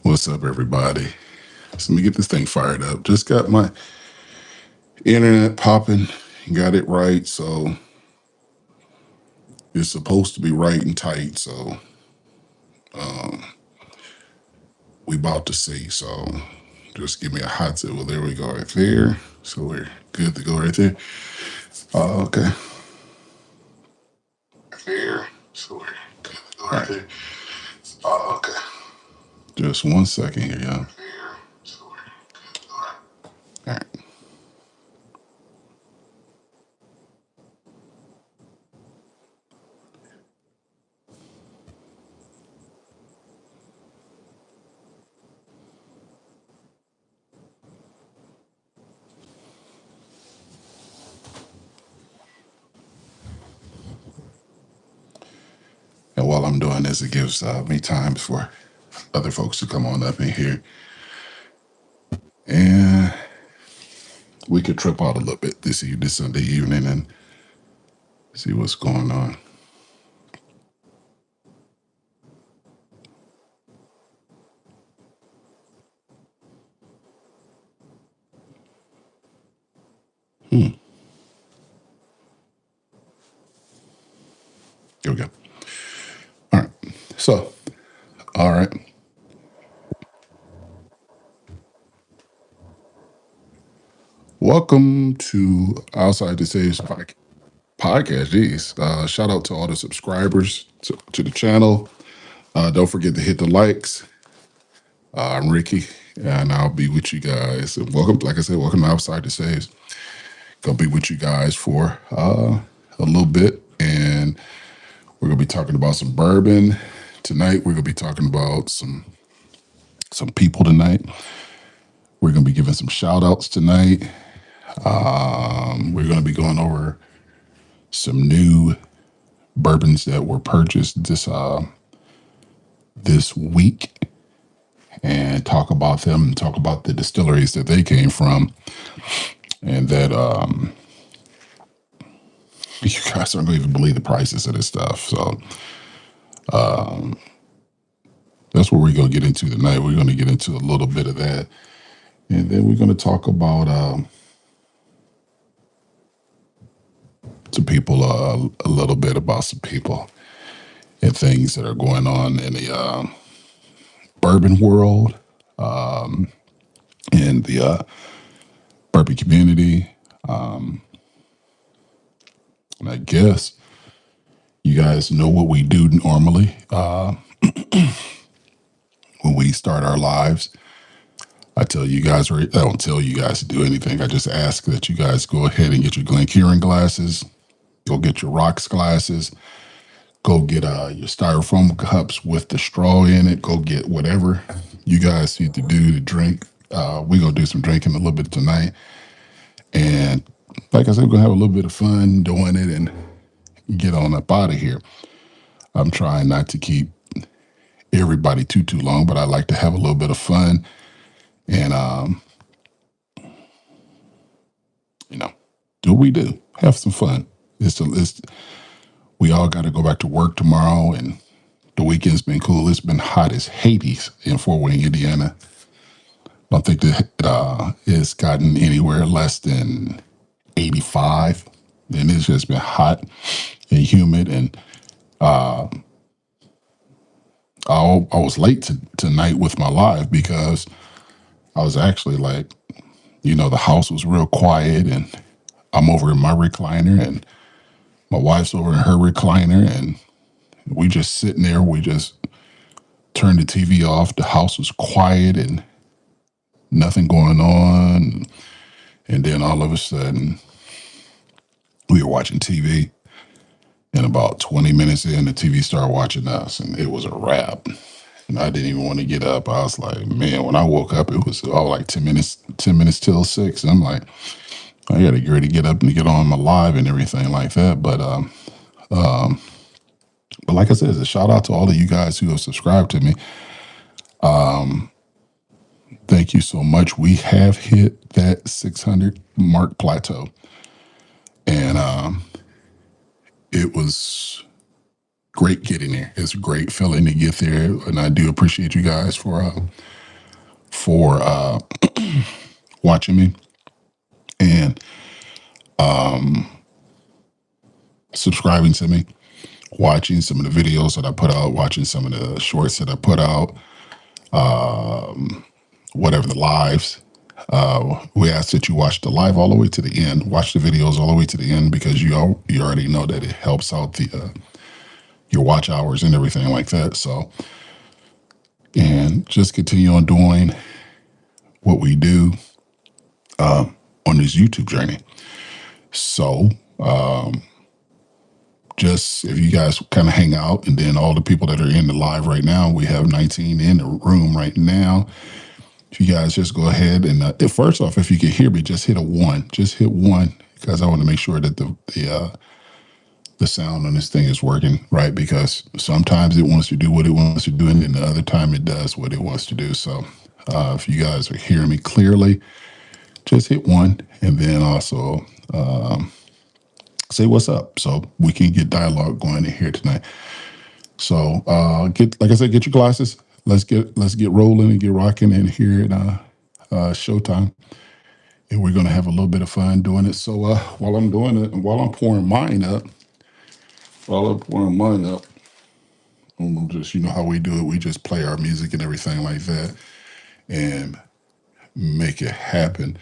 What's up, everybody? So let me get this thing fired up. Just got my internet popping, got it right. So it's supposed to be right and tight. So we about to see. So just give me a hot tip. Well, there we go, right there. So we're good to go right there. Okay. There. So we're good to go right there. Okay. Just 1 second here, y'all. So we're good to go right. All right. And while I'm doing this, it gives me time for other folks to come on up in here. And we could trip out a little bit this Sunday evening and see what's going on. Here we go. All right. So, all right. Welcome to Outside the Staves Podcast. Jeez. Shout out to all the subscribers to the channel. Don't forget to hit the likes. I'm Ricky, and I'll be with you guys. And welcome, like I said, welcome to Outside the Staves. Gonna be with you guys for a little bit, and we're gonna be talking about some bourbon tonight. We're gonna be talking about some people tonight. We're gonna be giving some shout outs tonight. We're gonna be going over some new bourbons that were purchased this week and talk about them, talk about the distilleries that they came from, and that you guys aren't going to even believe the prices of this stuff. So that's what we're going to get into tonight. We're going to get into a little bit of that, and then we're going to talk about some people, a little bit about some people and things that are going on in the bourbon world, in the bourbon community. And I guess you guys know what we do normally when we start our lives. I tell you guys, I don't tell you guys to do anything. I just ask that you guys go ahead and get your Glencairn glasses, go get your rocks glasses, go get your styrofoam cups with the straw in it. Go get whatever you guys need to do to drink. We're going to do some drinking a little bit tonight. And like I said, we're going to have a little bit of fun doing it and get on up out of here. I'm trying not to keep everybody too long, but I like to have a little bit of fun and do what we do, have some fun. We all got to go back to work tomorrow, and the weekend's been cool. It's been hot as Hades in Fort Wayne, Indiana. I don't think that it's gotten anywhere less than 85, and it's just been hot and humid. And I was late tonight with my live because I was actually like, the house was real quiet, and I'm over in my recliner, and my wife's over in her recliner, and we just sitting there. We just turned the TV off. The house was quiet and nothing going on. And then all of a sudden, we were watching TV. And about 20 minutes in, the TV started watching us, and it was a wrap. And I didn't even want to get up. I was like, man, when I woke up, it was all like 10 minutes till 6. And I'm like, I got to get ready to get up and get on my live and everything like that. But like I said, it's a shout out to all of you guys who have subscribed to me. Thank you so much. We have hit that 600 mark plateau. And it was great getting there. It's a great feeling to get there, and I do appreciate you guys for watching me and subscribing to me, watching some of the videos that I put out, watching some of the shorts that I put out, whatever the lives. We ask that you watch the live all the way to the end. Watch the videos all the way to the end because you already know that it helps out the your watch hours and everything like that. So, and just continue on doing what we do on this YouTube journey. So, just if you guys kind of hang out, and then all the people that are in the live right now, we have 19 in the room right now. If you guys just go ahead and first off, if you can hear me, just hit a one. Just hit one because I want to make sure that the sound on this thing is working right. Because sometimes it wants to do what it wants to do, and then the other time it does what it wants to do. So if you guys are hearing me clearly, just hit one, and then also say what's up so we can get dialogue going in here tonight. So like I said, get your glasses. Let's get rolling and get rocking in here at showtime. And we're gonna have a little bit of fun doing it. So while I'm doing it, and while I'm pouring mine up, just how we do it. We just play our music and everything like that, and make it happen.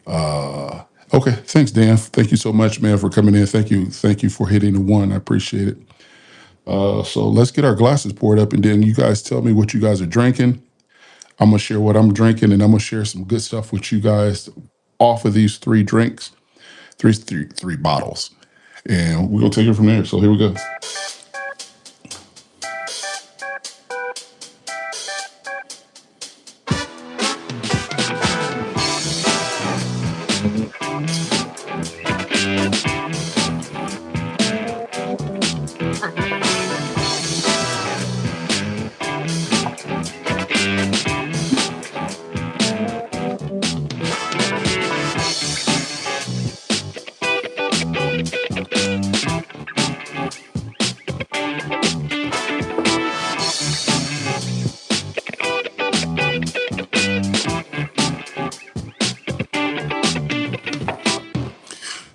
Okay, thanks, Dan. Thank you so much, man, for coming in. Thank you for hitting the one. I appreciate it. So let's get our glasses poured up, and then you guys tell me what you guys are drinking. I'm gonna share what I'm drinking, and I'm gonna share some good stuff with you guys off of these three drinks, three bottles, and we're gonna take it from there. So here we go.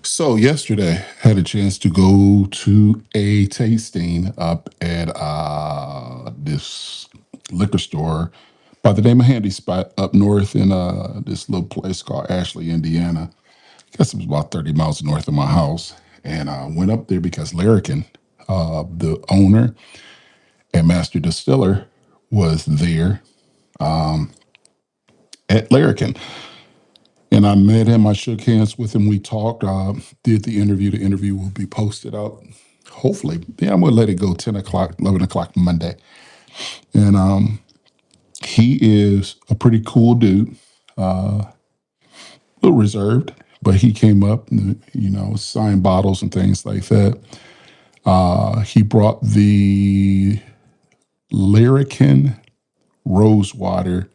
So yesterday, had a chance to go to a tasting up at this liquor store by the name of Handy Spot up north in this little place called Ashley, Indiana. I guess it was about 30 miles north of my house. And I went up there because Larrikin, the owner and master distiller, was there at Larrikin. And I met him. I shook hands with him. We talked, did the interview. The interview will be posted out, hopefully. Yeah, I'm going to let it go 10 o'clock, 11 o'clock Monday. And he is a pretty cool dude, a little reserved, but he came up and, signed bottles and things like that. He brought the Larrikin Rosewater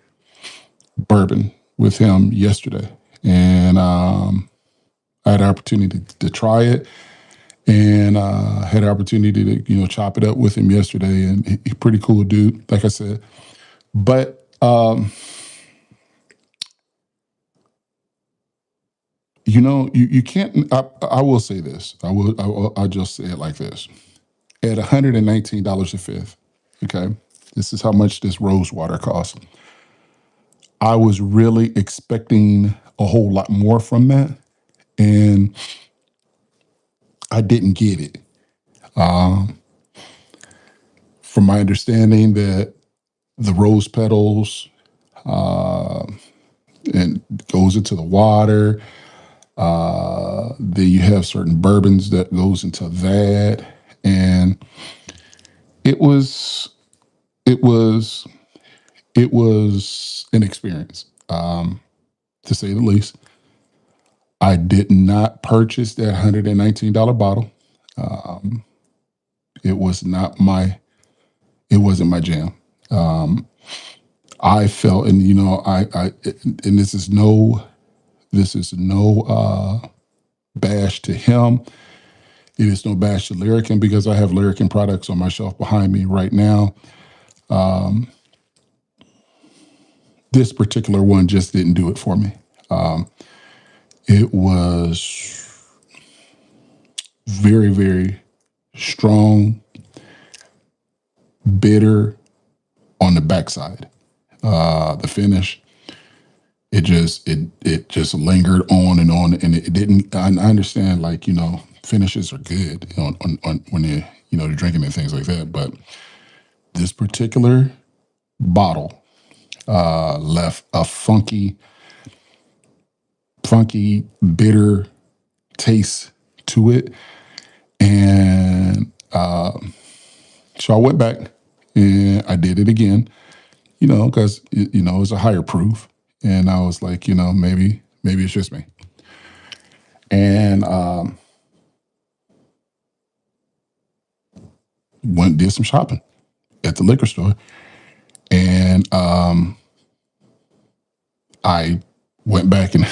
bourbon with him yesterday. And I had an opportunity to try it, and had an opportunity to chop it up with him yesterday. And he's a pretty cool dude, like I said. But you can't. I will say this. I'll just say it like this. At $119 a fifth, okay, this is how much this rose water costs. I was really expecting a whole lot more from that, and I didn't get it. From my understanding, that the rose petals and goes into the water. Then you have certain bourbons that goes into that, and it was it was it was an experience, to say the least. I did not purchase that $119 bottle. Um, it was not my. It wasn't my jam. I felt, and and this is no bash to him. It is no bash to Lyrican because I have Lyrican products on my shelf behind me right now. Um, this particular one just didn't do it for me. Um, it was very, very strong, bitter on the backside. The finish, it just lingered on, and it didn't. I understand, like, finishes are good on when you're drinking and things like that, but this particular bottle left a funky, bitter taste to it, and so I went back and I did it again, because it's a higher proof, and I was like, maybe it's just me, and went did some shopping at the liquor store, and I went back and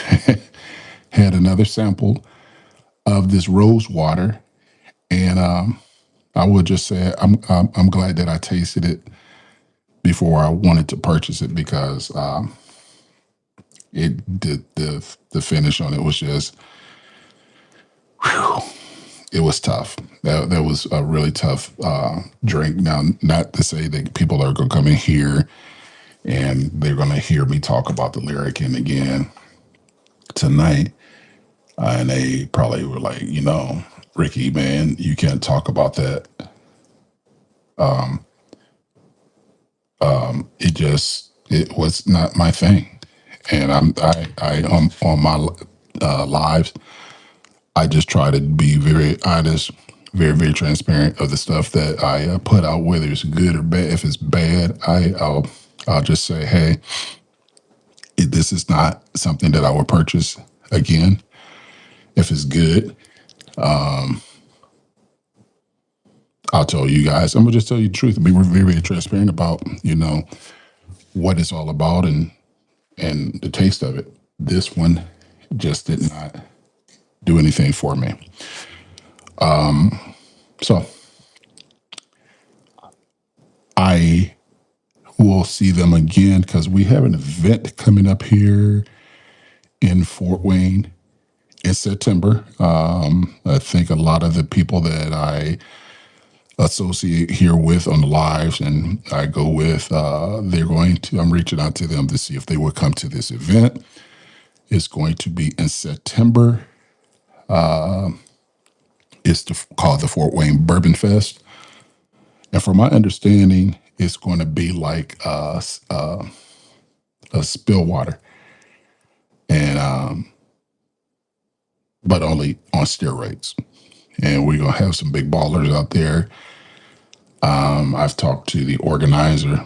had another sample of this rose water, and I would just say I'm glad that I tasted it before I wanted to purchase it, because the finish on it was just, whew, it was tough. That was a really tough drink. Now, not to say that people are going to come in here and they're going to hear me talk about the Lyrican again tonight, and they probably were like, Ricky, man, you can't talk about that. It was not my thing, and I on my lives, I just try to be very honest, very, very transparent of the stuff that I put out, whether it's good or bad. If it's bad, I'll just say, hey, this is not something that I would purchase again. If it's good, I'll tell you guys. I'm gonna just tell you the truth and be very, very transparent about what it's all about, and the taste of it. This one just did not do anything for me. So I will see them again because we have an event coming up here in Fort Wayne in September. I think a lot of the people that I associate here with on the lives and I go with, I'm reaching out to them to see if they would come to this event. It's going to be in September. It's called the Fort Wayne Bourbon Fest. And from my understanding, it's going to be like a spill water, and but only on steroids. And we're gonna have some big ballers out there. I've talked to the organizer.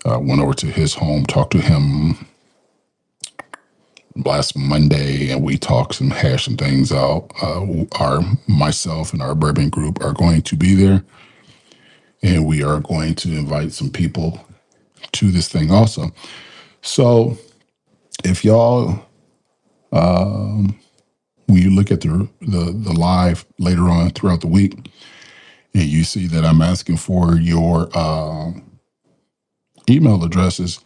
Went over to his home, talked to him last Monday, and we talked some hash some things out. Our myself and our bourbon group are going to be there, and we are going to invite some people to this thing also. So if y'all, when you look at the live later on throughout the week, and you see that I'm asking for your email addresses,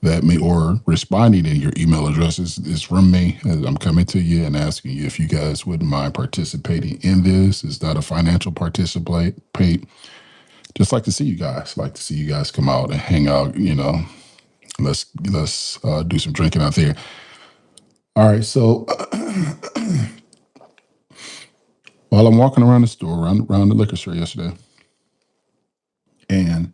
that me or responding in your email addresses is from me. As I'm coming to you and asking you if you guys wouldn't mind participating in this. It's not a financial participate. Just like to see you guys. Like to see you guys come out and hang out. Let's do some drinking out there. All right. So while I'm walking around the store, around the liquor store yesterday, and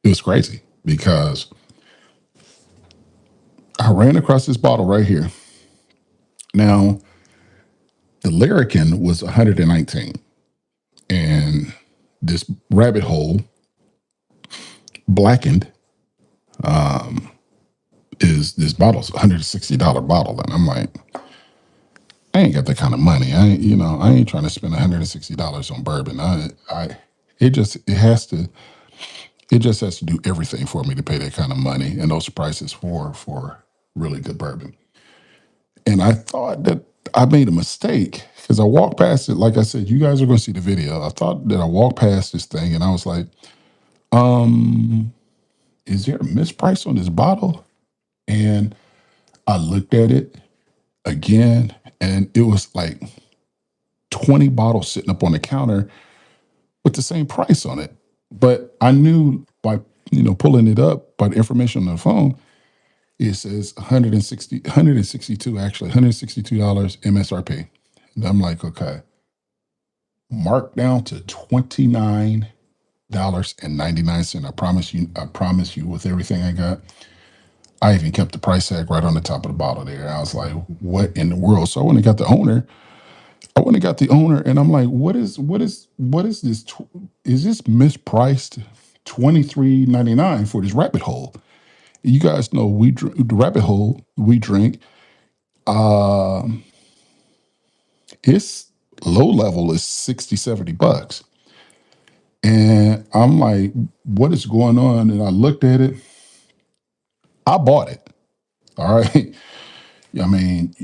it was crazy because I ran across this bottle right here. Now, the Lyrican was 119, and this rabbit hole blackened is this bottle's $160 bottle, and I'm like, I ain't got that kind of money. I ain't trying to spend $160 on bourbon. It just it has to it just has to do everything for me to pay that kind of money and those prices for really good bourbon. And I thought I made a mistake because I walked past it. Like I said, you guys are going to see the video. I thought that I walked past this thing and I was like, um, is there a misprice on this bottle? And I looked at it again and it was like 20 bottles sitting up on the counter with the same price on it. But I knew by pulling it up by the information on the phone, it says 162 actually, $162 MSRP. And I'm like, okay, marked down to $29.99. I promise you with everything I got. I even kept the price tag right on the top of the bottle there. I was like, what in the world? So I went and got the owner. And I'm like, what is this? Is this mispriced $23.99 for this rabbit hole? You guys know the rabbit hole we drink. Um, its low level is 60, $70. And I'm like, what is going on? And I looked at it. I bought it. All right. I mean,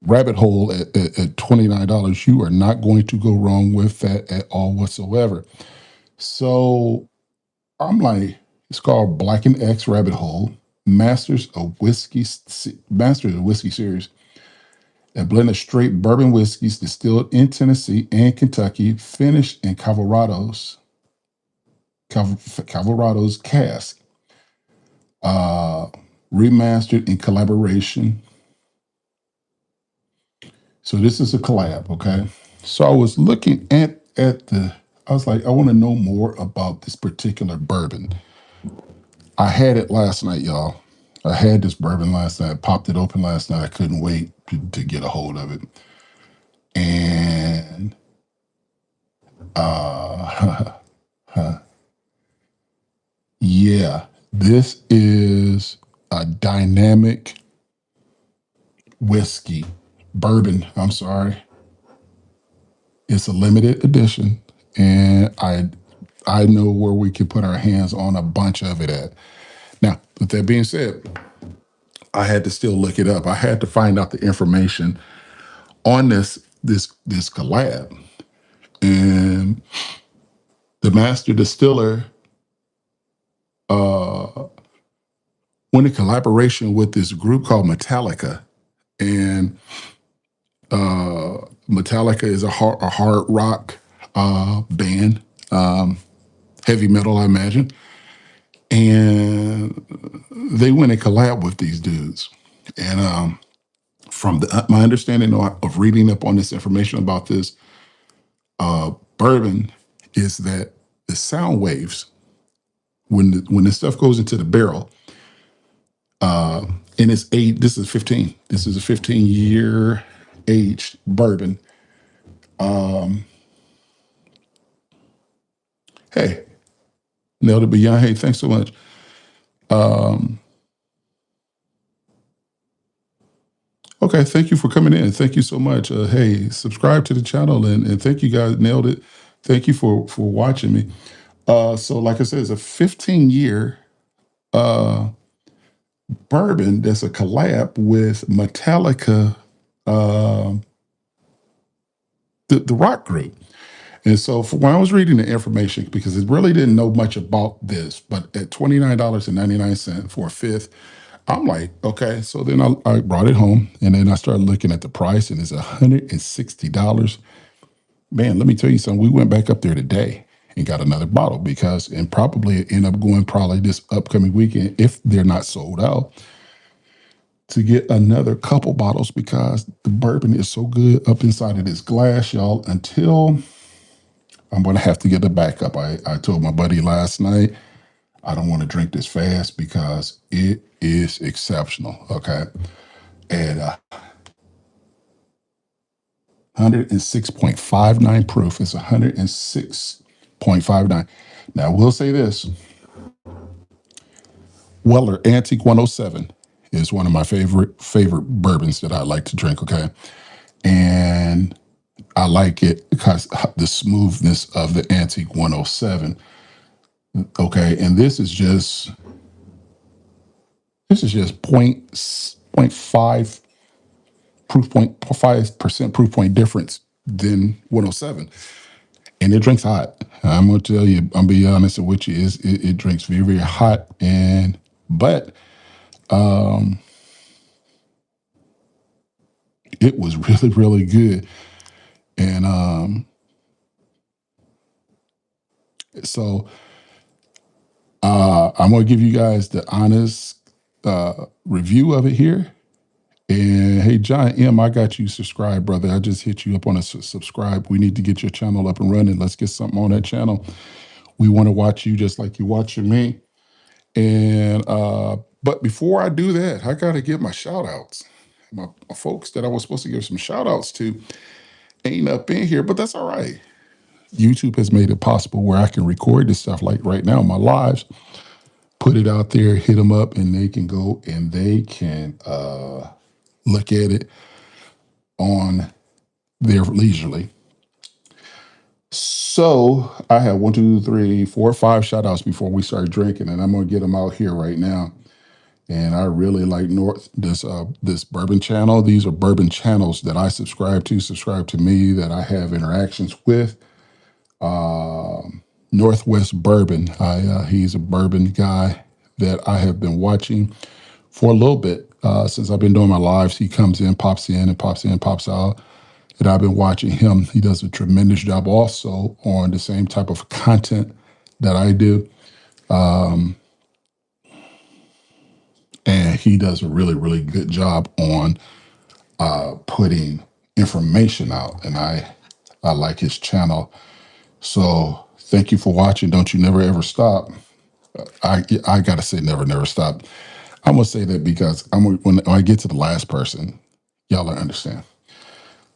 rabbit hole at $29, you are not going to go wrong with that at all whatsoever. So I'm like, it's called Black and X Rabbit Hole, Masters of Whiskey series. A blend of straight bourbon whiskeys distilled in Tennessee and Kentucky, finished in Cavarado's cask, uh, remastered in collaboration. So this is a collab, okay? So I was looking I was like, I want to know more about this particular bourbon. I had it last night, y'all. I had this bourbon last night, popped it open last night. I couldn't wait to get a hold of it. And uh yeah, this is a dynamic whiskey. Bourbon, I'm sorry. It's a limited edition. And I know where we can put our hands on a bunch of it at. Now, with that being said, I had to still look it up. I had to find out the information on this collab. And the master distiller uh went in collaboration with this group called Metallica. And Metallica is a hard rock band, heavy metal, I imagine. And they went and collab with these dudes. And from my understanding of reading up on this information about this bourbon is that the sound waves when the stuff goes into the barrel, and it's eight. This is 15. This is a 15-year aged bourbon. Um, hey, nailed it, beyond. Hey, thanks so much. Um, okay, thank you for coming in. Thank you so much. Hey, subscribe to the channel and thank you guys. Nailed it. Thank you for watching me. So, like I said, it's a 15-year uh, bourbon that's a collab with Metallica, um the rock group. And so when I was reading the information, because it really didn't know much about this, but at $29.99 for a fifth, I'm like, okay. So then I brought it home and then I started looking at the price and it's $160. Man, let me tell you something. We went back up there today and got another bottle and probably end up going probably this upcoming weekend if they're not sold out to get another couple bottles because the bourbon is so good up inside of this glass, y'all, until I'm going to have to get a backup. I told my buddy last night, I don't want to drink this fast because it is exceptional. Okay. And 106.59 proof. It's 106.59. Now, I will say this Weller Antique 107 is one of my favorite bourbons that I like to drink. Okay. And I like it because the smoothness of the Antique 107. Okay. And this is just point 0.5 proof point, 5% proof point difference than 107. And it drinks hot. I'm gonna tell you, I'm be honest with you, it drinks very, very hot. And but it was really, really good. And so I'm gonna give you guys the honest review of it here. And hey, John M, I got you subscribed, brother. I just hit you up on a subscribe. We need to get your channel up and running. Let's get something on that channel. We want to watch you just like you watching me. And but before I do that, I gotta give my shout outs. My folks that I was supposed to give some shout outs to ain't up in here, but that's all right. YouTube has made it possible where I can record this stuff like right now, my lives, put it out there, hit them up, and they can go and they can look at it on their leisurely. So I have 1, 2, 3, 4, 5 shout outs before we start drinking, and I'm gonna get them out here right now. And I really like this bourbon channel. These are bourbon channels that I subscribe to me, that I have interactions with. Northwest Bourbon. He's a bourbon guy that I have been watching for a little bit since I've been doing my lives. He comes in, pops in, and pops in, pops out. And I've been watching him. He does a tremendous job also on the same type of content that I do. And he does a really, really good job on putting information out. And I like his channel. So thank you for watching. Don't you never ever stop. I gotta say never, never stop. I'm gonna say that because when I get to the last person, y'all will understand.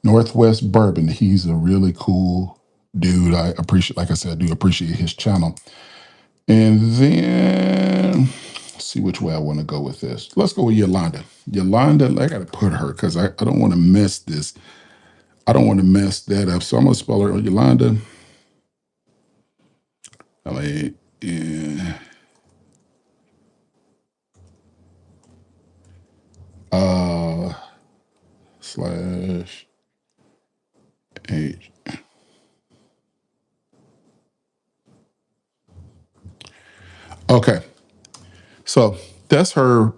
Northwest Bourbon, he's a really cool dude. I appreciate, like I said, I do appreciate his channel. And then let's see which way I want to go with this. Let's go with Yolanda. Yolanda, I gotta put her because I don't want to mess this. I don't want to mess that up. So I'm gonna spell her Yolanda. Yeah. Slash H. Okay. So that's her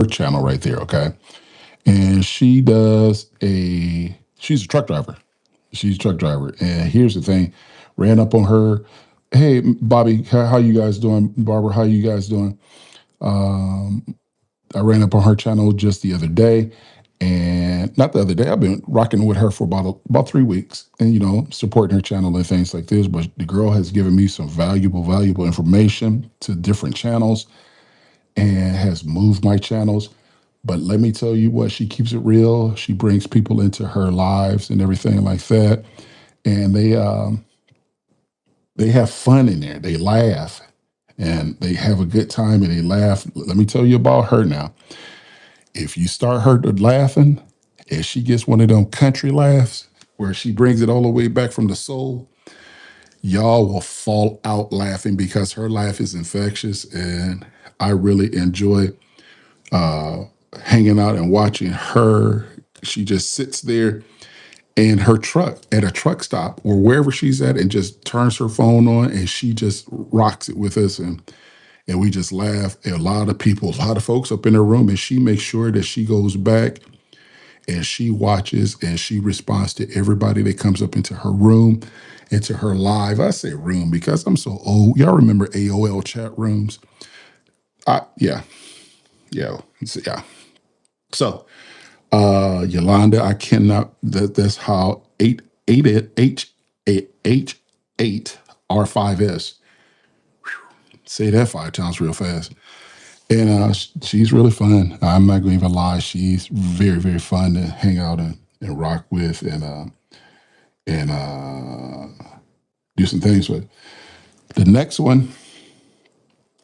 channel right there, okay? And she's a truck driver. She's a truck driver. And here's the thing, ran up on her, hey Bobby, how you guys doing? Barbara, how you guys doing? I ran up on her channel just the other day, and not the other day. I've been rocking with her for about 3 weeks, and supporting her channel and things like this. But the girl has given me some valuable information to different channels, and has moved my channels. But let me tell you what, she keeps it real. She brings people into her lives and everything like that, and they have fun in there. They laugh and they have a good time and they laugh. Let me tell you about her now. If you start her to laughing, and she gets one of them country laughs where she brings it all the way back from the soul, y'all will fall out laughing because her laugh is infectious. And I really enjoy hanging out and watching her. She just sits there in her truck at a truck stop or wherever she's at and just turns her phone on and she just rocks it with us. And we just laugh. A lot of folks up in her room, and she makes sure that she goes back and she watches and she responds to everybody that comes up into her room, into her live. I say room because I'm so old. Y'all remember AOL chat rooms? Yeah. Yeah. So Yolanda, I cannot, that's how 8 R5S. Say that 5 times real fast. And she's really fun. I'm not going to even lie. She's very, very fun to hang out and rock with and do some things with. The next one,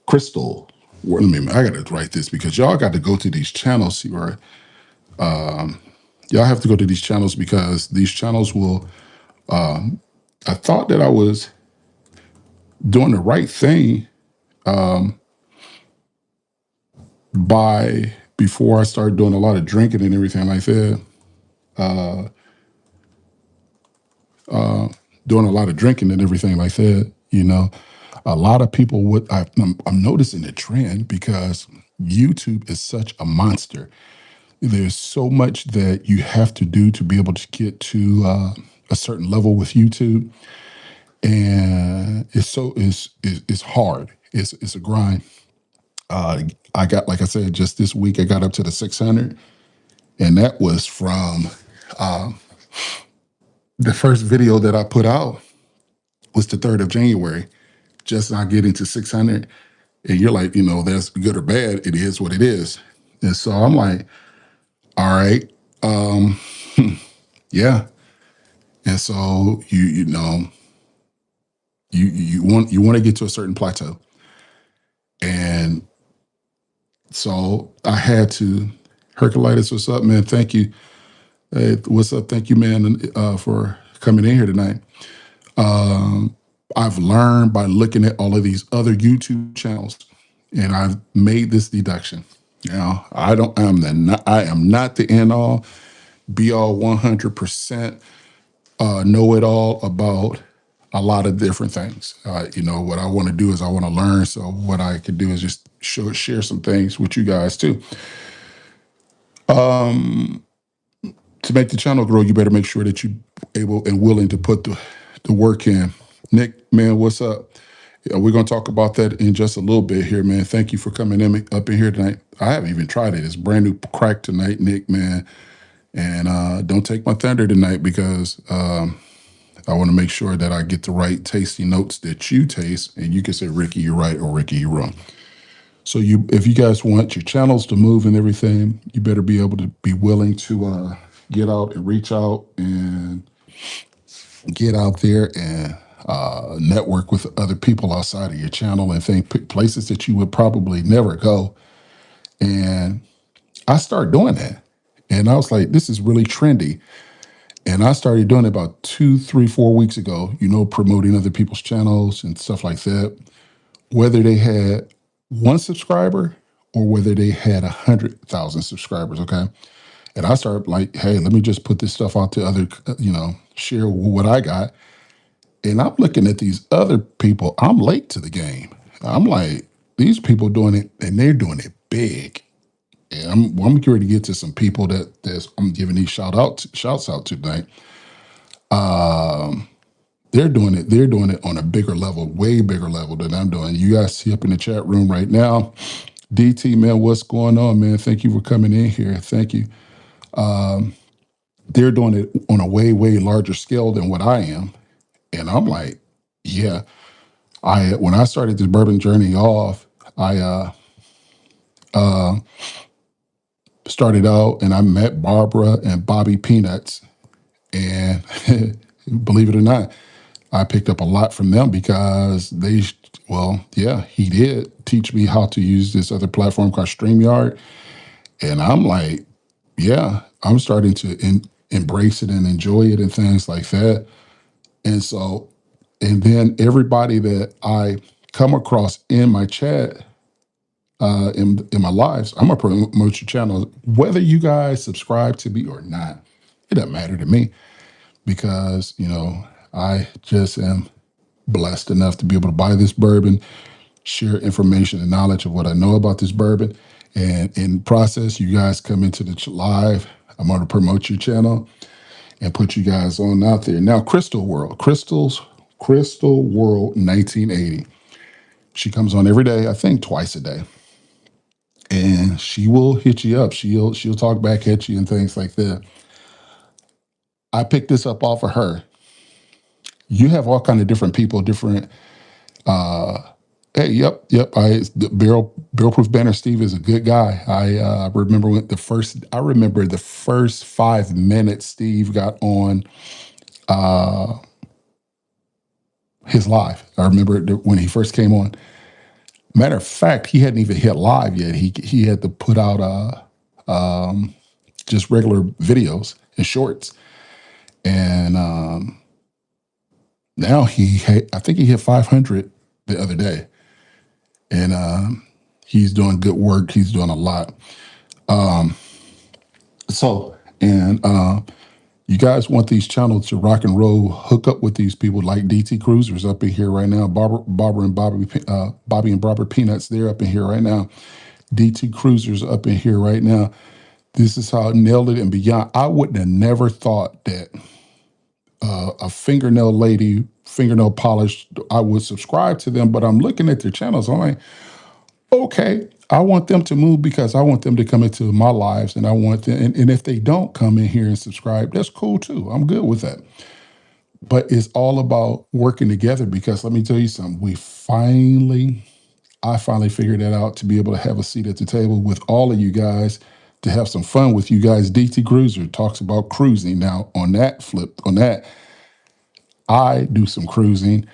Crystal. Well, I got to write this because y'all got to go to these channels. See where y'all have to go to these channels because these channels will. I thought that I was doing the right thing by before I started doing a lot of drinking and everything like that. doing a lot of drinking and everything like that, a lot of people I'm noticing a trend because YouTube is such a monster. There's so much that you have to do to be able to get to a certain level with YouTube, and it's hard. It's a grind. I got, like I said, just this week I got up to the 600, and that was from the first video that I put out was the 3rd of January. Just not getting to 600, and you're like, that's good or bad. It is what it is, and so I'm like, all right, yeah. And so you want to get to a certain plateau, and so I had to. Herculitis, what's up, man? Thank you. Hey, what's up? Thank you, man, for coming in here tonight. I've learned by looking at all of these other YouTube channels, and I've made this deduction. Now, I am not the end all, be all 100% know it all about a lot of different things. What I want to do is I want to learn. So what I could do is just share some things with you guys too. To make the channel grow, you better make sure that you're able and willing to put the work in. Nick, man, what's up? Yeah, we're going to talk about that in just a little bit here, man. Thank you for coming up in here tonight. I haven't even tried it. It's brand new crack tonight, Nick, man. And don't take my thunder tonight because I want to make sure that I get the right tasty notes that you taste, and you can say, Ricky, you're right, or Ricky, you're wrong. So if you guys want your channels to move and everything, you better be able to be willing to get out and reach out and get out there and network with other people outside of your channel and pick places that you would probably never go. And I started doing that. And I was like, this is really trendy. And I started doing it about 2, 3, 4 weeks ago, promoting other people's channels and stuff like that, whether they had 1 subscriber or whether they had 100,000 subscribers. Okay. And I started like, hey, let me just put this stuff out to other, share what I got. And I'm looking at these other people. I'm late to the game. I'm like, these people doing it and they're doing it big. And I'm ready to get to some people that I'm giving these shouts out to tonight. They're doing it. They're doing it on a bigger level, way bigger level than I'm doing. You guys see up in the chat room right now. DT, man, what's going on, man? Thank you for coming in here. Thank you. They're doing it on a way, way larger scale than what I am. And I'm like, yeah. When I started this bourbon journey off, I started out and I met Barbara and Bobby Peanuts. And believe it or not, I picked up a lot from them because he did teach me how to use this other platform called StreamYard. And I'm like, yeah, I'm starting to embrace it and enjoy it and things like that. And then everybody that I come across in my chat, in my lives, I'm gonna promote your channel, whether you guys subscribe to me or not. It doesn't matter to me because I just am blessed enough to be able to buy this bourbon, share information and knowledge of what I know about this bourbon, and in process, you guys come into the live. I'm going to promote your channel and put you guys on out there. Now, Crystal World 1980. She comes on every day, I think twice a day. And she will hit you up. She'll talk back at you and things like that. I picked this up off of her. You have all kind of different people, different hey, yep. The barrel proof banner Steve is a good guy. I remember the first 5 minutes Steve got on his live. I remember when he first came on. Matter of fact, he hadn't even hit live yet. He had to put out just regular videos and shorts. And now I think he hit 500 the other day. And he's doing good work. He's doing a lot. You guys want these channels to rock and roll, hook up with these people like DT Cruisers up in here right now. Bobby and Barbara Peanuts, they're up in here right now. DT Cruisers up in here right now. This is how I nailed it and beyond. I wouldn't have never thought that a fingernail lady, fingernail polish, I would subscribe to them, but I'm looking at their channels. I'm like, okay, I want them to move because I want them to come into my lives and I want them, and if they don't come in here and subscribe, that's cool too. I'm good with that. But it's all about working together because let me tell you something. I finally figured that out to be able to have a seat at the table with all of you guys to have some fun with you guys. DT Cruiser talks about cruising. Now, on that, I do some cruising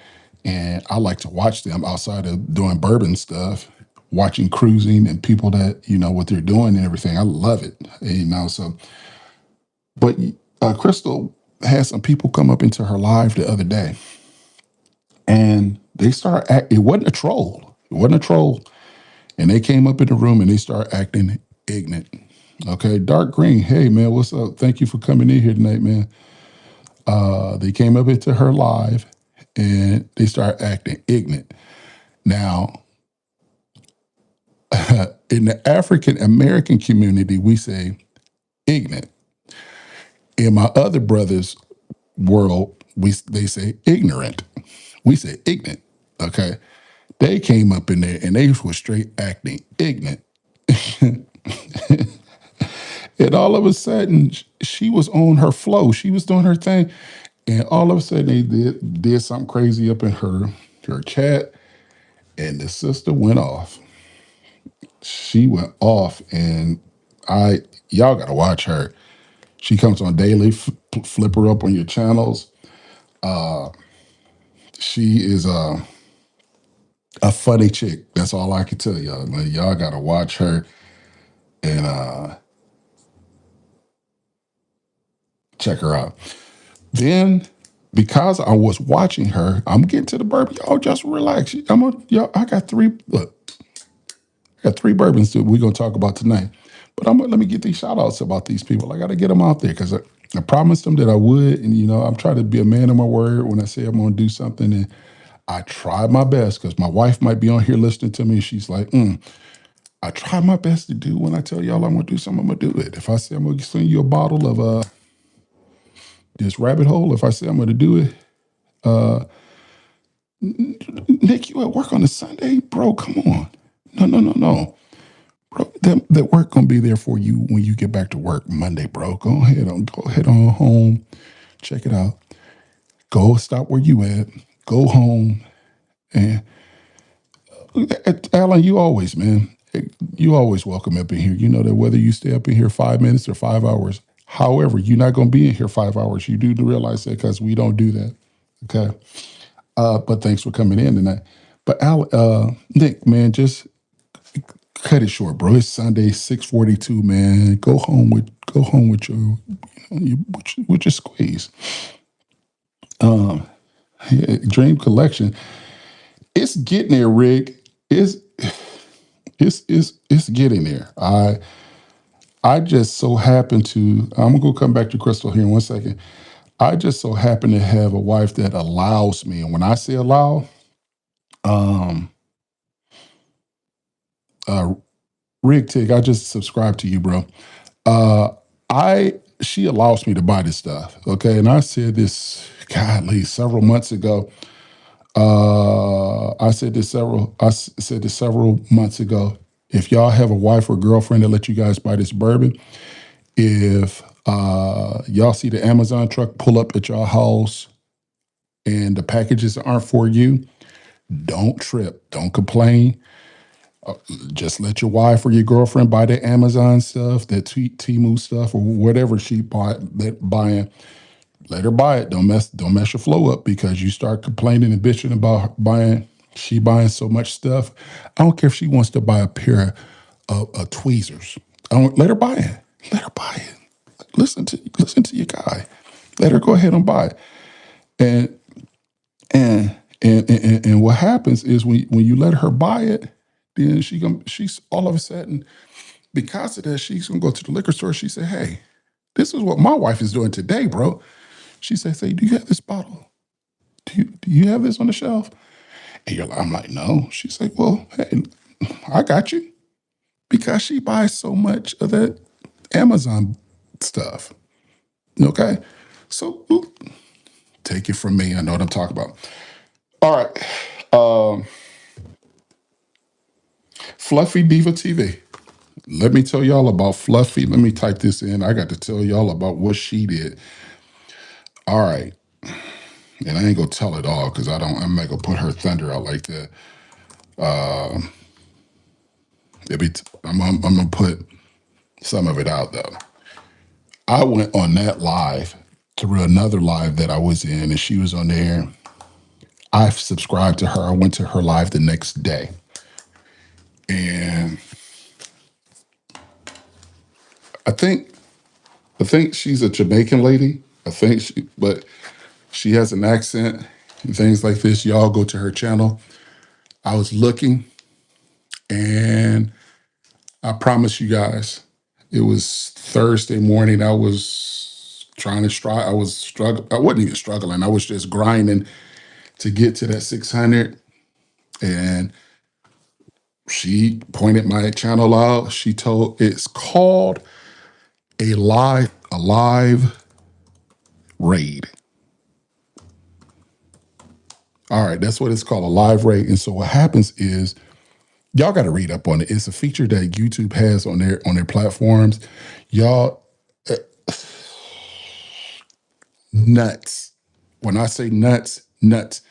and I like to watch them outside of doing bourbon stuff, watching cruising and people that, what they're doing and everything. I love it. So, but Crystal had some people come up into her live the other day and it wasn't a troll. It wasn't a troll. And they came up in the room and they started acting ignorant. Okay, dark green. Hey man, what's up? Thank you for coming in here tonight, man. They came up into her live and they started acting ignorant. Now, in the African American community, we say ignorant. In my other brother's world, they say ignorant. We say ignorant. Okay. They came up in there and they were straight acting ignorant. And all of a sudden, she was on her flow. She was doing her thing. And all of a sudden, they did something crazy up in her chat. And the sister went off. She went off. And y'all got to watch her. She comes on daily, flip her up on your channels. She is a funny chick. That's all I can tell y'all. Like, y'all got to watch her. And check her out. Then, because I was watching her, I'm getting to the bourbon. Y'all just relax. I got three bourbons that we're gonna talk about tonight. But let me get these shout outs about these people. I gotta get them out there because I promised them that I would. And I'm trying to be a man of my word when I say I'm gonna do something. And I try my best because my wife might be on here listening to me. She's like, I try my best to do when I tell y'all I'm gonna do something, I'm gonna do it. If I say I'm gonna send you a bottle of this rabbit hole, if I say I'm gonna do it, Nick, you at work on a Sunday? Bro, come on. No. Bro, that work gonna be there for you when you get back to work Monday, bro. Go ahead on home. Check it out. Go stop where you at. Go home. And Alan, you always, man. You always welcome up in here. You know that whether you stay up in here 5 minutes or 5 hours, however, you're not gonna be in here 5 hours. You do realize that because we don't do that. Okay. But thanks for coming in tonight. But Nick, man, just cut it short, bro. It's Sunday, 6:42, man. Go home with your squeeze. Yeah, Dream Collection. It's getting there, Rick. It's getting there. I just so happen to. I'm gonna come back to Crystal here in 1 second. I just so happen to have a wife that allows me, and when I say allow, um, uh, Rig Tig, I just subscribed to you, bro. Uh, she allows me to buy this stuff, okay? And I said this, godly, several months ago. I said this several months ago. If y'all have a wife or girlfriend that let you guys buy this bourbon, if y'all see the Amazon truck pull up at y'all house and the packages aren't for you, don't trip, don't complain. Just let your wife or your girlfriend buy the Amazon stuff, that Temu stuff, or whatever she buying. Let her buy it. Don't mess your flow up because you start complaining and bitching about she buying so much stuff. I don't care if she wants to buy a pair of tweezers. I don't let her buy it. Let her buy it. Listen to your guy. Let her go ahead and buy it. And and what happens is when you let her buy it, then she's all of a sudden, because of that, she's gonna go to the liquor store. She said, "Hey, This is what my wife is doing today, bro. She says, "Say, do you have this bottle? Do you have this on the shelf?" And I'm like, "No." She's like, "Well, hey, I got you," because she buys so much of that Amazon stuff. Okay, so take it from me. I know what I'm talking about. All right, Fluffy Diva TV. Let me tell y'all about Fluffy. Let me type this in. I got to tell y'all about what she did. All right. And I ain't gonna tell it all because I'm not gonna put her thunder out like that. Uh I'm gonna put some of it out though. I went on that live through another live that I was in, and she was on there. I subscribed to her. I went to her live the next day. And I think I think she's a Jamaican lady. But she has an accent and things like this. Y'all go to her channel. I was looking, and I promise you guys, it was Thursday morning. I was trying to strive. I was struggling. I wasn't even struggling. I was just grinding to get to that 600. And she pointed my channel out. She told it's called a live raid. All right, that's what it's called, a live raid. And so what happens is y'all got to read up on it. It's a feature that YouTube has on their platforms. Y'all nuts. When I say nuts, nuts.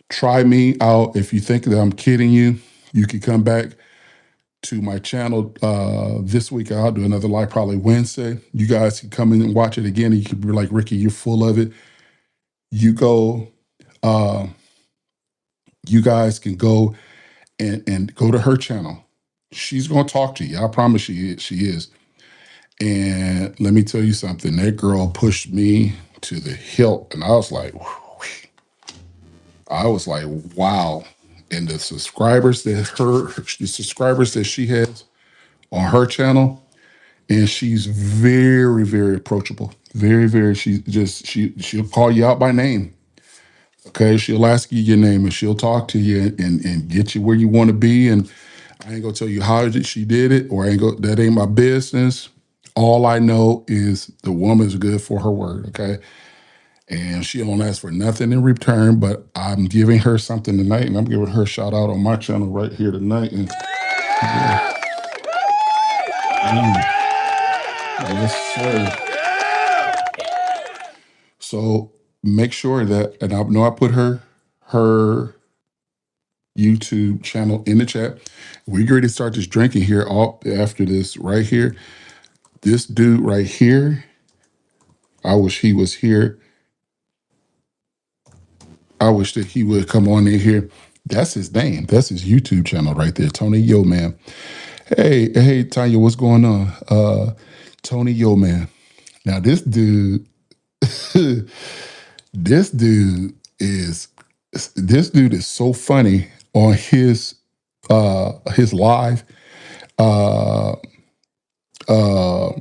Try me out. If you think that I'm kidding you, you can come back to my channel this week. I'll do another live probably Wednesday. You guys can come in and watch it again. And you can be like, Ricky, you're full of it. You go, uh, you guys can go and go to her channel. She's gonna talk to you. I promise she is. And let me tell you something. That girl pushed me to the hilt, and I was like, wow. And the subscribers that she has on her channel, and she's very, very approachable. Very, very. She'll call you out by name. Okay, she'll ask you your name and she'll talk to you and get you where you want to be. And I ain't gonna tell you how she did it, or that ain't my business. All I know is the woman's good for her word. Okay, and she don't ask for nothing in return. But I'm giving her something tonight, and I'm giving her a shout out on my channel right here tonight. And yes, sir. So make sure that, and I know I put her YouTube channel in the chat. We're going to start this drinking here all after this right here. This dude right here, I wish he was here. I wish that he would come on in here. That's his name. That's his YouTube channel right there. Tony Yo Man. Hey, Tanya, what's going on? Tony Yo Man. Now this dude, this dude is this dude is so funny on his live. Uh uh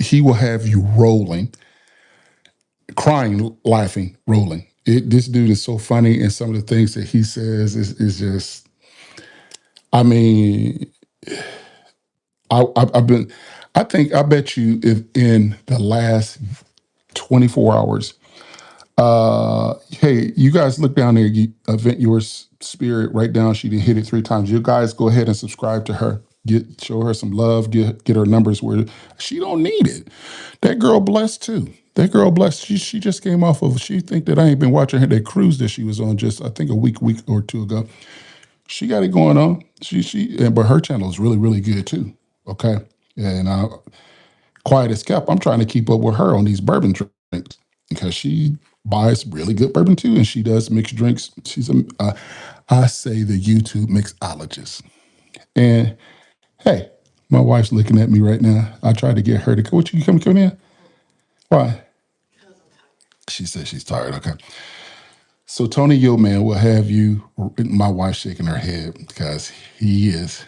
he will have you rolling, crying, laughing, rolling. This dude is so funny, and some of the things that he says is just. I mean, I've been. I bet you if in the last 24 hours, hey, you guys look down there. Event Your Spirit, right down. She did hit it 3 times. You guys go ahead and subscribe to her. Show her some love. Get her numbers where she don't need it. That girl blessed too. That girl blessed. She just came off of. She think that I ain't been watching her that cruise that she was on just I think a week or two ago. She got it going on. But her channel is really really good too. Okay, and quiet as kept. I'm trying to keep up with her on these bourbon drinks because she buys really good bourbon too, and she does mixed drinks. I say the YouTube mixologist. And hey, my wife's looking at me right now. I tried to get her to what you come in. Why? She said she's tired. Okay. So Tony Yo Man will have you. My wife shaking her head because he is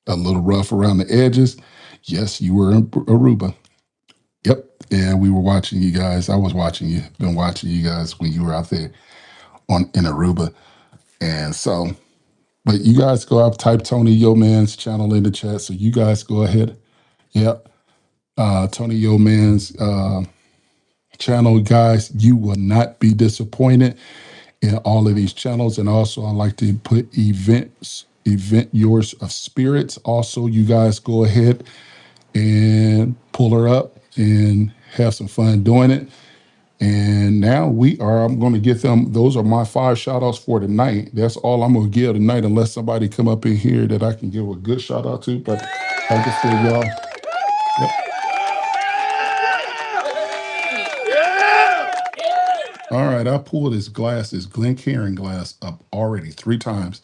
a little rough around the edges. Yes, you were in Aruba. Yep. And we were watching you guys. I was watching you, been watching you guys when you were out there in Aruba. And so, but you guys go up, type Tony Yo Man's channel in the chat. So you guys go ahead. Yep. Tony Yo Man's channel, guys. You will not be disappointed in all of these channels. And also, I like to put event yours of spirits. Also, you guys go ahead and pull her up and have some fun doing it. And now I'm going to get them. Those are my 5 shout outs for tonight. That's all I'm going to give tonight, unless somebody come up in here that I can give a good shout out to. But like I said, y'all, yep. All right, I pulled this Glencairn glass up already 3 times.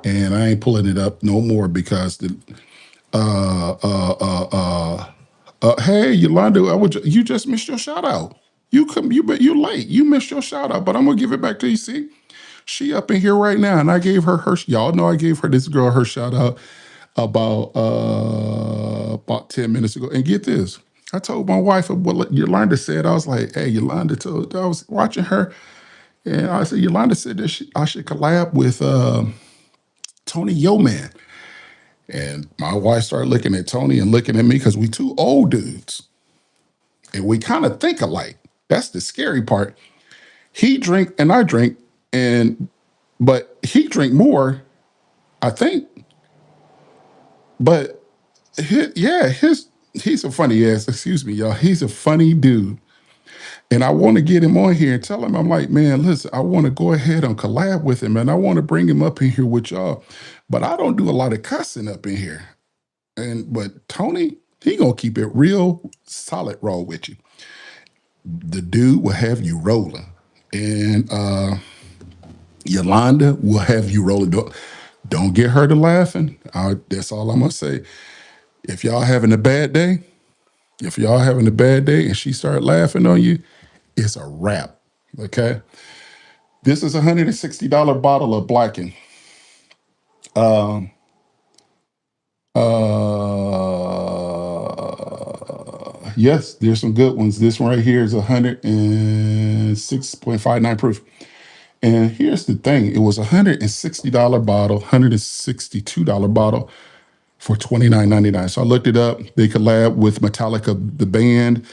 And I ain't pulling it up no more because the uh uh uh uh hey Yolanda, you just missed your shout out. You late. You missed your shout out, but I'm gonna give it back to you. See, she up in here right now, and I gave her y'all know I gave her this girl her shout out about 10 minutes ago. And get this. I told my wife what Yolanda said. I was like, hey, Yolanda told I was watching her, and I said, Yolanda said that I should collab with Tony Yo Man. And my wife started looking at Tony and looking at me because we 2 old dudes and we kind of think alike. That's the scary part. He drink and I drink, but he drink more, I think. But he's a funny ass. Excuse me, y'all. He's a funny dude, and I want to get him on here and tell him, I'm like, man, listen, I want to go ahead and collab with him, and I want to bring him up in here with y'all. But I don't do a lot of cussing up in here. But Tony, he gonna keep it real solid raw with you. The dude will have you rolling, and Yolanda will have you rolling. Don't get her to laughing. That's all I'm gonna say. If y'all having a bad day, and she start laughing on you, it's a wrap. Okay. This is a $160 bottle of Blackened. Um, yes, there's some good ones. This one right here is 106.59 proof. And here's the thing: it was a $160 bottle, $162 bottle for $29.99. So I looked it up. They collab with Metallica, the band,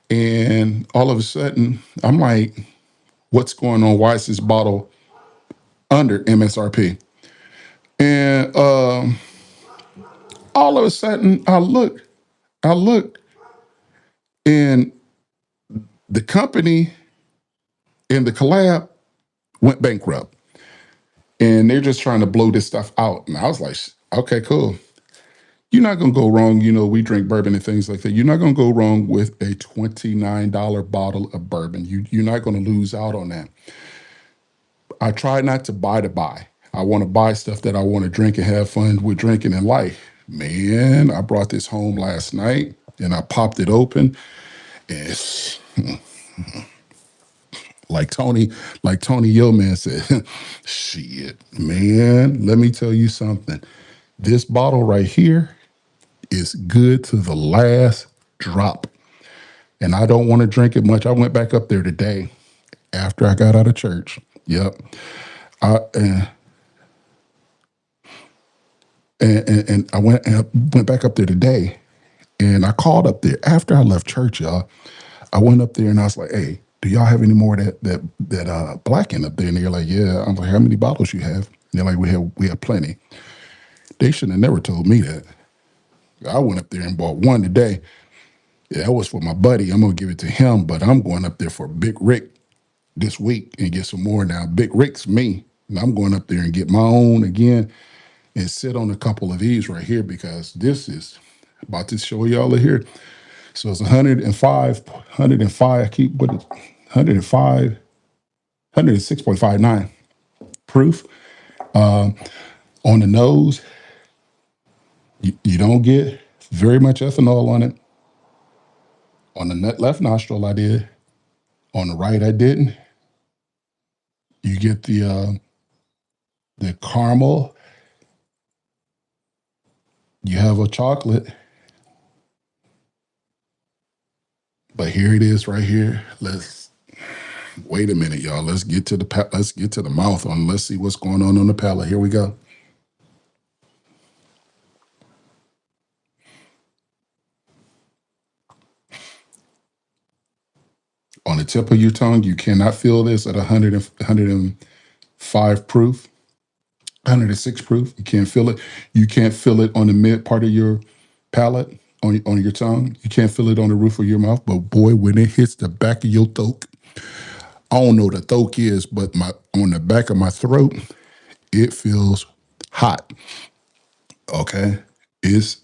and all of a sudden, I'm like, "What's going on? Why is this bottle under MSRP?" And all of a sudden, I look, and the company and the collab went bankrupt, and they're just trying to blow this stuff out. And I was like, "Okay, cool." You're not gonna go wrong. We drink bourbon and things like that. You're not gonna go wrong with a $29 bottle of bourbon. You're not gonna lose out on that. I try not to buy to buy. I want to buy stuff that I want to drink and have fun with drinking in life. Man, I brought this home last night and I popped it open. And it's like Tony Yo Man said, shit, man, let me tell you something. This bottle right here is good to the last drop. And I don't want to drink it much. I went back up there today after I got out of church. Yep. I, and I went back up there today, and I called up there after I left church, y'all. I went up there and I was like, "Hey, do y'all have any more of that Blackened up there?" And they're like, "Yeah." I'm like, "How many bottles you have?" And they're like, "We have plenty." They should have never told me that. I went up there and bought one today. Yeah, that was for my buddy. I'm gonna give it to him, but I'm going up there for Big Rick this week and get some more. Now, Big Rick's me, and I'm going up there and get my own again and sit on a couple of these right here because this is about to show y'all here. So it's 105, I keep what it 105, 106.59 proof. On the nose, you don't get very much ethanol on it. On the left nostril, I did. On the right, I didn't. You get the caramel. You have a chocolate, But here it is right here. Let's wait a minute, y'all. Let's get to the mouth on. Let's see what's going on the palate. Here we go. On the tip of your tongue, you cannot feel this at 105 proof, 106 proof. You can't feel it. You can't feel it on the mid part of your palate, on your tongue. You can't feel it on the roof of your mouth. But boy, when it hits the back of your throat, I don't know what the throat is, but on the back of my throat, it feels hot. Okay. Is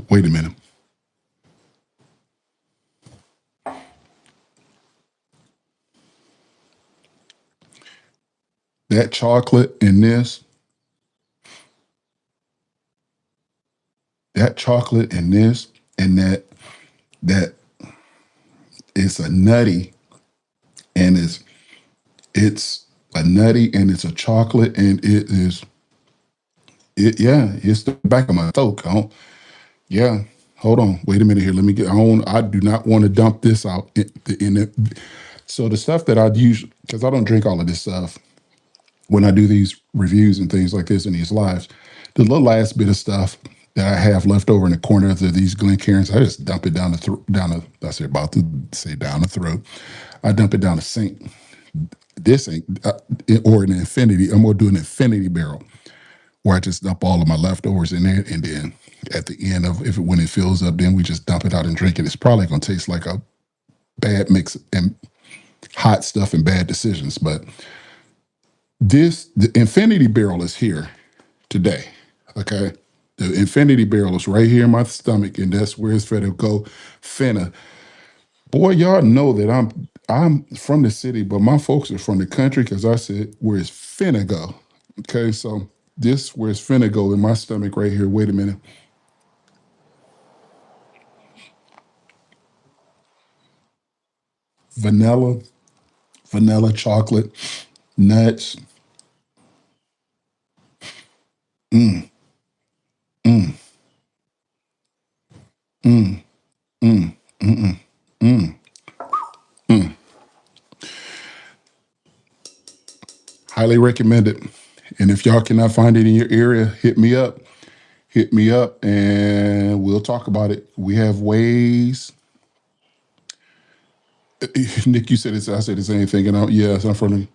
wait a minute. That chocolate in this, that chocolate in this, and that it's a nutty, and it's a nutty, and it's a chocolate, and it's the back of my throat. Yeah. Hold on. Wait a minute here. Let me get on. I do not want to dump this out in it. So the stuff that I'd use, because I don't drink all of this stuff when I do these reviews and things like this in these lives, the little last bit of stuff that I have left over in the corner of these Glencairns, I just dump it down I say about to say down the throat. I dump it down the sink. This ain't, or an infinity, I'm going to do an infinity barrel where I just dump all of my leftovers in there. And then at the end when it fills up, then we just dump it out and drink it. It's probably going to taste like a bad mix and hot stuff and bad decisions. But the infinity barrel is here today. Okay. The infinity barrel is right here in my stomach, and that's where it's finna go. Finna. Boy, y'all know that I'm from the city, but my folks are from the country because I said where it's finna go. Okay, so this where it's finna go in my stomach right here. Wait a minute. Vanilla, vanilla chocolate, nuts. Mm, mm, mm, mm, mm, mm, mm. Highly recommended. And if y'all cannot find it in your area, hit me up. Hit me up and we'll talk about it. We have ways. Nick, you said it's, I said the same thing. And yes, I'm from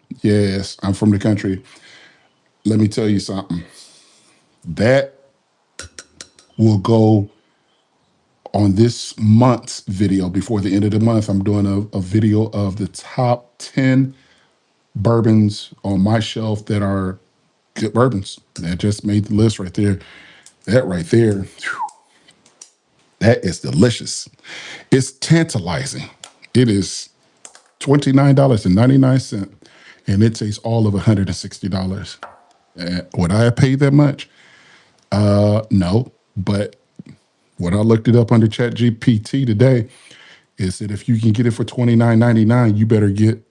the country. Let me tell you something. That will go on this month's video. Before the end of the month, I'm doing a video of the top 10 bourbons on my shelf that are good bourbons. That just made the list right there. That right there, whew, that is delicious. It's tantalizing. It is $29.99, and it takes all of $160. Would I have paid that much? No. But when I looked it up under ChatGPT today, it said if you can get it for $29.99, you better get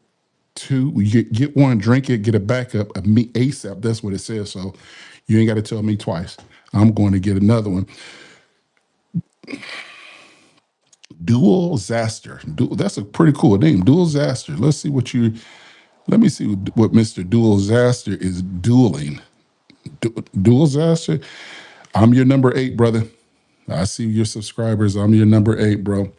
two. You get one, drink it, get a backup, me ASAP. That's what it says. So you ain't got to tell me twice. I'm going to get another one. Dual Zaster. That's a pretty cool name. Dual Zaster. Let me see what Mr. Dual Zaster is dueling. Dual Zaster. I'm your number 8, brother. I see your subscribers. I'm your number 8, bro.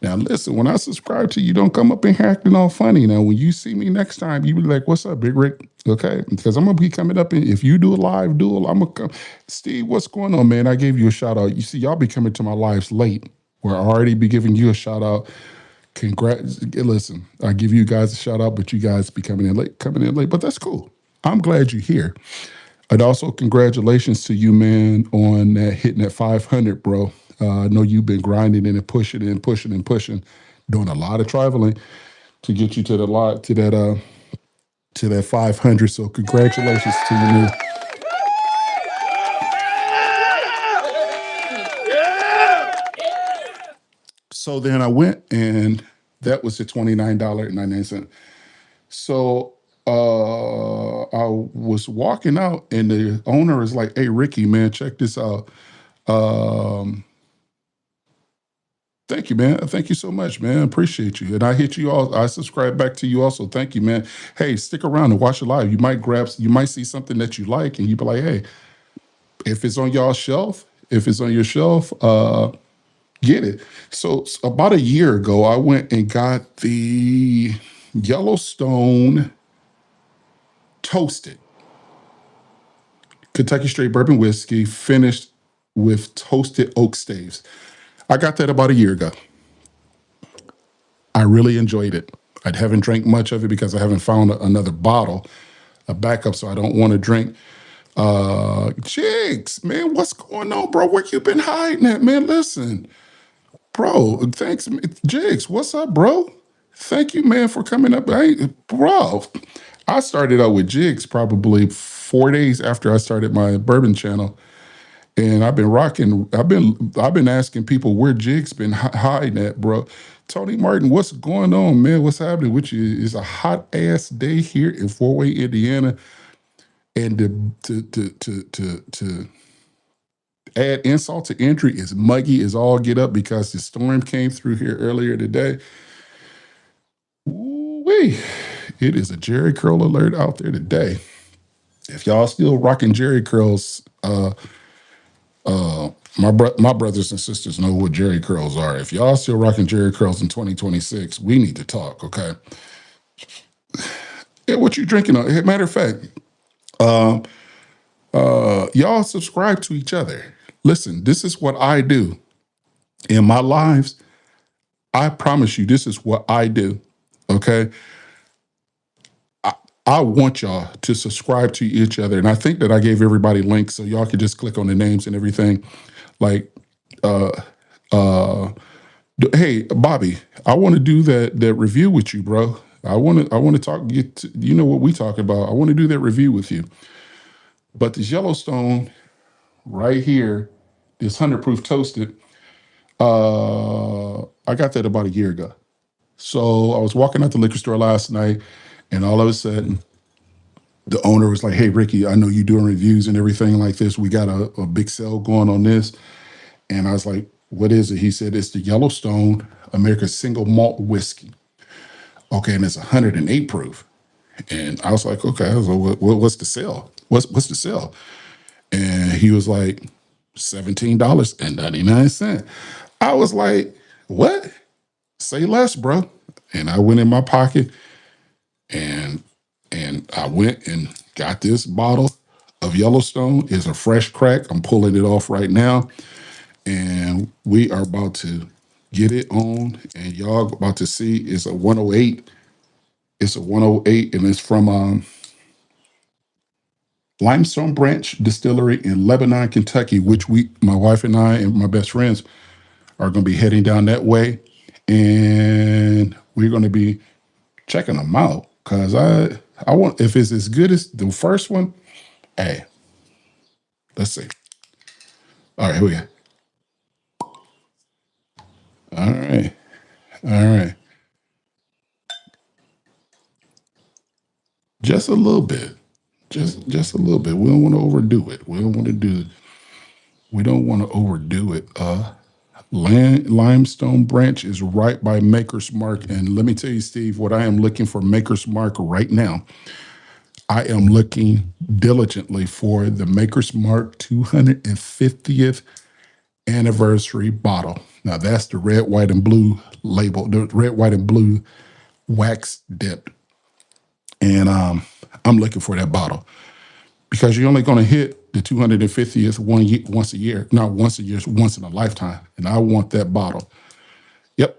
Now listen, when I subscribe to you, don't come up and acting all funny. Now, when you see me next time, you be like, "What's up, Big Rick?" Okay, because I'm gonna be coming up, and if you do a live duel, I'm gonna come. Steve, what's going on, man? I gave you a shout out. You see, y'all be coming to my lives late. Where I already be giving you a shout out. Congrats! Listen, I give you guys a shout out, but you guys be coming in late. But that's cool. I'm glad you're here. And also, congratulations to you, man, on that hitting that 500, bro. I know you've been grinding and pushing and pushing and pushing, doing a lot of traveling to get you to the lot to that 500. So congratulations to you, man. So then I went, and that was the $29.99. So I was walking out, and the owner is like, "Hey, Ricky, man, check this out. Um, Thank you, man. Thank you so much, man. Appreciate you. And I hit you all. I subscribe back to you also. Thank you, man. Hey, stick around and watch it live. You might see something that you like, and you be like, hey, if it's on y'all shelf, if it's on your shelf, get it. So about a year ago, I went and got the Yellowstone toasted Kentucky straight bourbon whiskey finished with toasted oak staves. I got that about a year ago. I really enjoyed it. I haven't drank much of it because I haven't found another bottle, a backup, so I don't want to drink. Jigs, man, what's going on, bro? Where you been hiding at, man? Listen, bro, thanks, Jigs. What's up, bro? Thank you, man, for coming up. Bro, I started out with Jigs probably 4 days after I started my bourbon channel, and I've been rocking. I've been asking people where Jig's been hiding at, bro. Tony Martin, what's going on, man? What's happening with you? It's a hot ass day here in Fort Wayne, Indiana, and to add insult to injury, is muggy as all get up because the storm came through here earlier today. Wee, it is a Jerry curl alert out there today. If y'all still rocking Jerry curls, my brothers and sisters know what Jerry curls are. If y'all still rocking Jerry curls in 2026, we need to talk, okay? Yeah, what you drinking on? Matter of fact, y'all subscribe to each other. Listen, this is what I do in my lives. I promise you, this is what I do. Okay. I want y'all to subscribe to each other. And I think that I gave everybody links so y'all can just click on the names and everything. Like, uh, uh, hey, Bobby, I want to do that review with you, bro. I want to talk. You know what we talk about. I want to do that review with you. But this Yellowstone right here, this 100 proof toasted, I got that about a year ago. So I was walking out the liquor store last night, and all of a sudden, the owner was like, "Hey, Ricky, I know you doing reviews and everything like this. We got a big sale going on this." And I was like, "What is it?" He said, "It's the Yellowstone America's single malt whiskey. Okay, and it's 108 proof." And I was like, "Okay." I was like, "What's the sale? What's the sale?" And he was like, $17.99. I was like, "What? Say less, bro." And I went in my pocket and I went and got this bottle of Yellowstone. It's a fresh crack. I'm pulling it off right now. And we are about to get it on. And y'all about to see it's a 108. It's a 108, and it's from Limestone Branch Distillery in Lebanon, Kentucky, which my wife and I and my best friends are going to be heading down that way. And we're going to be checking them out because I want, if it's as good as the first one, hey, let's see. All right, here we go. All right, all right, just a little bit, just a little bit. We don't want to overdo it. We don't want to overdo it. Limestone Branch is right by Maker's Mark, and let me tell you, Steve, what I am looking for Maker's Mark right now. I am looking diligently for the Maker's Mark 250th anniversary bottle. Now that's the red, white, and blue label, the red, white, and blue wax dipped. And I'm looking for that bottle because you're only going to hit the 250th once a year, not once a year, once in a lifetime. And I want that bottle. Yep.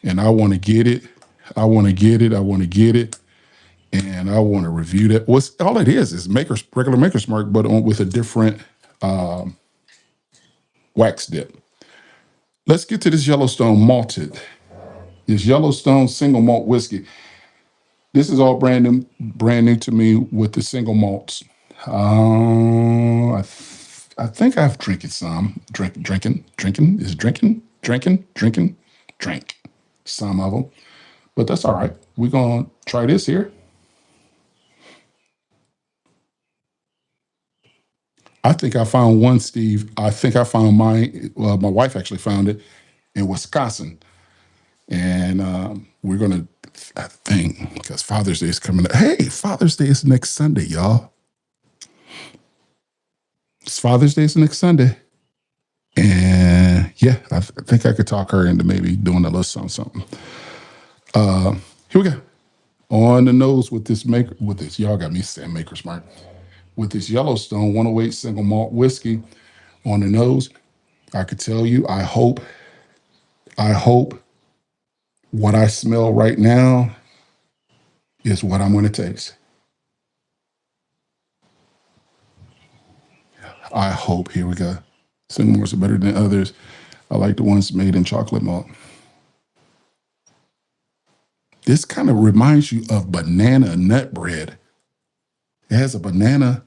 And I want to get it. I want to get it. I want to get it. And I want to review that. What's all it is Maker's regular Maker's Mark, but with a different wax dip. Let's get to this Yellowstone malted. This Yellowstone single malt whiskey. This is all brand new to me with the single malts. I think I've drinking some. Drink some of them. But that's all right. We're gonna try this here. I think I found one, Steve. I think I found mine. Well, my wife actually found it. in Wisconsin. And we're going to, I think, because Father's Day is coming up. Hey, Father's Day is next Sunday, y'all. It's Father's Day is next Sunday. And yeah, I think I could talk her into maybe doing a little something. Here we go. On the nose with this maker, with this, y'all got me saying Maker's Mark. With this Yellowstone 108 single malt whiskey on the nose, I could tell you, I hope what I smell right now is what I'm going to taste. I hope. Here we go. Some more are better than others. I like the ones made in chocolate malt. This kind of reminds you of banana nut bread. It has a banana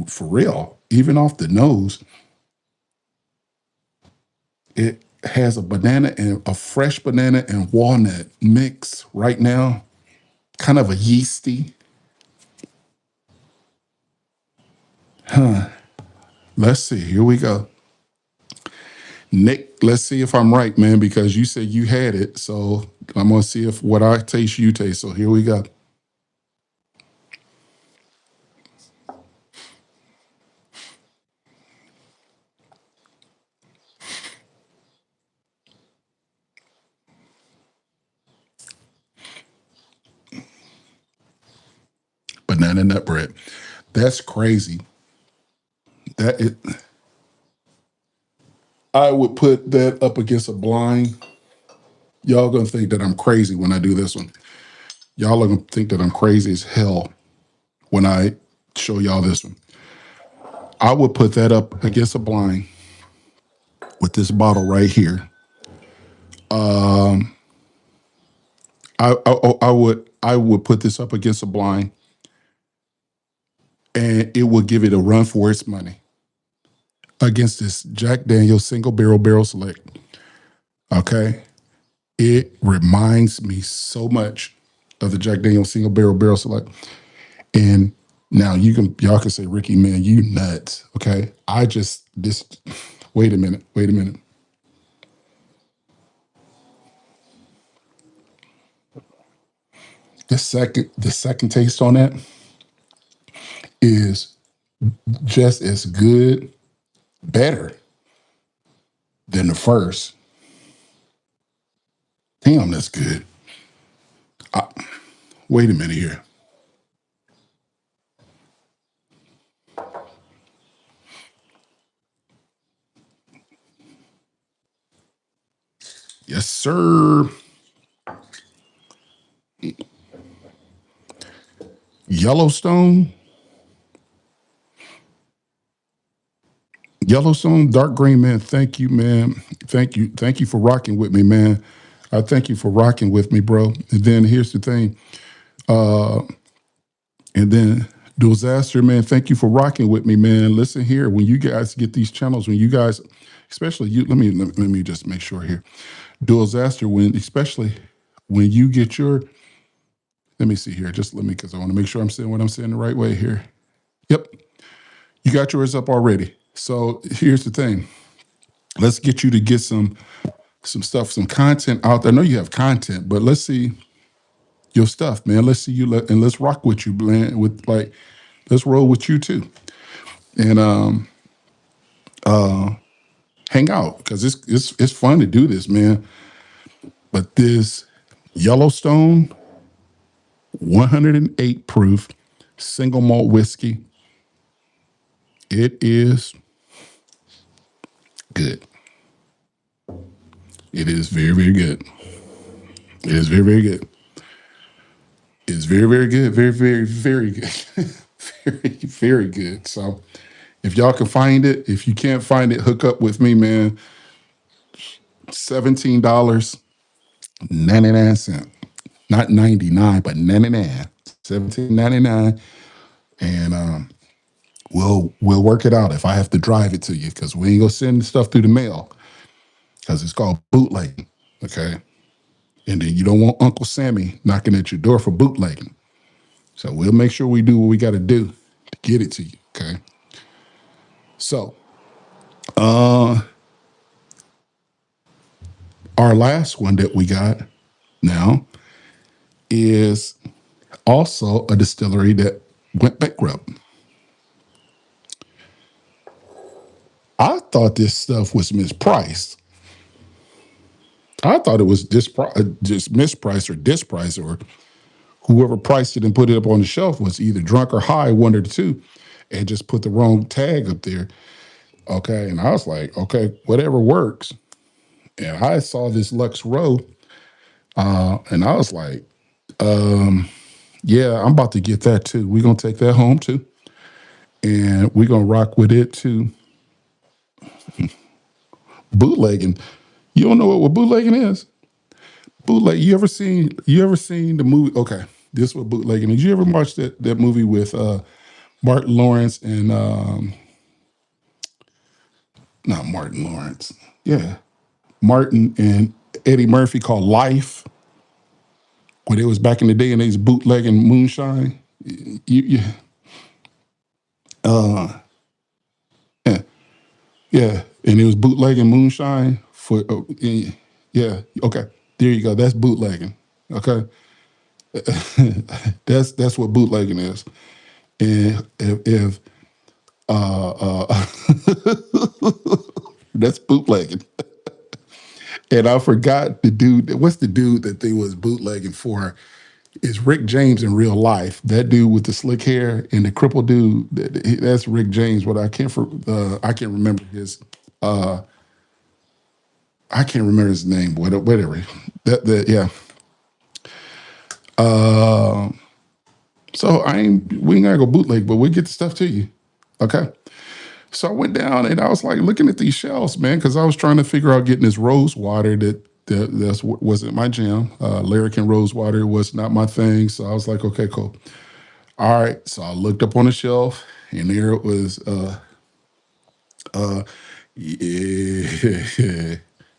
for real, even off the nose. It has a banana and a fresh banana and walnut mix right now, kind of a yeasty. Let's see. Here we go. Nick, let's see if I'm right, man, because you said you had it. So I'm going to see if what I taste, you taste. So here we go. Banana nut bread. That's crazy. That it. I would put that up against a blind. Y'all gonna think that I'm crazy when I do this one. Y'all are gonna think that I'm crazy as hell when I show y'all this one. I would put that up against a blind with this bottle right here. I would put this up against a blind, and it will give it a run for its money against this Jack Daniel's single barrel select. Okay, it reminds me so much of the Jack Daniel's single barrel select. And now y'all can say, Ricky, man, you nuts. Okay. Wait a minute. Wait a minute. The second taste on that is just as good, better than the first. Damn, that's good. Wait a minute here. Yes, sir. Yellowstone. Yellowstone, dark green, man. Thank you, man. Thank you. Thank you for rocking with me, man. I thank you for rocking with me, bro. And then here's the thing. And then Disaster, man, thank you for rocking with me, man. Listen here, when you guys get these channels, when you guys, especially you, let me just make sure here. Disaster, especially when you get your, let me see here, just let me, because I want to make sure I'm saying what I'm saying the right way here. Yep, you got yours up already. So here's the thing. Let's get you to get some stuff, some content out there. I know you have content, but let's see your stuff, man. Let's see you and let's rock with you, man. Let's roll with you too. And hang out because it's fun to do this, man. But this Yellowstone 108 proof single malt whiskey, it is good. It is very, very good. It is very, very good. It's very, very good. Very, very, very good. Very, very good. So if y'all can find it, if you can't find it, hook up with me, man. $17.99. Not 99, but 99. 17.99. And we'll work it out if I have to drive it to you, because we ain't gonna send stuff through the mail because it's called bootlegging. Okay. And then you don't want Uncle Sammy knocking at your door for bootlegging. So we'll make sure we do what we got to do to get it to you. Okay. So, Our last one that we got now is also a distillery that went bankrupt. I thought this stuff was mispriced. I thought it was just mispriced or dispriced, or whoever priced it and put it up on the shelf was either drunk or high, one or the two, and just put the wrong tag up there. Okay. And I was like, okay, whatever works. And I saw this Lux Row, and I was like, yeah, I'm about to get that too. We're going to take that home too. And we're going to rock with it too. Bootlegging. You don't know what bootlegging is? Bootleg. You ever seen the movie? Okay. This is what bootlegging is. You ever watch that movie with Martin Lawrence and not Martin Lawrence. Yeah. Martin and Eddie Murphy called Life, when it was back in the day and they was bootlegging moonshine. You, yeah, yeah, and it was bootlegging moonshine for yeah. Okay, there you go. That's bootlegging. Okay, that's what bootlegging is. And if that's bootlegging. And I forgot the dude. What's the dude that they was bootlegging for? Is Rick James in real life? That dude with the slick hair and the crippled dude. That's Rick James. But I can't remember his. I can't remember his name. Whatever. Yeah. Uh, so we ain't gotta go bootleg, but we get the stuff to you. Okay. So I went down and I was like looking at these shelves, man, because I was trying to figure out getting this rose water that's what wasn't my jam. Lyric and rose water was not my thing. So I was like, okay, cool. All right. So I looked up on the shelf and there it was. Yeah.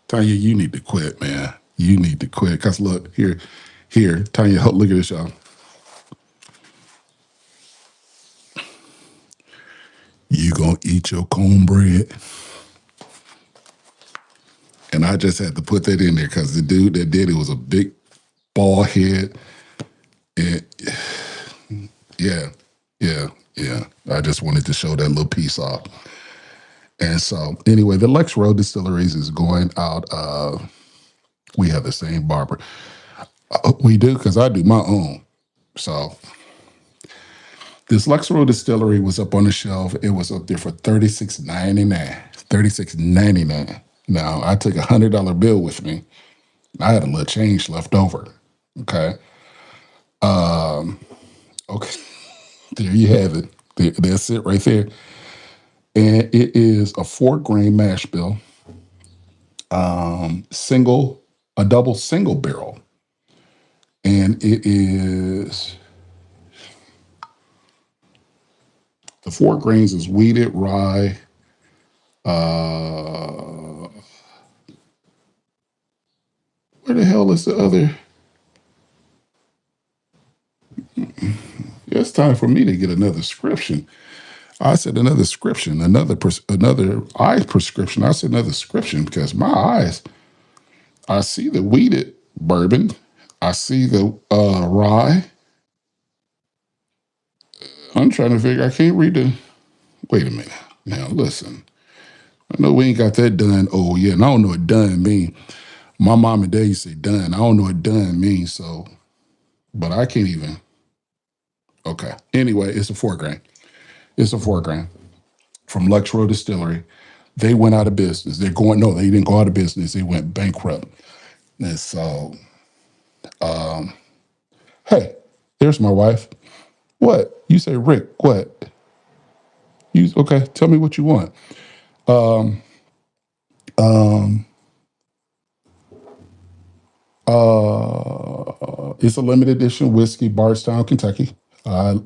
Tanya, you need to quit, man. You need to quit. Cause look here, Tanya, look at this, y'all. You gonna eat your cornbread? And I just had to put that in there because the dude that did it was a big bald head. And yeah, yeah. I just wanted to show that little piece off. And so, anyway, the Lex Road Distilleries is going out of, we have the same barber. We do, because I do my own. So, this Lex Road Distillery was up on the shelf. It was up there for $36.99. $36.99. Now, I took $100 bill with me. I had a little change left over. Okay. Okay. There you have it. That's it right there. And it is a 4 grain mash bill, single, a double single barrel. And it is, the 4 grains is wheated rye, where the hell is the other? It's time for me to get another prescription. I said another prescription, another eye prescription. I said another prescription because my eyes, I see the wheated bourbon, I see the rye. I'm trying to figure. I can't read the. Wait a minute. Now listen. I know we ain't got that done. Oh yeah, and I don't know what done mean. My mom and dad used to say done. I don't know what done means. So, but I can't even. Okay. Anyway, it's a 4 grain. It's a 4 grain from Lux Row Distillery. They went out of business. They're going. No, they didn't go out of business. They went bankrupt. And so, hey, there's my wife. What? You say, Rick? What? You okay? Tell me what you want. Um, it's a limited edition whiskey, Bardstown, Kentucky. I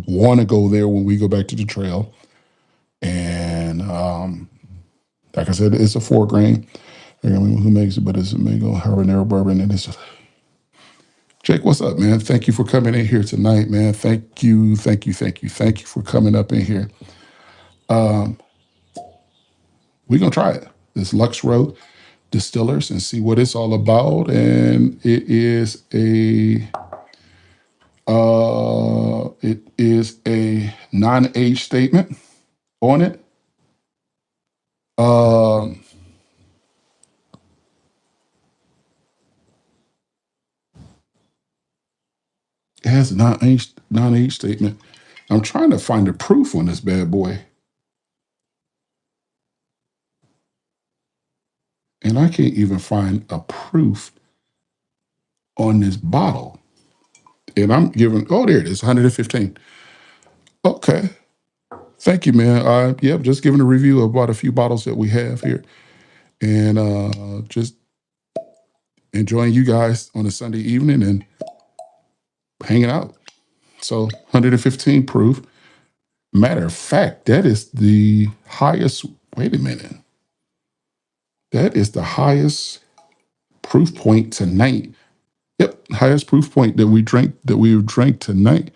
want to go there when we go back to the trail. And like I said, it's a 4 grain. I mean, who makes it? But it's a mango habanero bourbon, and it's Jake. What's up, man? Thank you for coming in here tonight, man. Thank you for coming up in here. We're gonna try it. This Lux Road Distillers and see what it's all about. And it is a non-age statement on it. Um, it has a non-age statement. I'm trying to find the proof on this bad boy, and I can't even find a proof on this bottle. And I'm giving, oh, there it is, 115. Okay. Thank you, man. Yep, just giving a review about a few bottles that we have here. And just enjoying you guys on a Sunday evening and hanging out. So 115 proof. Matter of fact, that is the highest. Wait a minute. That is the highest proof point tonight. Yep, highest proof point that we drank tonight.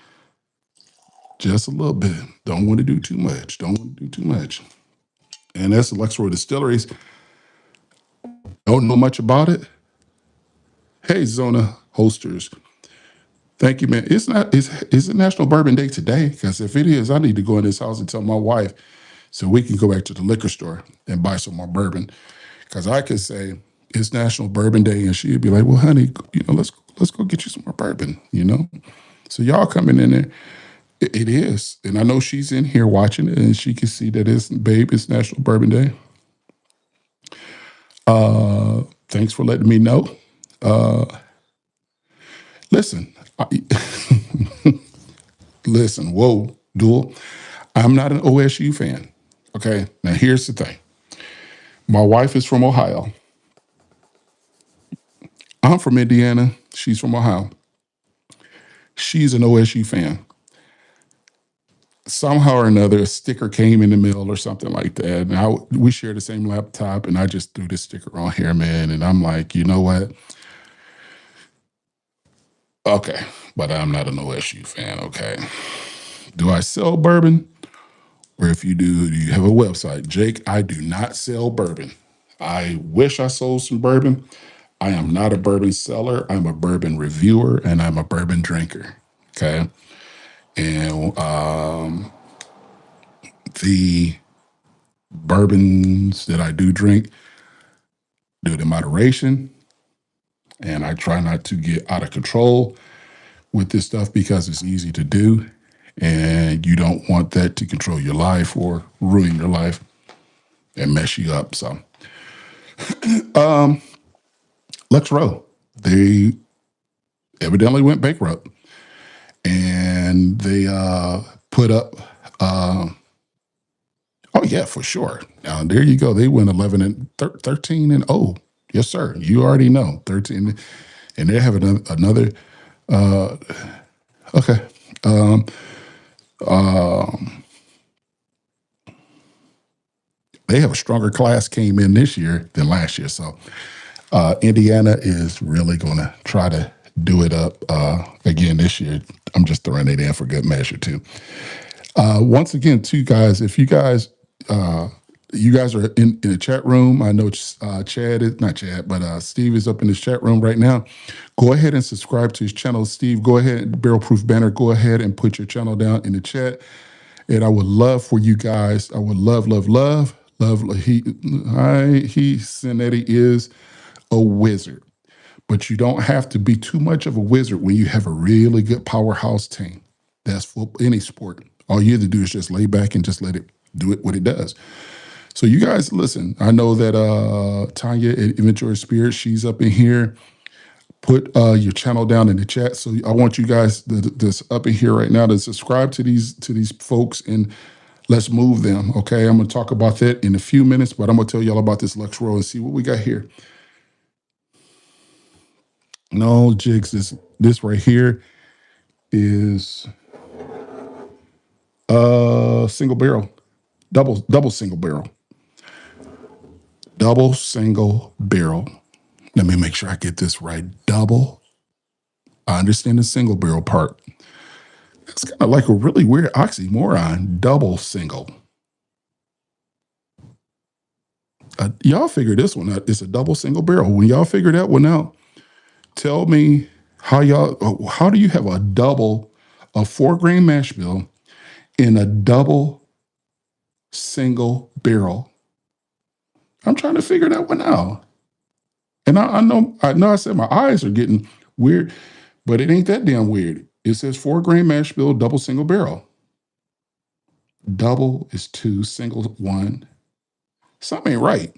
Just a little bit. Don't want to do too much. Don't want to do too much. And that's Lexroy Distilleries. Don't know much about it. Hey, Zona hosters. Thank you, man. It's not. Is it National Bourbon Day today? Because if it is, I need to go in this house and tell my wife so we can go back to the liquor store and buy some more bourbon. Because I could say it's National Bourbon Day, and she'd be like, "Well, honey, let's go get you some more bourbon." So y'all coming in there. It is, and I know she's in here watching it, and she can see that it's National Bourbon Day. Thanks for letting me know. Listen, listen, whoa, Dual. I'm not an OSU fan. Okay. Now here's the thing. My wife is from Ohio. I'm from Indiana. She's from Ohio. She's an OSU fan. Somehow or another, a sticker came in the mail or something like that. And we share the same laptop, and I just threw this sticker on here, man. And I'm like, you know what? Okay. But I'm not an OSU fan. Okay. Do I sell bourbon? Or if you do you have a website? Jake, I do not sell bourbon. I wish I sold some bourbon. I am not a bourbon seller. I'm a bourbon reviewer and I'm a bourbon drinker. Okay. And the bourbons that I do drink, do it in moderation. And I try not to get out of control with this stuff because it's easy to do. And you don't want that to control your life or ruin your life and mess you up. So, Lux Row, they evidently went bankrupt and they put up, oh, yeah, for sure. Now, there you go. They went 11 and 13 and oh, yes, sir. You already know 13. And they have another okay. They have a stronger class came in this year than last year. So Indiana is really going to try to do it up again this year. I'm just throwing it in for good measure too. Once again, too, guys, if you guys are in the chat room, I know Chad is not Chad, but Steve is up in his chat room right now. Go ahead and subscribe to his channel. Steve, go ahead, Barrel Proof Banner, go ahead and put your channel down in the chat. And I would love for you guys, I would love. Cincinnati is a wizard, but you don't have to be too much of a wizard when you have a really good powerhouse team. That's for any sport. All you have to do is just lay back and just let it do it what it does. So you guys listen. I know that Tanya at Inventory Spirit, she's up in here. Put your channel down in the chat. So I want you guys that's up in here right now to subscribe to these folks and let's move them. Okay, I'm gonna talk about that in a few minutes, but I'm gonna tell y'all about this Lux Row and see what we got here. No, Jigs, this right here is single barrel, double single barrel. Double single barrel. Let me make sure I get this right. Double. I understand the single barrel part. It's kind of like a really weird oxymoron. Double single. Y'all figure this one out. It's a double single barrel. When y'all figure that one out, tell me how do you have a 4 grain mash bill in a double single barrel? I'm trying to figure that one out. And I know I said my eyes are getting weird, but it ain't that damn weird. It says 4 grain mash bill, double single barrel. Double is 2, single 1. Something ain't right.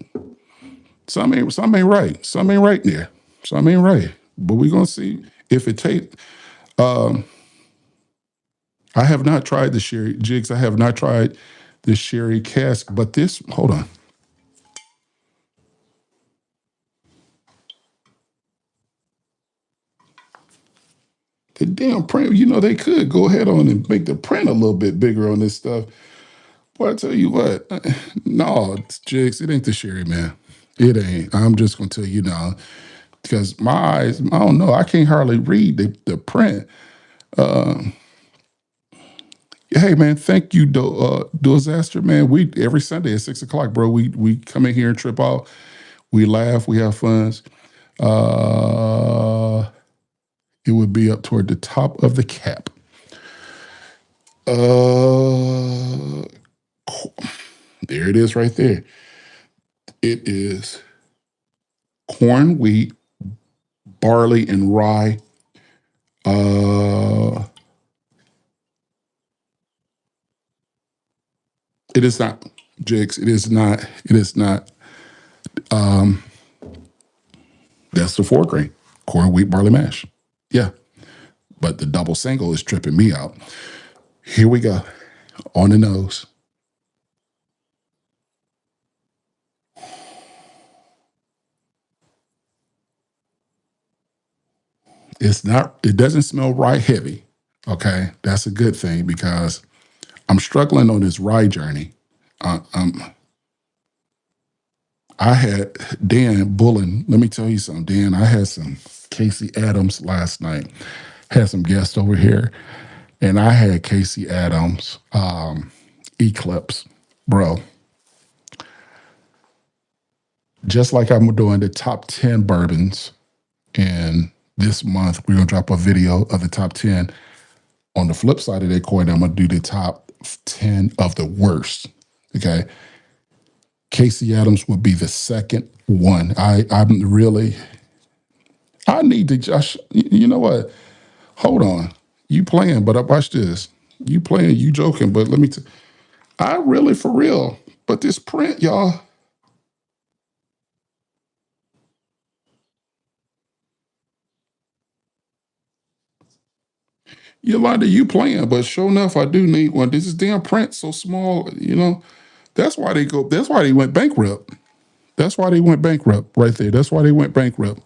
Something ain't right. Something ain't right there. Something ain't right. But we're gonna see if it takes. Um, I have not tried the sherry jigs. I have not tried the sherry cask. But this, hold on. The damn print. They could go ahead on and make the print a little bit bigger on this stuff. Boy, I tell you what, no, jigs. It ain't the sherry, man. It ain't. I'm just gonna tell you now because my eyes. I don't know. I can't hardly read the print. Uh, Hey man, thank you, Disaster man. We every Sunday at 6 o'clock, bro. We come in here and trip out. We laugh, we have fun. It would be up toward the top of the cap. Uh, there it is, right there. It is corn, wheat, barley, and rye. Uh, it is not, Jigs. It is not. It is not. Um, that's the 4 grain corn, wheat, barley mash. Yeah. But the double single is tripping me out. Here we go. On the nose. It doesn't smell rye heavy. Okay. That's a good thing because I'm struggling on this rye journey. Uh, um, I had Dan Bullen. Let me tell you something, Dan. I had some Casey Adams last night. Had some guests over here, and I had Casey Adams Eclipse, bro. Just like I'm doing the top 10 bourbons, and this month we're gonna drop a video of the top 10. On the flip side of that coin, I'm gonna do the top 10 of the worst. Okay. Casey Adams would be the second one. I need to just, you know what? Hold on. You playing, but I watch this. You playing, you joking, but let me I really for real. But this print, y'all, Yolanda, you playing, but sure enough, I do need one. This is damn print so small. That's why they went bankrupt. That's why they went bankrupt right there. That's why they went bankrupt.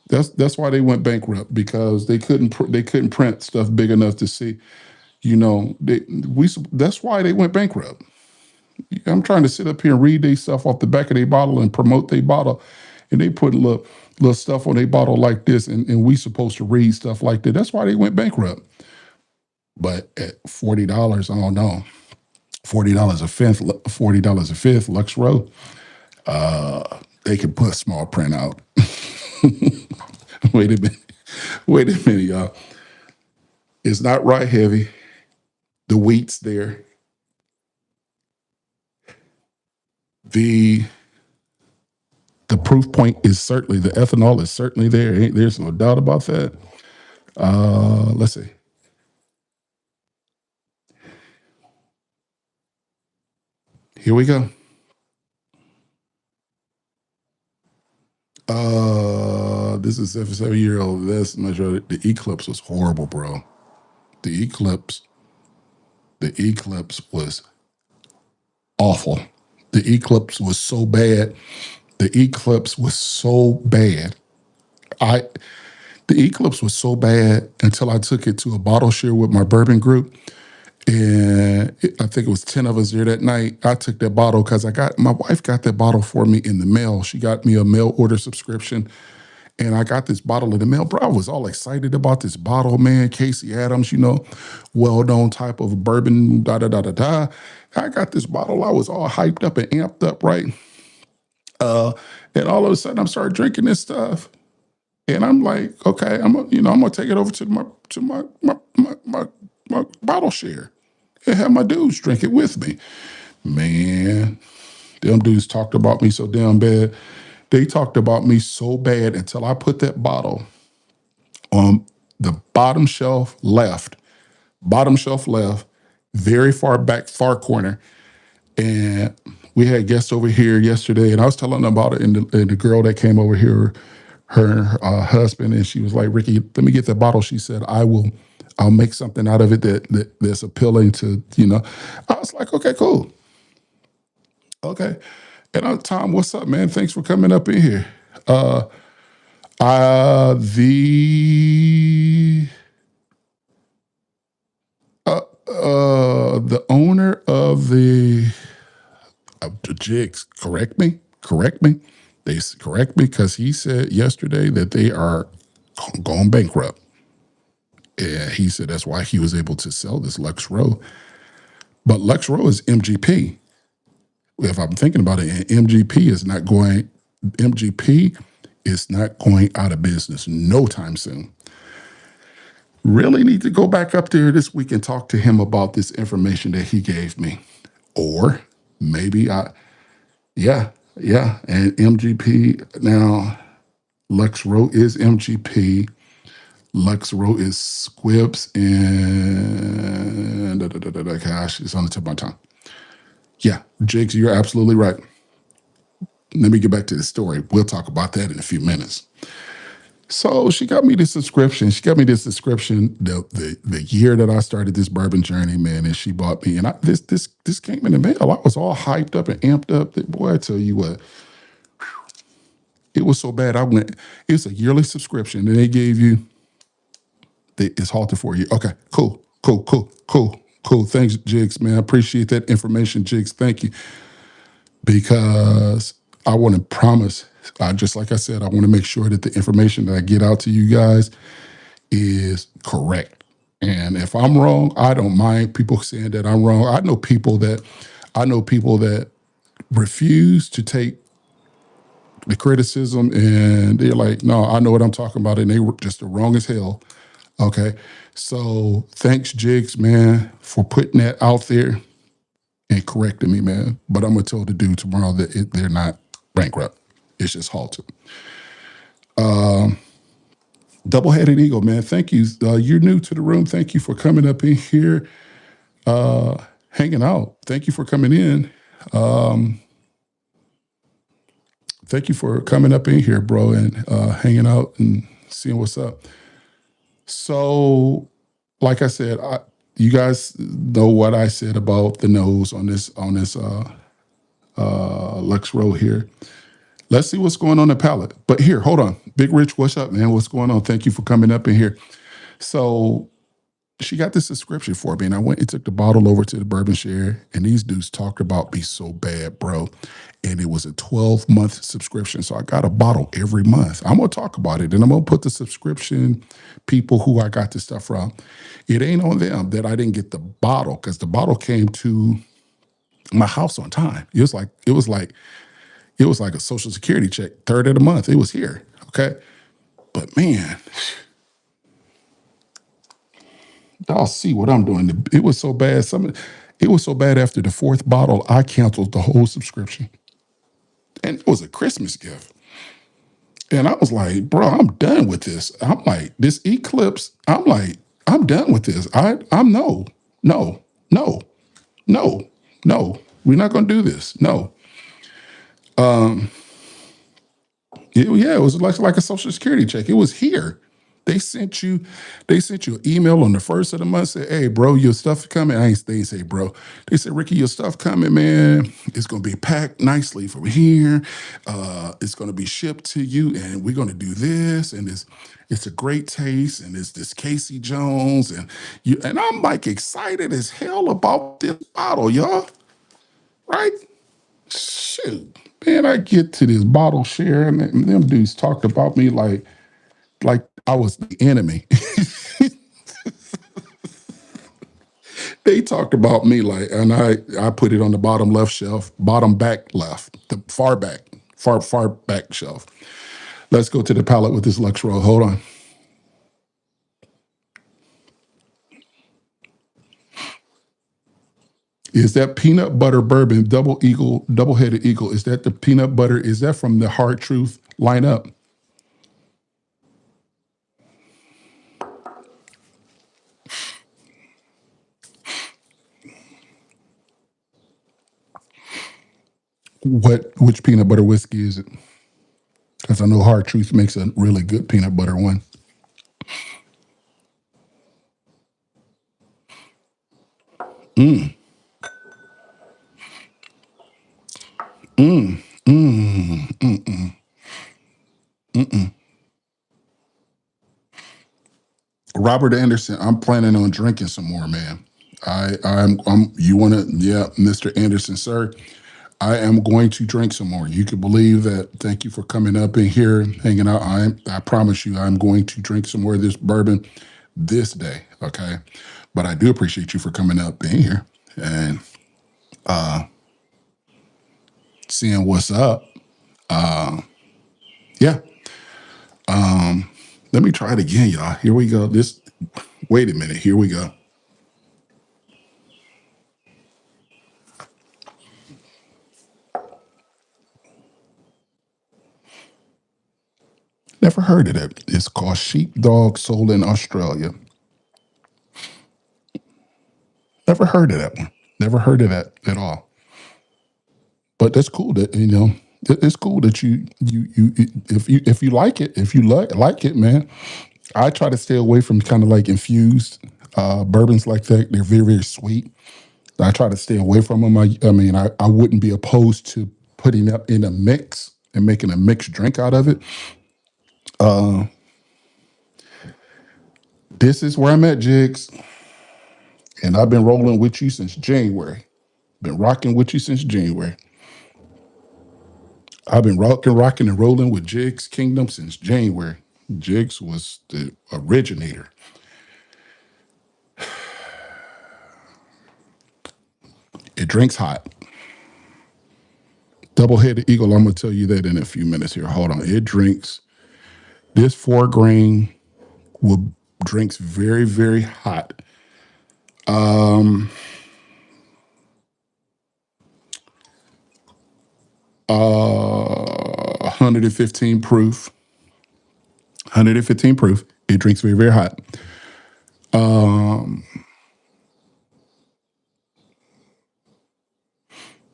That's why they went bankrupt because they couldn't print stuff big enough to see. That's why they went bankrupt. I'm trying to sit up here and read their stuff off the back of their bottle and promote their bottle, and they put little stuff on their bottle like this, and we supposed to read stuff like that. That's why they went bankrupt. But at $40, I don't know. $40 a fifth, $40 a fifth, Lux Row. They can put small print out. Wait a minute. Wait a minute, y'all. It's not rye heavy. The wheat's there. The the proof point is certainly the ethanol is certainly there. There's no doubt about that. Let's see. Here we go. This is 7-year-old. That's much. The Eclipse was horrible, bro. The Eclipse, the Eclipse was awful. The Eclipse was so bad. The Eclipse was so bad. I the Eclipse was so bad until I took it to a bottle share with my bourbon group. And I think it was 10 of us there that night. I took that bottle because my wife got that bottle for me in the mail. She got me a mail order subscription. And I got this bottle in the mail. Bro, I was all excited about this bottle, man. Casey Adams, well-known type of bourbon, da da da da da. I got this bottle. I was all hyped up and amped up, right? Uh, and all of a sudden, I'm started drinking this stuff, and I'm like, okay, I'm gonna take it over to my bottle share and have my dudes drink it with me. Man, them dudes talked about me so damn bad. They talked about me so bad until I put that bottle on the bottom shelf left, very far back, far corner. And we had guests over here yesterday, and I was telling them about it. And the girl that came over here, her husband, and she was like, "Ricky, let me get that bottle." She said, I'll make something out of it that's appealing to, you know." I was like, "Okay, cool, okay." And Tom, what's up, man? Thanks for coming up in here. Uh, the the owner of the jigs, correct me. Correct me because he said yesterday that they are going bankrupt. And he said that's why he was able to sell this Lux Row. But Lux Row is MGP. If I'm thinking about it, and MGP is not going out of business no time soon. Really need to go back up there this week and talk to him about this information that he gave me. Or maybe yeah, yeah. And MGP now, Lux Row is MGP. Lux Row is Squibs and gosh, it's on the tip of my tongue. Yeah, Jakes, you're absolutely right. Let me get back to the story. We'll talk about that in a few minutes. So she got me this subscription. She got me this subscription the year that I started this bourbon journey, man. And she bought me, and this came in the mail. I was all hyped up and amped up. That boy, I tell you what, it was so bad. It's a yearly subscription, and they gave you it's halted for you. Okay, cool. Thanks, Jigs, man. I appreciate that information, Jigs. Thank you. Because I want to promise, just like I said, I want to make sure that the information that I get out to you guys is correct. And if I'm wrong, I don't mind people saying that I'm wrong. I know people that refuse to take the criticism, and they're like, no, I know what I'm talking about, and they were just wrong as hell. Okay. So thanks, Jigs, man, for putting that out there and correcting me, man. But I'm gonna tell the dude tomorrow that they're not bankrupt. It's just halted. Double-headed eagle, man. Thank you. You're new to the room. Thank you for coming up in here, hanging out. Thank you for coming in. Thank you for coming up in here, bro, and hanging out and seeing what's up. So, like I said, you guys know what I said about the nose on this Lux Row here. Let's see what's going on the palate. But here, hold on. Big Rich, what's up, man? What's going on? Thank you for coming up in here. So she got this subscription for me, and I went and took the bottle over to the bourbon share, and these dudes talked about me so bad, bro. And it was a 12-month subscription. So I got a bottle every month. I'm gonna talk about it, and I'm gonna put the subscription people who I got this stuff from. It ain't on them that I didn't get the bottle, because the bottle came to my house on time. It was like a Social Security check, third of the month. It was here. Okay. But man, y'all see what I'm doing. It was so bad. It was so bad after the fourth bottle, I canceled the whole subscription. And it was a Christmas gift. And I was like, bro, I'm done with this. I'm like, this Eclipse, I'm like, I'm done with this. I'm no, no, no, no. We're not gonna do this. No. Yeah, it was like a Social Security check. It was here. They sent you, they sent you an email on the first of the month. Said, "Hey, bro, your stuff coming." They ain't say, bro. They said, "Ricky, your stuff coming, man. It's gonna be packed nicely from here. It's gonna be shipped to you, and we're gonna do this, and it's a great taste, and it's this Casey Jones, and you." And I'm like excited as hell about this bottle, y'all. Right? Shoot, man, I get to this bottle share, and them dudes talked about me like I was the enemy. They talked about me like, and I put it on the bottom left shelf, bottom back left, the far back. far back shelf. Let's go to the palate with this Lux Roll. Hold on. Is that peanut butter bourbon double headed eagle? Is that the peanut butter? Is that from the Hard Truth lineup? Which peanut butter whiskey is it? Because I know Hard Truth makes a really good peanut butter one. Mm, mm, mm, mm, mm, mm. Robert Anderson, I'm planning on drinking some more, man. I'm you wanna, yeah, Mr. Anderson, sir. I am going to drink some more. You can believe that. Thank you for coming up in here, hanging out. I promise you, I'm going to drink some more of this bourbon this day. Okay. But I do appreciate you for coming up in here and seeing what's up. Yeah. Let me try it again, y'all. Here we go. Wait a minute. Here we go. Never heard of that. It's called Sheepdog Soul in Australia. Never heard of that one. Never heard of that at all. But that's cool that it's cool that you if you like it, if you like it, man. I try to stay away from kind of like infused bourbons like that. They're very sweet. I try to stay away from them. I mean, I wouldn't be opposed to putting up in a mix and making a mixed drink out of it. Uh, this is where I'm at, Jigs, and I've been rolling with you since January. Been rocking with you since January. I've been rocking, and rolling with Jigs Kingdom since January. Jigs was the originator. It drinks hot. Double headed eagle. I'm gonna tell you that in a few minutes here. Hold on. It drinks this 4 grain will drinks very, very hot. Um 115 proof. 115 proof. It drinks very, very hot. Um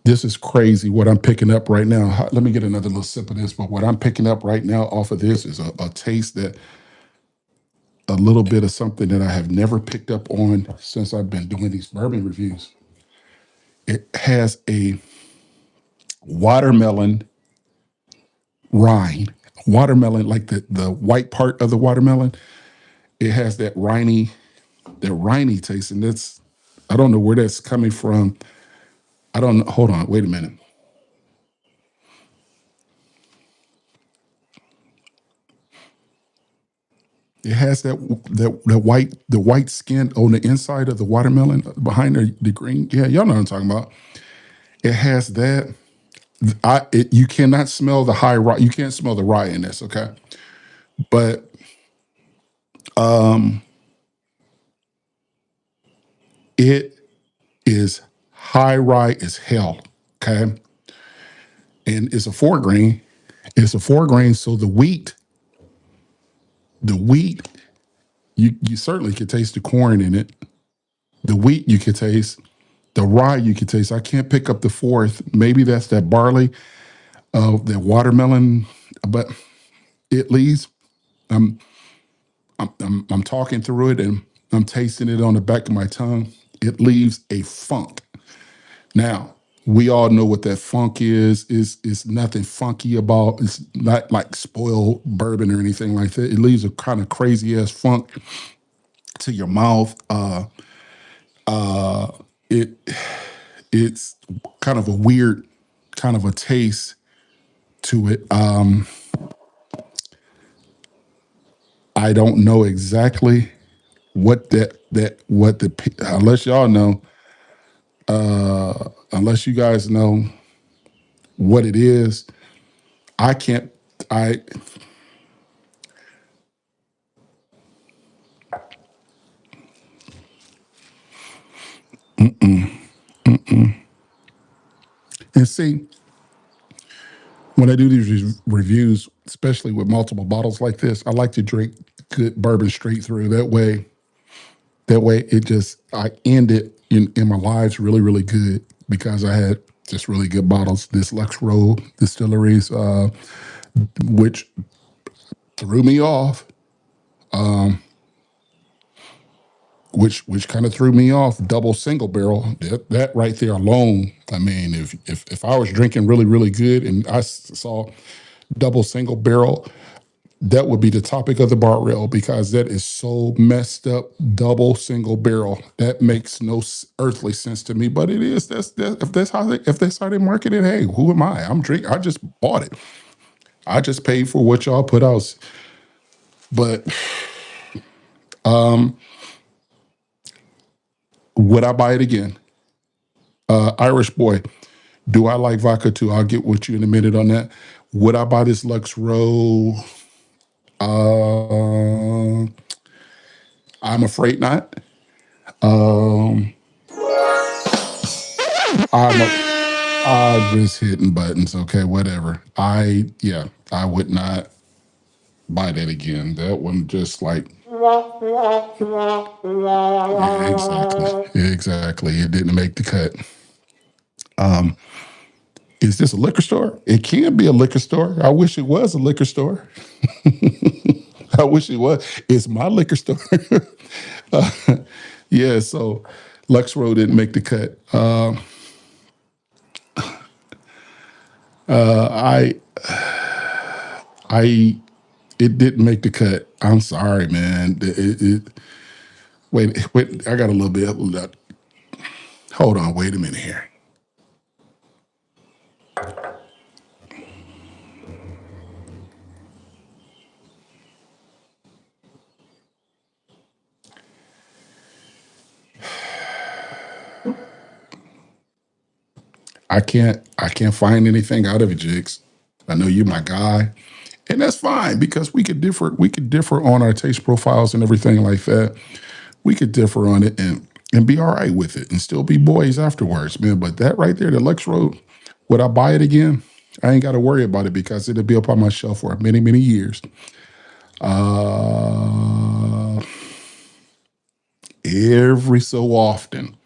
this is crazy what I'm picking up right now. Let me get another little sip of this. But what I'm picking up right now off of this is a taste that a little bit of something that I have never picked up on since I've been doing these bourbon reviews. It has a watermelon rind, watermelon, like the white part of the watermelon. It has that rindy taste, and that's I don't know where that's coming from. I don't know. Hold on, wait a minute. It has the white skin on the inside of the watermelon behind the green. Yeah, y'all know what I'm talking about. It has that. You cannot smell the high rye. You can't smell the rye in this, okay? But um, it is high rye as hell, okay? And it's a 4 grain. It's a 4 grain, so the wheat, you certainly could taste the corn in it. The wheat you could taste. The rye you could taste. I can't pick up the fourth. Maybe that's that barley, the watermelon, but at least I'm I'm talking through it and I'm tasting it on the back of my tongue. It leaves a funk. Now, we all know what that funk is. It's nothing funky about. It's not like spoiled bourbon or anything like that. It leaves a kind of crazy ass funk to your mouth. Uh, it it's kind of a weird kind of a taste to it. I don't know exactly what what unless y'all know, unless you guys know what it is. I can't. I and see when I do these reviews, especially with multiple bottles like this, I like to drink good bourbon straight through. That way, it just I end it in my lives really, really good because I had just really good bottles. This Lux Row Distilleries, which threw me off, which kind of threw me off. Double single barrel. That right there alone. I mean, if I was drinking really, really good and I saw double single barrel, that would be the topic of the bar rail because that is so messed up. Double single barrel that makes no earthly sense to me, but it is. If that's how they market it. Hey, who am I? I'm drink. I just bought it. I just paid for what y'all put out. But would I buy it again? Irish boy, do I like vodka too? I'll get with you in a minute on that. Would I buy this Lux Row? Uh, I'm afraid not. Um, I'm just hitting buttons. Okay, whatever. I would not buy that again. That one just like yeah, exactly. It didn't make the cut. Um, is this a liquor store? It can be a liquor store. I wish it was a liquor store. I wish it was. It's my liquor store. uh, yeah, so Lux Row didn't make the cut. I I it didn't make the cut. I'm sorry, man. Wait. I got a little bit. Hold on. Wait a minute here. I can't find anything out of it, Jigs. I know you're my guy, and that's fine because we could differ. We could differ on our taste profiles and everything like that. We could differ on it and be all right with it and still be boys afterwards, man. But that right there, the Lux Road, would I buy it again? I ain't got to worry about it because it'll be up on my shelf for many, many years. Uh, every so often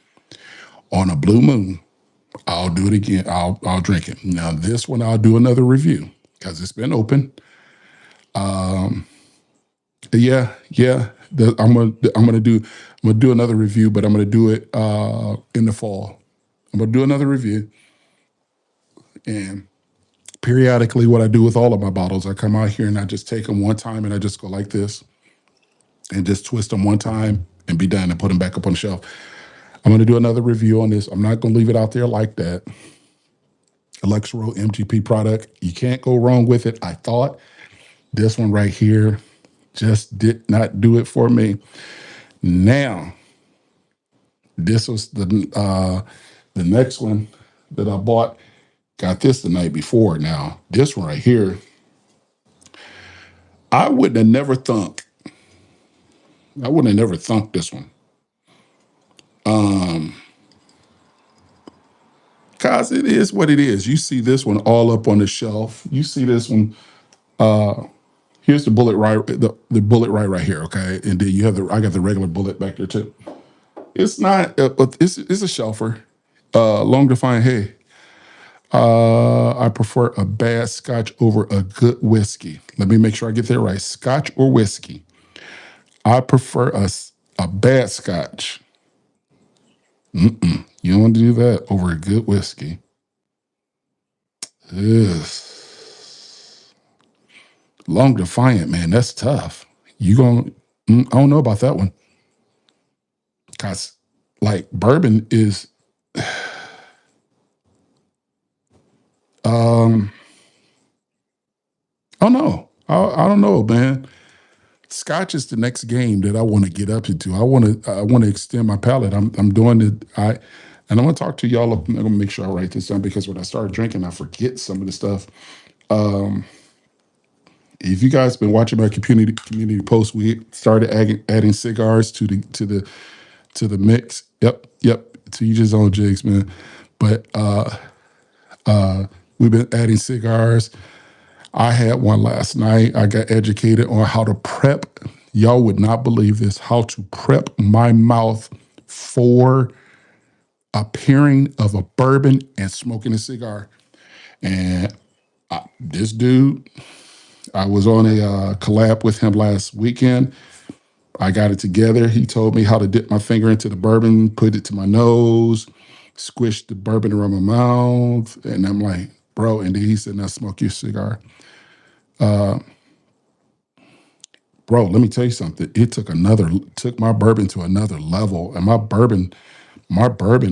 on a blue moon, I'll do it again. I'll drink it. Now this one I'll do another review because it's been open. Yeah. I'm gonna do another review, but I'm gonna do it in the fall. I'm gonna do another review, and periodically, what I do with all of my bottles, I come out here and I just take them one time and I just go like this and just twist them one time and be done and put them back up on the shelf. I'm gonna do another review on this. I'm not gonna leave it out there like that. Electro MGP product. You can't go wrong with it. I thought this one right here just did not do it for me. Now, this was the next one that I bought. Got this the night before. Now, this one right here, I wouldn't have never thunk. I wouldn't have never thunk this one. Um, cause it is what it is. You see this one all up on the shelf. You see this one. Uh, here's the bullet right, the bullet right here. Okay, and then you have I got the regular bullet back there too. It's not, but it's a shelfer. Long defined. Hey, I prefer a bad scotch over a good whiskey. Let me make sure I get that right. Scotch or whiskey. I prefer a bad scotch. You don't want to do that over a good whiskey. Ugh. Long defiant, man. That's tough. You going? I don't know about that one. Cause like bourbon is. Um. Oh no. I don't know, man. Scotch is the next game that I want to get up into. I want to extend my palate. I'm doing it. And I'm gonna talk to y'all. I'm gonna make sure I write this down because when I start drinking, I forget some of the stuff. Um, if you guys been watching my community posts, we started adding cigars to the mix. Yep, yep. To you just on jigs, man. But we've been adding cigars. I had one last night. I got educated on how to prep. Y'all would not believe this. How to prep my mouth for a pairing of a bourbon and smoking a cigar. And this dude, I was on a collab with him last weekend. I got it together. He told me how to dip my finger into the bourbon, put it to my nose, squish the bourbon around my mouth. And I'm like, bro. And then he said, now smoke your cigar. Bro, let me tell you something. It took my bourbon to another level. And my bourbon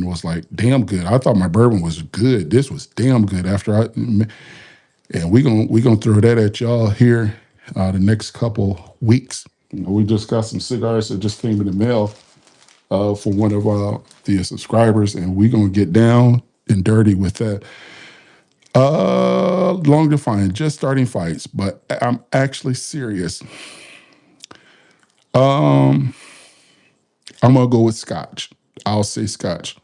was like damn good. I thought my bourbon was good. This was damn good and we gonna throw that at y'all here the next couple weeks. We just got some cigars that just came in the mail for one of the subscribers, and we gonna get down and dirty with that. Long defined, just starting fights, but I'm actually serious. Um, I'm gonna go with Scotch. I'll say Scotch.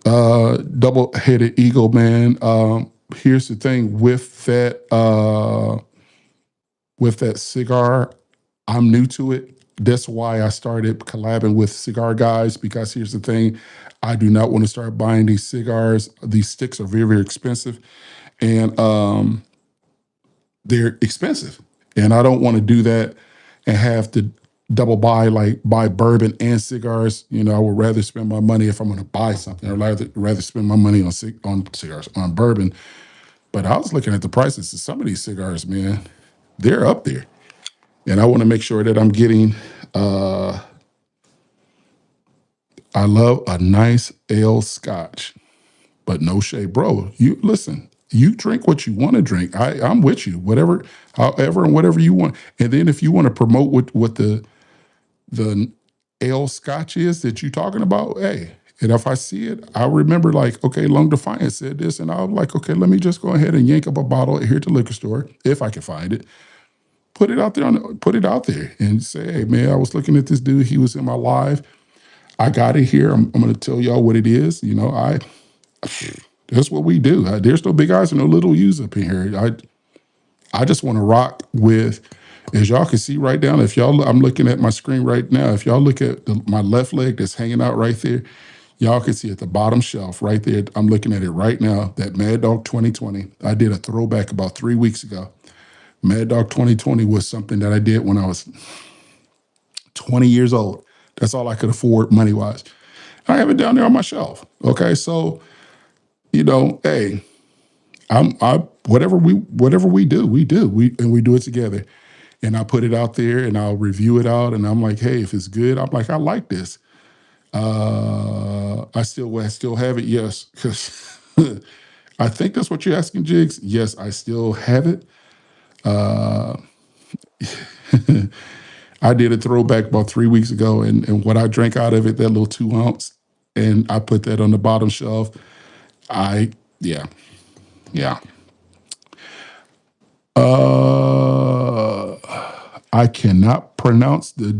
Double-headed eagle, man. Here's the thing with that cigar. I'm new to it. That's why I started collabing with cigar guys, because here's the thing. I do not want to start buying these cigars. These sticks are very, very expensive. And they're expensive. And I don't want to do that and have to double buy bourbon and cigars. I would rather spend my money if I'm going to buy something, or rather spend my money on cigars, on bourbon. But I was looking at the prices of some of these cigars, man. They're up there. And I want to make sure that I'm getting I love a nice ale scotch, but no shade, bro. You listen. You drink what you want to drink. I'm with you. Whatever, however, and whatever you want. And then if you want to promote what the ale scotch is that you're talking about, hey. And if I see it, I remember like, okay, Long Defiance said this, and I'm like, okay, let me just go ahead and yank up a bottle here at the liquor store if I can find it. Put it out there, and say, hey, man, I was looking at this dude. He was in my live. I got it here. I'm going to tell y'all what it is. That's what we do. There's no big eyes and no little U's up in here. I just want to rock with, as y'all can see right now. I'm looking at my screen right now. If y'all look at my left leg that's hanging out right there, y'all can see at the bottom shelf right there. I'm looking at it right now. That Mad Dog 2020. I did a throwback about 3 weeks ago. Mad Dog 2020 was something that I did when I was 20 years old. That's all I could afford money wise. I have it down there on my shelf. Okay, so hey, I whatever we do, we do it together. And I put it out there, and I'll review it out, and I'm like, hey, if it's good, I'm like, I like this. I still have it, yes, because I think that's what you're asking, Jigs. Yes, I still have it. Uh, I did a throwback about 3 weeks ago, and what I drank out of it, that little 2 ounce, and I put that on the bottom shelf. I Yeah, yeah. Uh, I cannot pronounce the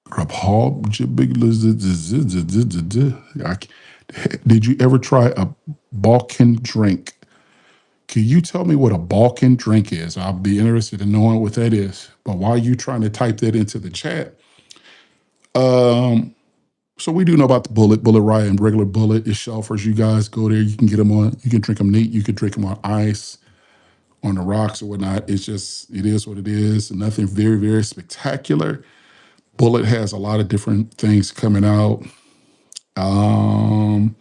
Rapal. Did you ever try a Balkan drink? Can you tell me what a Balkan drink is? I'll be interested in knowing what that is. But while you trying to type that into the chat, um, so we do know about the Bullet Rye, and regular Bullet is shelfers. You guys go there, you can get them on. You can drink them neat. You can drink them on ice, on the rocks or whatnot. It is what it is. Nothing very, very spectacular. Bullet has a lot of different things coming out. Um,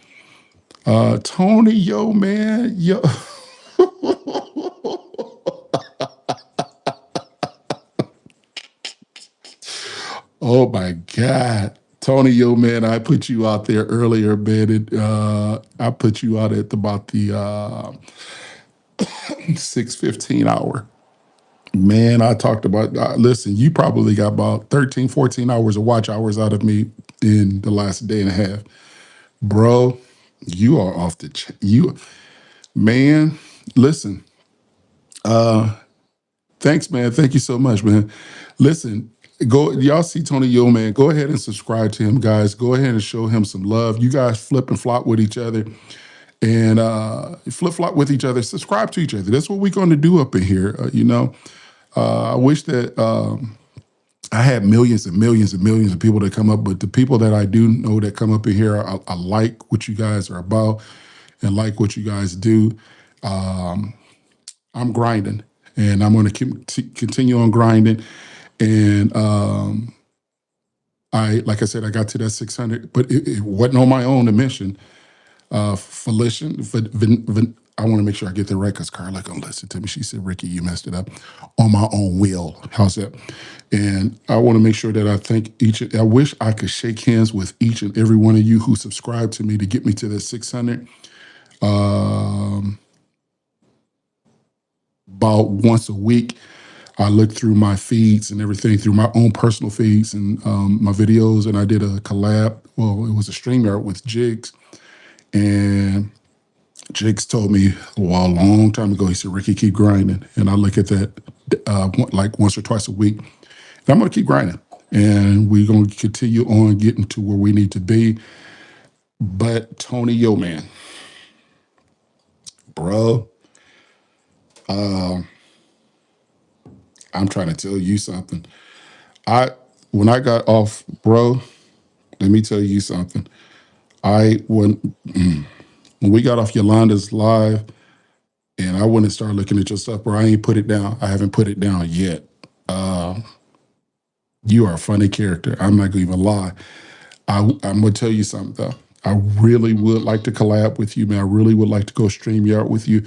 Tony, yo, man, yo. Oh my God. Tony, yo, man, I put you out there earlier, man. I put you out at about the 6:15 hour. Man, I talked about, listen, you probably got about 13, 14 hours of watch hours out of me in the last day and a half. Bro, You are off the you man. Listen, thanks, man. Thank you so much, man. Listen, go y'all see Tony Yo, man. Go ahead and subscribe to him, guys. Go ahead and show him some love. You guys flip and flop with each other and flip flop with each other. Subscribe to each other. That's what we're going to do up in here. I wish that I had millions and millions and millions of people that come up, but the people that I do know that come up in here, I like what you guys are about and like what you guys do. I'm grinding, and I'm going to continue on grinding. And like I said, I got to that 600, but it wasn't on my own admission. Felicia, I want to make sure I get that right because Carla gonna listen to me. She said, "Ricky, you messed it up on my own will." How's that? And I want to make sure that I thank each. I wish I could shake hands with each and every one of you who subscribed to me to get me to the 600. Um, about once a week, I look through my feeds and everything through my own personal feeds and my videos, and I did a collab. Well, it was a StreamYard with Jigs, and Jigs told me a long time ago. He said, "Ricky, keep grinding." And I look at that like once or twice a week. And I'm going to keep grinding, and we're going to continue on getting to where we need to be. But Tony, yo, man, bro, I'm trying to tell you something. I When I got off, bro, let me tell you something. I when we got off Yolanda's live, and I went and started looking at your stuff, bro. I ain't put it down. I haven't put it down yet. You are a funny character. I'm not gonna even lie. I'm gonna tell you something though. I really would like to collab with you, man. I really would like to go StreamYard with you.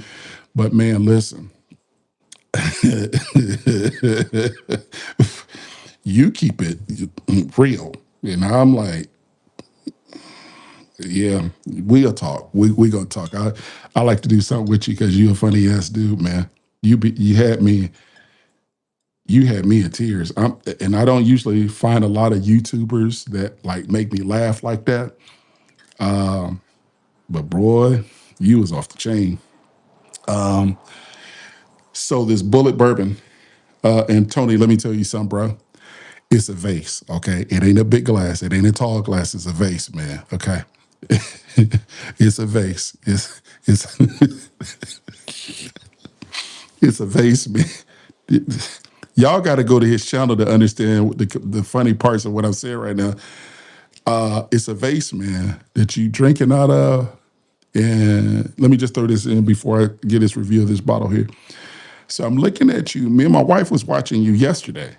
But man, listen, you keep it real. And I'm like, yeah, we'll talk. We gonna talk. I like to do something with you because you a funny ass dude, man. You had me in tears. And I don't usually find a lot of YouTubers that like make me laugh like that. But boy, you was off the chain. So this bullet bourbon, and Tony, let me tell you something, bro. It's a vase, okay? It ain't a big glass. It ain't a tall glass. It's a vase, man. Okay. It's a vase. It's it's a vase, man. Y'all got to go to his channel to understand the funny parts of what I'm saying right now. It's a vase, man, that you drinking out of. And let me just throw this in before I get this review of this bottle here. So I'm looking at you. Me and my wife was watching you yesterday,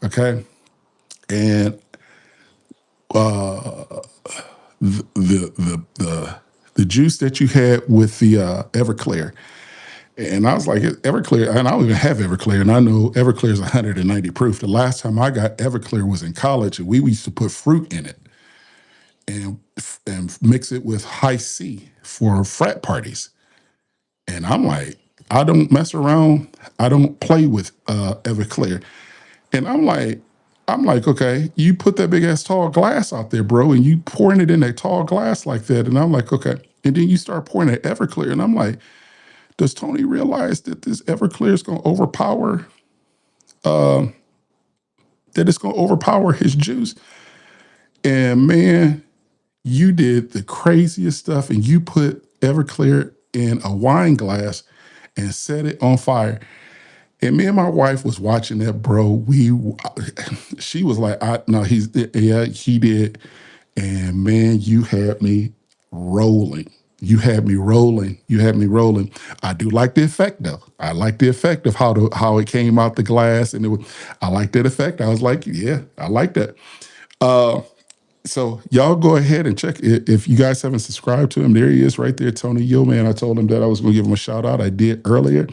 okay? And the juice that you had with the Everclear, and I was like, Everclear, and I don't even have Everclear, and I know Everclear is 190 proof. The last time I got Everclear was in college, and we used to put fruit in it and mix it with high C for frat parties. And I'm like, I don't mess around. I don't play with Everclear. And I'm like, okay, you put that big ass tall glass out there, bro, and you pouring it in that tall glass like that. And I'm like, okay. And then you start pouring that Everclear. And I'm like, does Tony realize that this Everclear is going to overpower, that it's going to overpower his juice? And man, you did the craziest stuff and you put Everclear in a wine glass and set it on fire. And me and my wife was watching that, bro. She was like, no, yeah, he did. And man, you had me rolling. You had me rolling. You had me rolling. I do like the effect though. I like the effect of how it came out the glass, and I like that effect. I was like, yeah, I like that. So y'all go ahead and check it. If you guys haven't subscribed to him, there he is right there, Tony Yo, man. I told him that I was going to give him a shout out. I did earlier.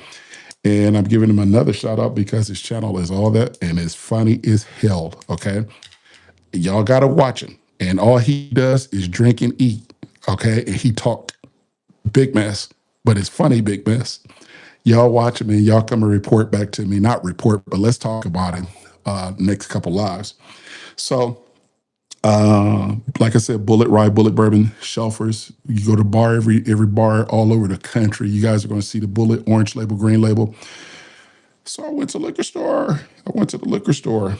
And I'm giving him another shout out because his channel is all that and it's funny as hell. Okay. Y'all got to watch him. And all he does is drink and eat. Okay. And he talked big mess, but it's funny big mess. Y'all watch him and y'all come and report back to me. Not report, but let's talk about it next couple lives. So Like I said, Bullet Rye, Bullet Bourbon, Shelfers. You go to bar, every bar all over the country. You guys are going to see the Bullet, orange label, green label. So I went to the liquor store. I went to the liquor store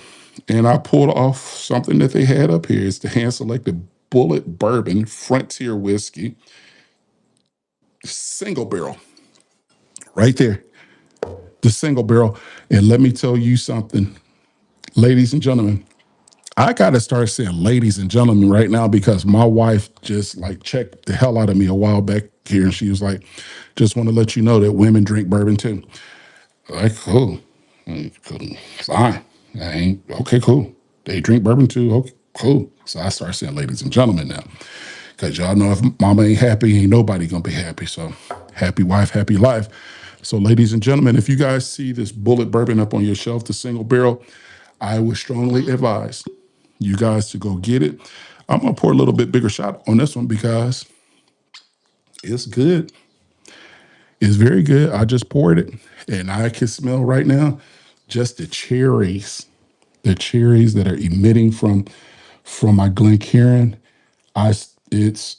and I pulled off something that they had up here. It's the hand selected Bullet Bourbon Frontier Whiskey, single barrel, right there. The single barrel. And let me tell you something, ladies and gentlemen. I got to start saying ladies and gentlemen right now because my wife just like checked the hell out of me a while back here. And she was like, just want to let you know that women drink bourbon too. Like, cool. Cool. Fine. I ain't okay, cool. They drink bourbon too. Okay, cool. So I start saying ladies and gentlemen now. Cause y'all know if mama ain't happy, ain't nobody gonna be happy. So happy wife, happy life. So ladies and gentlemen, if you guys see this Bullet Bourbon up on your shelf, the single barrel, I would strongly advise you guys to go get it. I'm gonna pour a little bit bigger shot on this one because it's good. It's very good. I just poured it and I can smell right now just the cherries that are emitting from my Glencairn. It's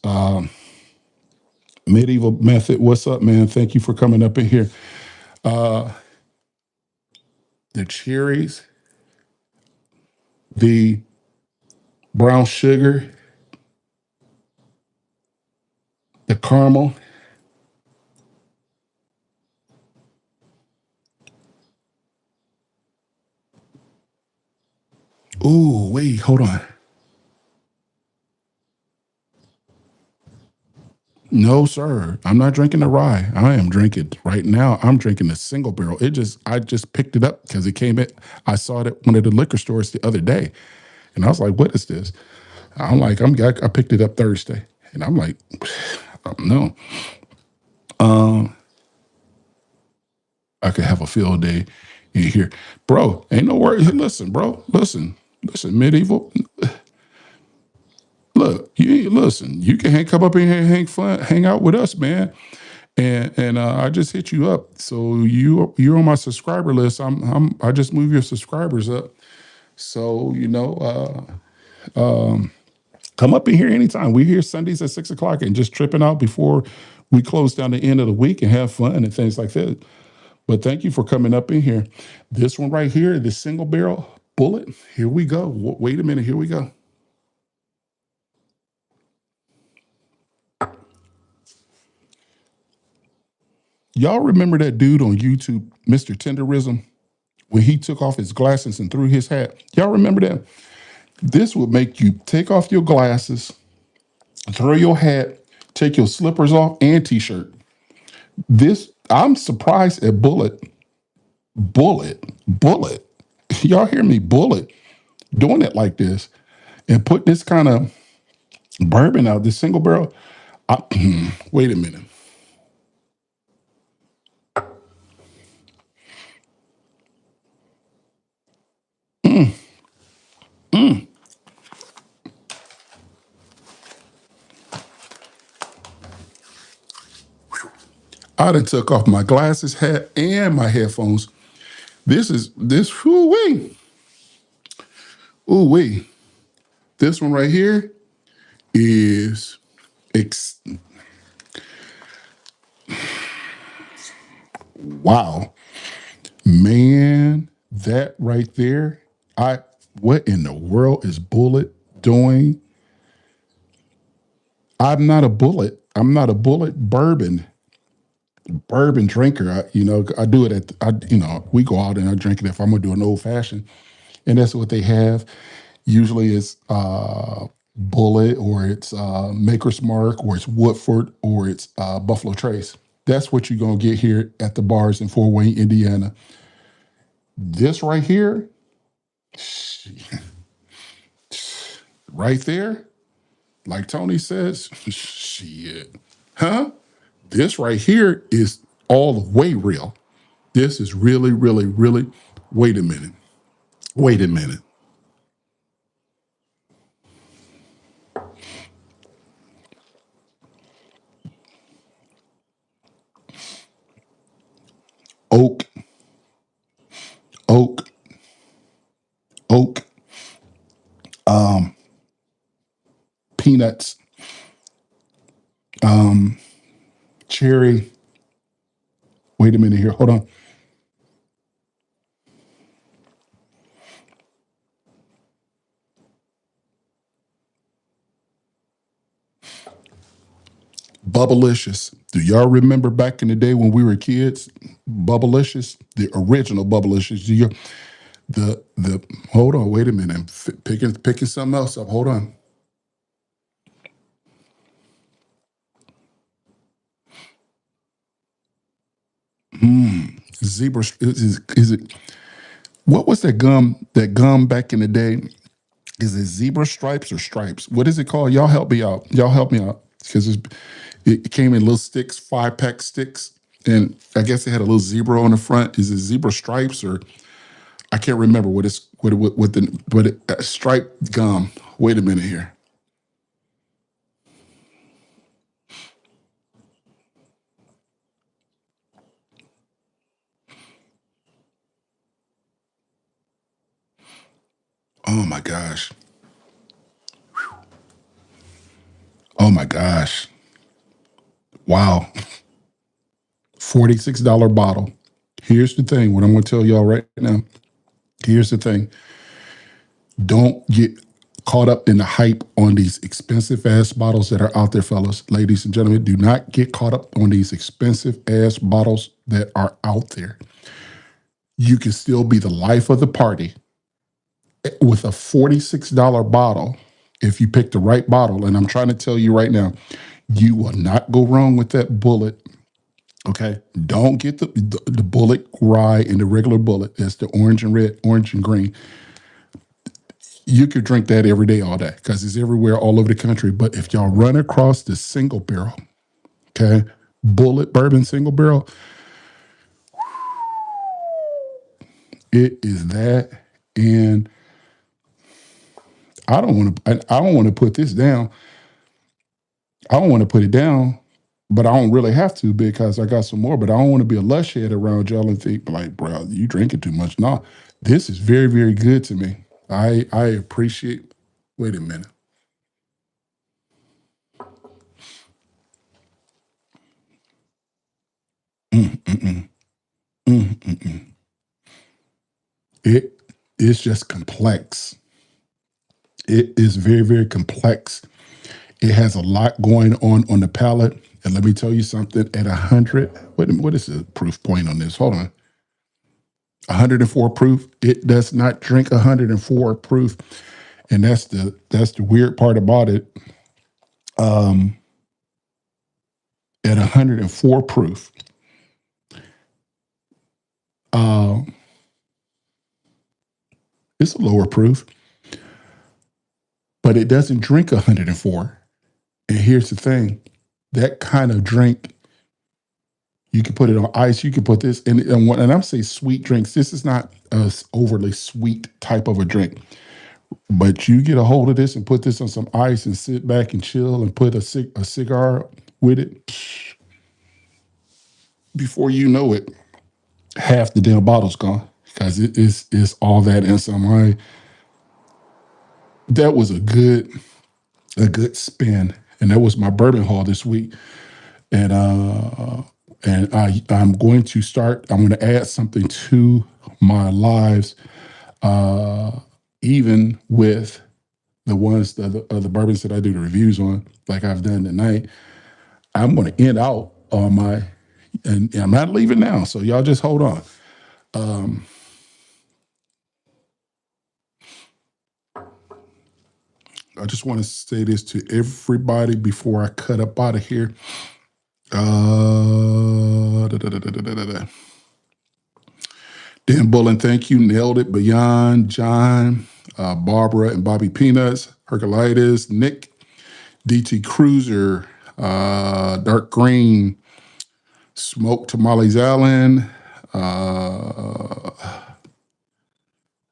Medieval Method. What's up, man? Thank you for coming up in here. The cherries, the brown sugar, the caramel. Ooh, wait, hold on. No, sir. I'm not drinking the rye. I am drinking right now. I'm drinking the single barrel. I just picked it up because it came in. I saw it at one of the liquor stores the other day, and I was like, "What is this?" I'm like, I picked it up Thursday, and I'm like, no, I could have a field day in here, bro. Ain't no worry. Listen, bro. Listen. Medieval. Look, you listen. You can come up in here, and hang out with us, man. And I just hit you up, so you're on my subscriber list. I just moved your subscribers up, so come up in here anytime. We're here Sundays at 6 o'clock and just tripping out before we close down the end of the week and have fun and things like that. But thank you for coming up in here. This one right here, the single barrel bullet. Here we go. Wait a minute. Here we go. Y'all remember that dude on YouTube, Mr. Tenderism, when he took off his glasses and threw his hat? Y'all remember that? This would make you take off your glasses, throw your hat, take your slippers off and t-shirt. I'm surprised at Bullet. Y'all hear me? Bullet doing it like this and put this kind of bourbon out, this single barrel. Wait a minute. I done took off my glasses, hat, and my headphones. Ooh wee, ooh wee. This one right here is ex- wow, man. That right there. I What in the world is Bullet doing? I'm not a Bullet bourbon drinker. I do it we go out and I drink it if I'm gonna do an old fashioned, and that's what they have. Usually it's Bullet or it's Maker's Mark or it's Woodford or it's Buffalo Trace. That's what you're gonna get here at the bars in Fort Wayne, Indiana. This right here, right there, like Tony says, shit, huh? This right here is all the way real. This is really, really, really. Wait a minute. Wait a minute. Oak, oak, oak. peanuts, um, cherry. Wait a minute here. Hold on. Bubblicious. Do y'all remember back in the day when we were kids? Bubblicious, the original Bubblicious. Do you the hold on, wait a minute. I'm picking something else up. Hold on. Zebra is it what was that gum? That gum back in the day? Is it zebra stripes or stripes? What is it called? Y'all help me out. Y'all help me out. Because it came in little sticks, 5-pack sticks. And I guess it had a little zebra on the front. Is it zebra stripes or I can't remember what the striped gum. Wait a minute here. Oh my gosh. Oh my gosh. Wow. $46 bottle. Here's the thing, what I'm gonna tell y'all right now. Here's the thing. Don't get caught up in the hype on these expensive ass bottles that are out there, fellas. Ladies and gentlemen, do not get caught up on these expensive ass bottles that are out there. You can still be the life of the party with a $46 bottle if you pick the right bottle. And I'm trying to tell you right now, you will not go wrong with that bullet. Okay. Don't get the bullet rye and the regular bullet. That's the orange and red, orange and green. You could drink that every day, all day, because it's everywhere, all over the country. But if y'all run across the single barrel, okay, bullet bourbon single barrel, it is that. And I don't want to put this down. I don't want to put it down, but I don't really have to because I got some more. But I don't want to be a lush head around y'all and think like, bro, you drinking too much. No, this is very, very good to me. I appreciate. Wait a minute. Mm, mm, mm, mm, mm, mm. It is just complex. It is very, very complex. It has a lot going on the palate. And let me tell you something. At 100, what is the proof point on this? Hold on. 104 proof. It does not drink 104 proof, and that's the weird part about it. Um, at 104 proof, uh, it's a lower proof, but it doesn't drink 104. And here's the thing: that kind of drink, you can put it on ice. You can put this, and I'm saying sweet drinks. This is not a overly sweet type of a drink. But you get a hold of this and put this on some ice and sit back and chill and put a cigar with it. Before you know it, half the damn bottle's gone because it's all that and some. That was a good spin, and that was my bourbon haul this week. And I'm going to start. I'm going to add something to my lives, uh, even with the ones the bourbons that I do the reviews on, like I've done tonight. I'm going to end out on my, and I'm not leaving now. So y'all just hold on. Um, I just want to say this to everybody before I cut up out of here. Dan Bullen, thank you. Nailed it. Beyond, John, Barbara and Bobby Peanuts, Herculitis, Nick, DT Cruiser, Dark Green, Smoke Tamales Allen. Uh,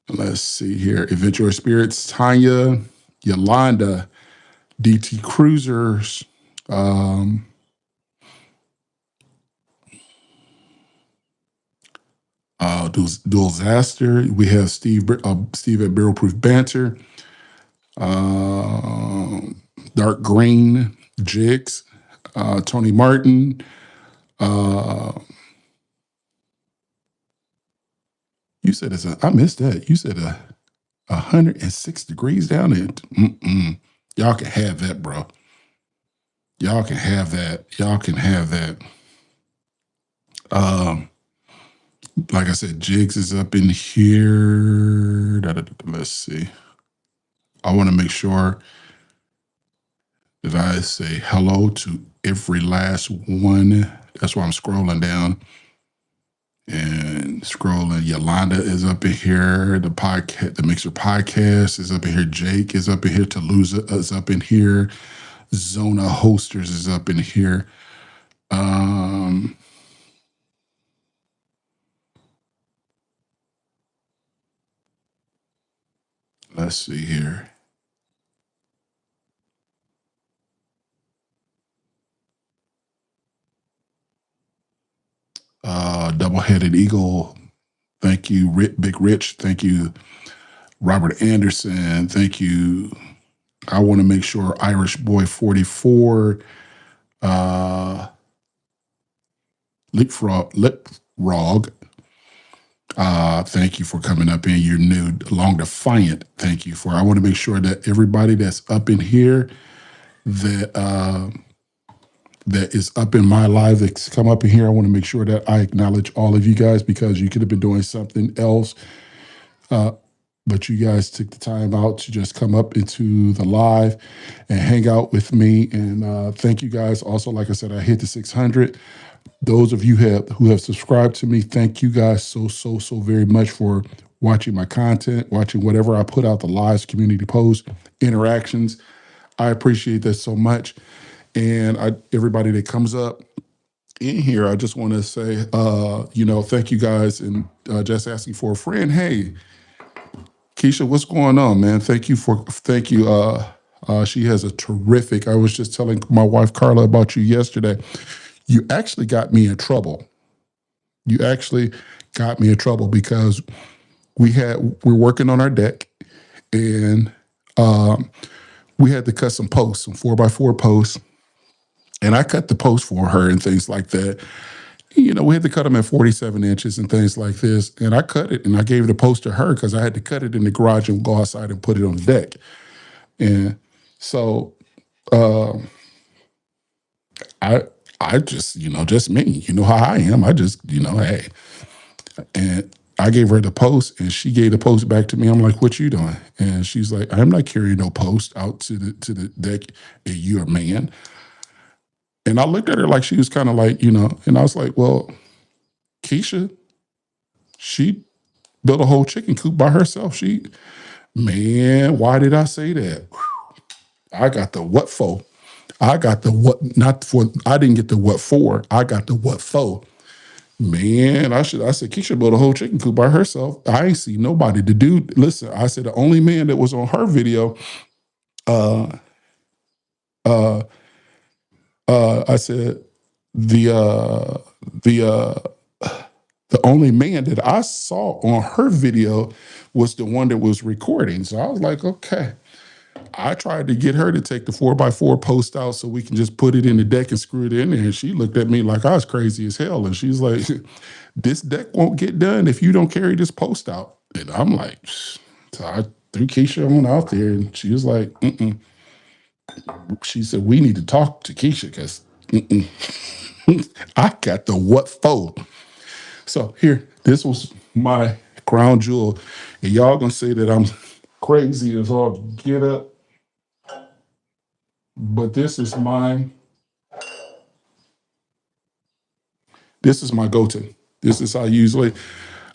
let's see here. Adventure Spirits, Tanya, Yolanda, DT Cruisers. Um, Dual Zaster. We have Steve at Barrel Proof Banter. Um, dark green, Jigs, Tony Martin. You said I missed that. You said 106 degrees down there. Y'all can have that, bro. Y'all can have that. Y'all can have that. Like I said, Jigs is up in here. Let's see. I want to make sure that I say hello to every last one. That's why I'm scrolling down and scrolling. Yolanda is up in here. The podcast, the Mixer podcast is up in here. Jake is up in here. Toulouse is up in here. Zona Hosters is up in here. Let's see here. Double-headed Eagle. Thank you, Big Rich. Thank you, Robert Anderson. Thank you. I want to make sure Irish Boy 44. Liprog. Thank you for coming up in. You're new. Long Defiant. Thank you for. I want to make sure that everybody that's up in here that is up in my live that's come up in here. I want to make sure that I acknowledge all of you guys because you could have been doing something else. But you guys took the time out to just come up into the live and hang out with me. And thank you guys. Also, like I said, I hit the 600. Those of you who have subscribed to me, thank you guys so very much for watching my content, watching whatever I put out, the lives, community posts, interactions. I appreciate that so much. And everybody that comes up in here, I just want to say, thank you guys. And just asking for a friend. Hey, Keisha, what's going on, man? Thank you. She has a terrific, I was just telling my wife, Carla, about you yesterday. You actually got me in trouble. Because we're working on our deck and we had to cut some posts, some 4x4 posts. And I cut the post for her and things like that. We had to cut them at 47 inches and things like this. And I cut it and I gave the post to her because I had to cut it in the garage and go outside and put it on the deck. And so I just, just me, you know how I am. I just, hey. And I gave her the post and she gave the post back to me. I'm like, what you doing? And she's like, I'm not carrying no post out to the deck and you're a man. And I looked at her like she was kind of like, and I was like, well, Keisha, she built a whole chicken coop by herself. Man, why did I say that? I got the what for. I got the what, not for, I didn't get the what for. I got the what for. Man, I said, Keisha built a whole chicken coop by herself. I ain't see nobody. The dude, listen, I said the only man that was on her video, I said the only man that I saw on her video was the one that was recording. So I was like, okay. I tried to get her to take the 4x4 post out so we can just put it in the deck and screw it in there. And she looked at me like I was crazy as hell. And she's like, this deck won't get done if you don't carry this post out. And I'm like, so I threw Keisha on out there and she was like, She said, we need to talk to Keisha because I got the what for. So here, this was my crown jewel. And y'all gonna say that I'm crazy as all get up. But this is my go-to. This is how usually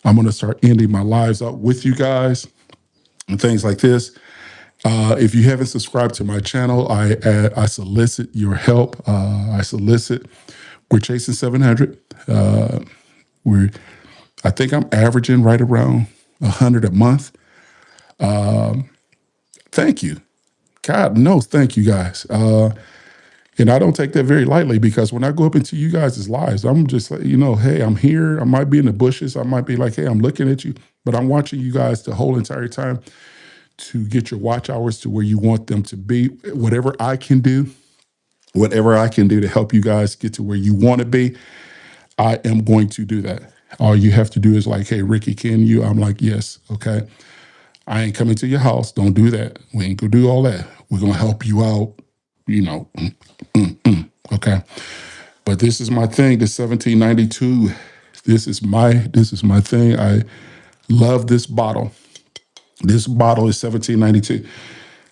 I'm gonna start ending my lives out with you guys and things like this. If you haven't subscribed to my channel, I solicit your help. We're chasing 700. I think I'm averaging right around 100 a month. Thank you. God knows, thank you guys. And I don't take that very lightly because when I go up into you guys' lives, I'm just like, hey, I'm here. I might be in the bushes. I might be like, hey, I'm looking at you, but I'm watching you guys the whole entire time. to get your watch hours to where you want them to be. Whatever I can do to help you guys get to where you want to be, I am going to do that. All you have to do is like, hey, Ricky, can you? I'm like, yes, okay. I ain't coming to your house. Don't do that. We ain't gonna do all that. We're gonna help you out, you know. Okay. But this is my thing, the 1792. This is my thing. I love this bottle. This bottle is 1792.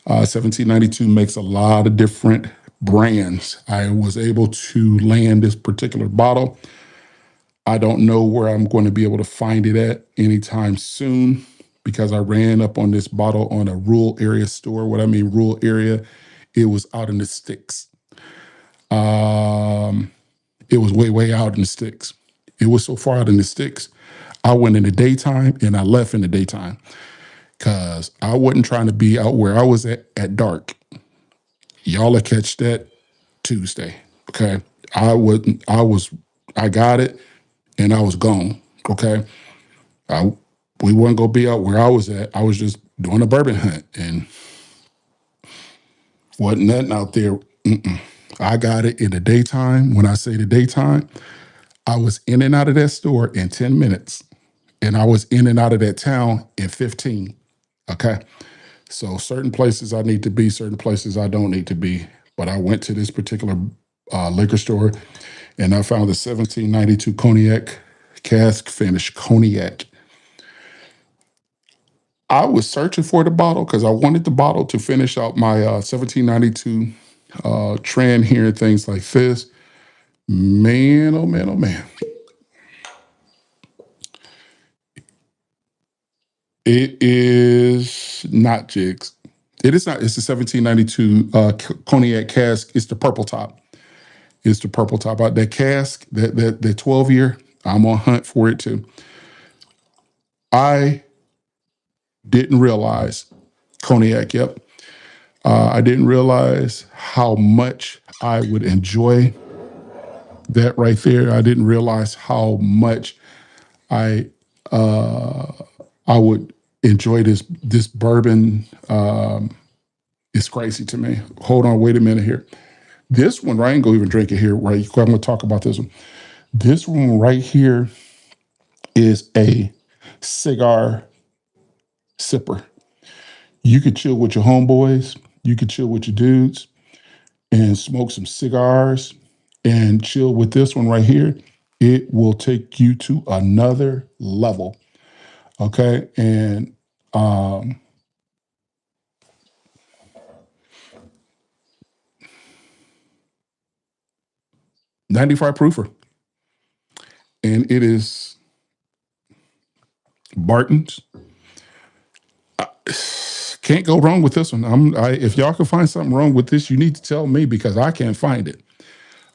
1792 makes a lot of different brands. I was able to land this particular bottle. I don't know where I'm going to be able to find it at anytime soon because I ran up on this bottle on a rural area store. What I mean, rural area, it was out in the sticks. Um, it was way, way out in the sticks. It was so far out in the sticks. I went in the daytime and I left in the daytime because I wasn't trying to be out where I was at dark. Y'all will catch that Tuesday. Okay. I got it and I was gone. Okay. I, we weren't going to be out where I was at. I was just doing a bourbon hunt and wasn't nothing out there. I got it in the daytime. When I say the daytime, I was in and out of that store in 10 minutes and I was in and out of that town in 15. Okay. So certain places I need to be, certain places I don't need to be. But I went to this particular liquor store and I found the 1792 cognac cask finish cognac. I was searching for the bottle because I wanted the bottle to finish out my 1792 trend here and things like this. Man, oh man, oh man. It is not jigs. It is not. It's the 1792 cognac cask. It's the purple top. It's the purple top. That cask, that 12 year, I'm on hunt for it too. I didn't realize cognac. Yep. I didn't realize how much I would enjoy that right there. I didn't realize how much I I would enjoy this bourbon. It's crazy to me. Hold on, wait a minute here. This one, I ain't gonna even drink it here, right? I'm gonna talk about this one. This one right here is a cigar sipper. You could chill with your homeboys, you could chill with your dudes and smoke some cigars and chill with this one right here. It will take you to another level. Okay. And 95 proofer. And it is Barton's. Can't go wrong with this one. If y'all can find something wrong with this, you need to tell me because I can't find it.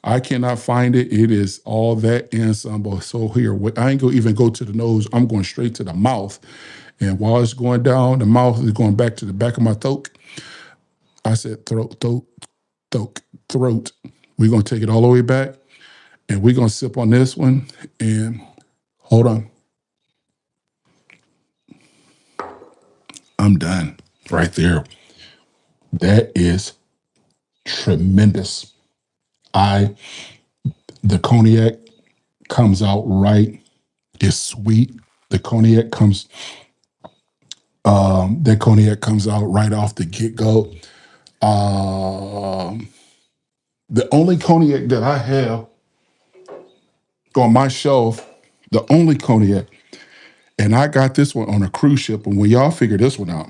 I cannot find it. It is all that and some. So here, I ain't gonna even go to the nose. I'm going straight to the mouth. And while it's going down, the mouth is going back to the back of my throat. I said throat. We're gonna take it all the way back, and we're gonna sip on this one. And hold on, I'm done right there. That is tremendous. I the cognac comes out right. It's sweet. The cognac comes that cognac comes out right off the get-go. Um, the only cognac that I have on my shelf, the only cognac, and I got this one on a cruise ship. And when y'all figure this one out,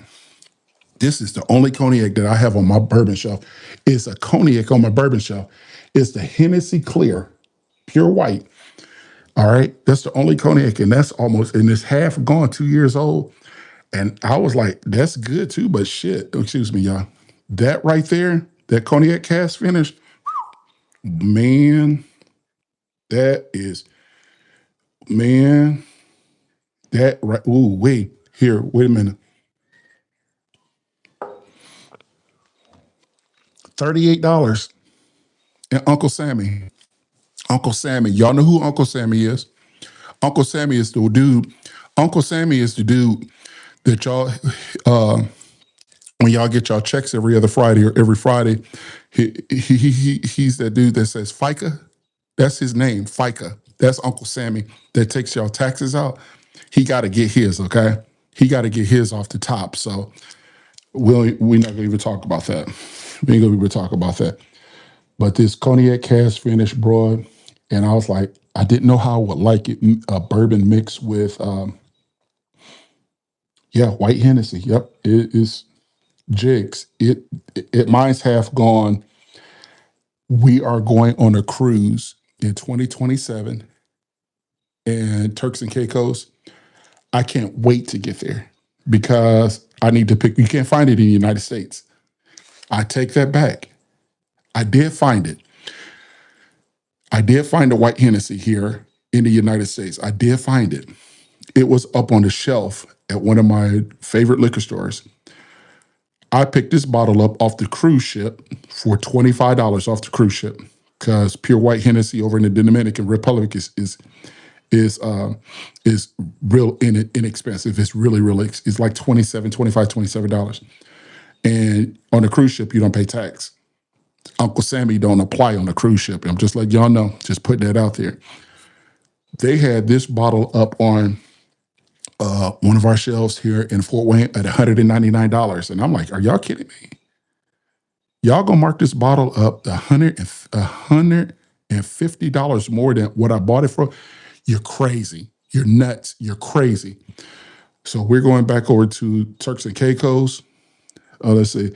this is the only cognac that I have on my bourbon shelf. It's a cognac on my bourbon shelf. It's the Hennessy Clear, pure white. All right. That's the only cognac, and and it's half gone, 2 years old. And I was like, that's good too, but shit, excuse me, y'all. That right there, that cognac cast finish, man, that is, man, that right. Ooh, wait a minute. $38 and Uncle Sammy. Uncle Sammy. Y'all know who Uncle Sammy is? Uncle Sammy is the dude. Uncle Sammy is the dude that y'all When y'all get y'all checks every other Friday or every Friday, he's that dude that says FICA. That's his name, FICA. That's Uncle Sammy that takes y'all taxes out. He got to get his, okay? He got to get his off the top. So we're not gonna even talk about that. We ain't gonna even talk about that. But this cognac cask finish broad, and I was like, I didn't know how I would like it. A bourbon mixed with, white Hennessy. Yep, it is jigs. Mine's half gone. We are going on a cruise in 2027 and Turks and Caicos. I can't wait to get there because I need to pick. You can't find it in the United States. I take that back. I did find it. I did find a white Hennessy here in the United States. I did find it. It was up on the shelf at one of my favorite liquor stores. I picked this bottle up off the cruise ship for $25 off the cruise ship because pure white Hennessy over in the Dominican Republic is real inexpensive. It's really it's like $27. And on a cruise ship, you don't pay tax. Uncle Sammy don't apply on a cruise ship. I'm just letting y'all know, just putting that out there. They had this bottle up on one of our shelves here in Fort Wayne at $199. And I'm like, are y'all kidding me? Y'all gonna mark this bottle up $150 more than what I bought it for? You're crazy. You're nuts. You're crazy. So we're going back over to Turks and Caicos. Let's see.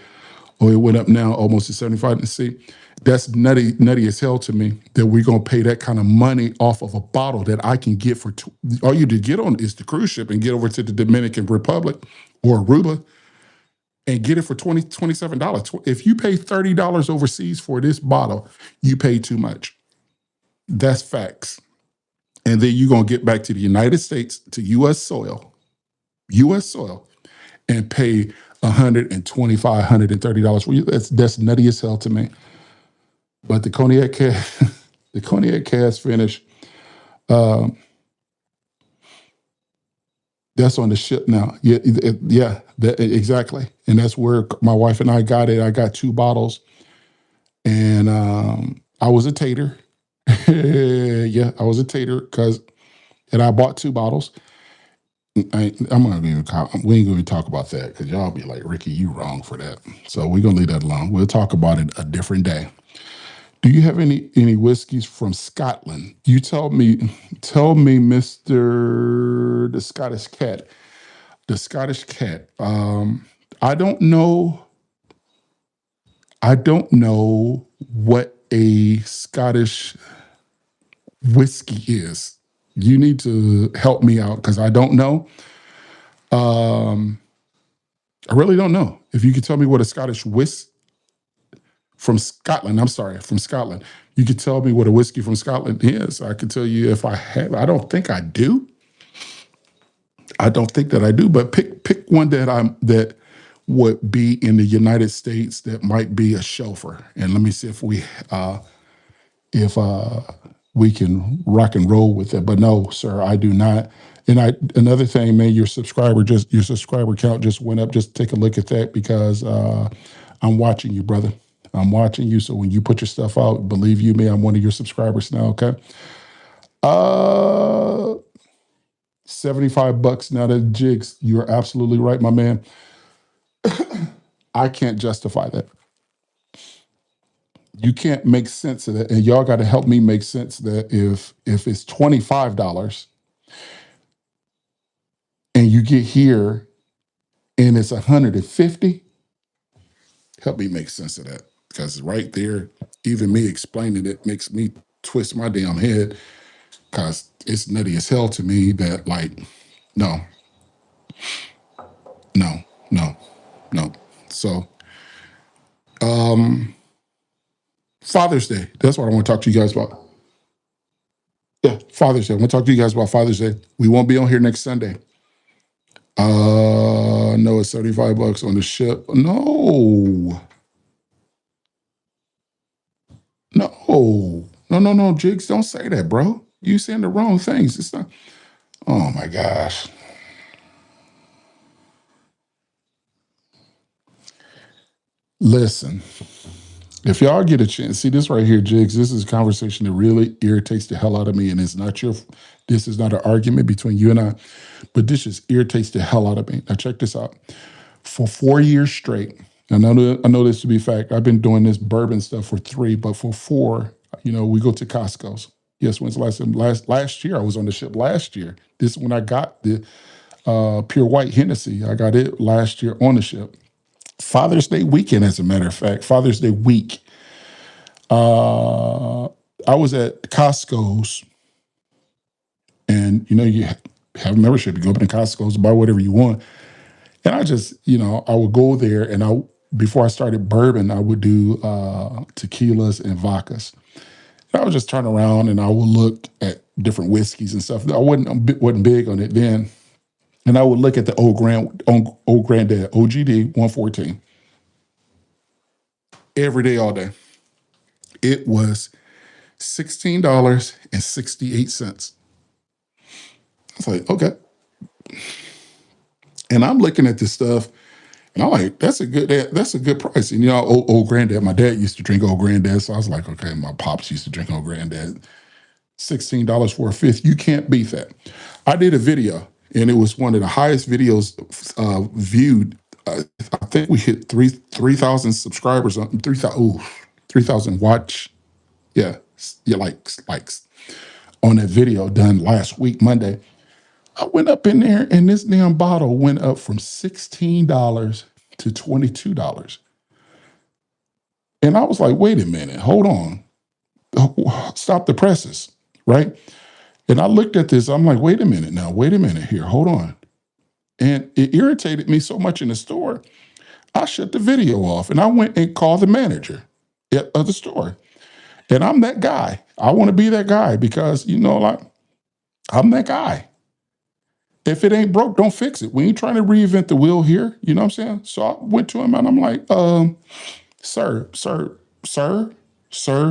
Oh, it went up now almost to 75. And see, that's nutty as hell to me that we're gonna pay that kind of money off of a bottle that I can get for all you to get on is the cruise ship and get over to the Dominican Republic or Aruba and get it for $27. If you pay $30 overseas for this bottle, you pay too much. That's facts. And then you're gonna get back to the United States, to US soil, and pay $125, $130 for you. That's nutty as hell to me. But the cognac the cognac cask finish, that's on the ship now. Yeah, exactly. And that's where my wife and I got it. I got 2 bottles, and I was a tater. Yeah, I was a tater and I bought 2 bottles. I'm gonna even we ain't gonna talk about that because y'all be like, Ricky, you wrong for that. So we're gonna leave that alone. We'll talk about it a different day. Do you have any whiskeys from Scotland? You tell me, Mister the Scottish Cat. The Scottish Cat. I don't know. I don't know what a Scottish whiskey is. You need to help me out because I don't know. I really don't know. If you could tell me what a Scottish from Scotland, I'm sorry, from Scotland, you could tell me what a whiskey from Scotland is. I can tell you if I have. I don't think I do. I don't think that I do. But pick one that would be in the United States that might be a chauffeur, and let me see if we can rock and roll with it. But no, sir, I do not. And another thing, man, your subscriber count just went up. Just take a look at that because I'm watching you, brother. I'm watching you. So when you put your stuff out, believe you me, I'm one of your subscribers now. Okay. Uh, $75 now. The jigs. You're absolutely right, my man. I can't justify that. You can't make sense of that, and y'all got to help me make sense of that. If it's $25 and you get here and it's 150, help me make sense of that because right there, even me explaining it makes me twist my damn head because it's nutty as hell to me that like, no, no, no, no. So, Father's Day. That's what I want to talk to you guys about. Yeah, Father's Day. I want to talk to you guys about Father's Day. We won't be on here next Sunday. No, it's $75 on the ship. No, no, Jigs, don't say that, bro. You saying the wrong things. It's not. Oh my gosh. Listen, if y'all get a chance, see this right here, Jigs. This is a conversation that really irritates the hell out of me, and it's not your. This is not an argument between you and I, but this just irritates the hell out of me. Now check this out. For 4 years straight, I know this to be fact. I've been doing this bourbon stuff for three, but for four, we go to Costco's. Yes, when's the last time? Last year I was on the ship. Last year, this is when I got the pure white Hennessy. I got it last year on the ship. Father's Day weekend, as a matter of fact, Father's Day week. Uh, I was at Costco's, and you have a membership. You go up in Costco's, buy whatever you want. And I just, I would go there, and before I started bourbon, I would do tequilas and vodkas. And I would just turn around and I would look at different whiskeys and stuff. I wasn't big on it then, and I would look at the old granddad OGD 114 every day, all day. It was $16.68. I was like, okay. And I'm looking at this stuff, and I'm like, that's a good price. And old granddad, my dad used to drink old granddad, so I was like, okay, my pops used to drink old granddad. $16 for a fifth, you can't beat that. I did a video, and it was one of the highest videos viewed. I think we hit 3,000 subscribers on 3,000 watch. Yeah, yeah, likes on that video done last week Monday. I went up in there, and this damn bottle went up from $16 to $22. And I was like, wait a minute, hold on. Stop the presses, right? And I looked at this, I'm like, wait a minute now, wait a minute here, hold on. And it irritated me so much in the store, I shut the video off and I went and called the manager of the store. And I'm that guy. I want to be that guy because, like, I'm that guy. If it ain't broke, don't fix it. We ain't trying to reinvent the wheel here. You know what I'm saying? So I went to him and I'm like, sir, sir, sir,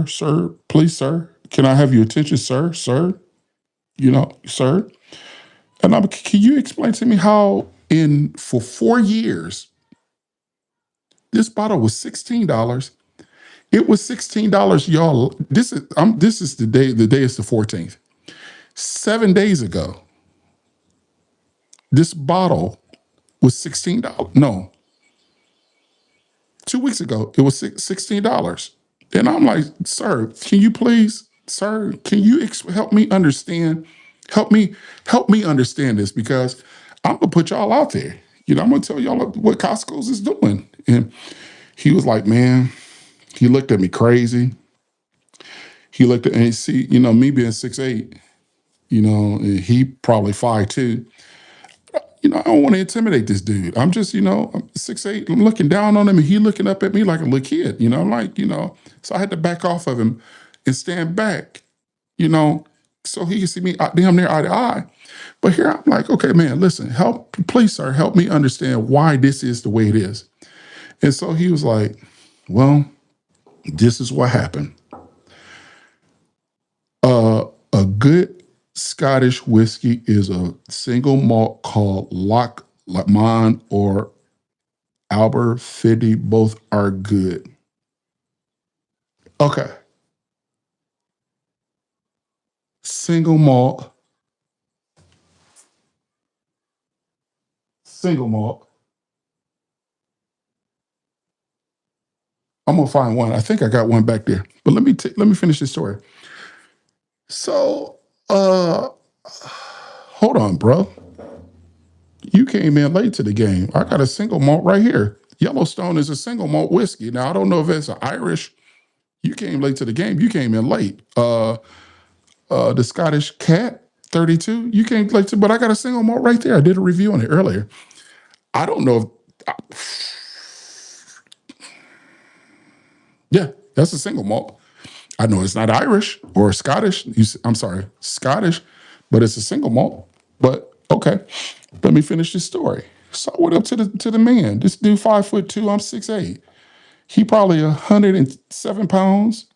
sir, please, sir. Can I have your attention, sir, sir? Sir. And can you explain to me how for 4 years, this bottle was $16. It was $16, y'all. This is the day is the 14th. 7 days ago, this bottle was $16. No, 2 weeks ago, it was $16. And I'm like, sir, can you please, sir, can you help me understand? Help me understand this because I'm gonna put y'all out there. I'm gonna tell y'all what Costco's is doing. And he was like, man, he looked at me crazy. He looked at and see, me being 6'8", and he probably 5'2". I don't want to intimidate this dude. I'm just, I'm 6'8". I'm looking down on him, and he looking up at me like a little kid. I'm like, so I had to back off of him and stand back, so he can see me damn near eye to eye. But here I'm like, okay, man, listen, please, sir, help me understand why this is the way it is. And so he was like, well, this is what happened. A good Scottish whiskey is a single malt called Lachlan or Aberfilly. Both are good. Okay. Single malt. Single malt. I'm gonna find one. I think I got one back there. But let me finish this story. So, hold on, bro. You came in late to the game. I got a single malt right here. Yellowstone is a single malt whiskey. Now I don't know if it's an Irish. You came late to the game. You came in late. The Scottish Cat 32. You came late to, but I got a single malt right there. I did a review on it earlier. I don't know yeah, that's a single malt. I know it's not Irish or Scottish. I'm sorry, Scottish, but it's a single malt. But okay, let me finish this story. So I went up to the man. This dude 5'2". I'm 6'8". He probably 107 pounds.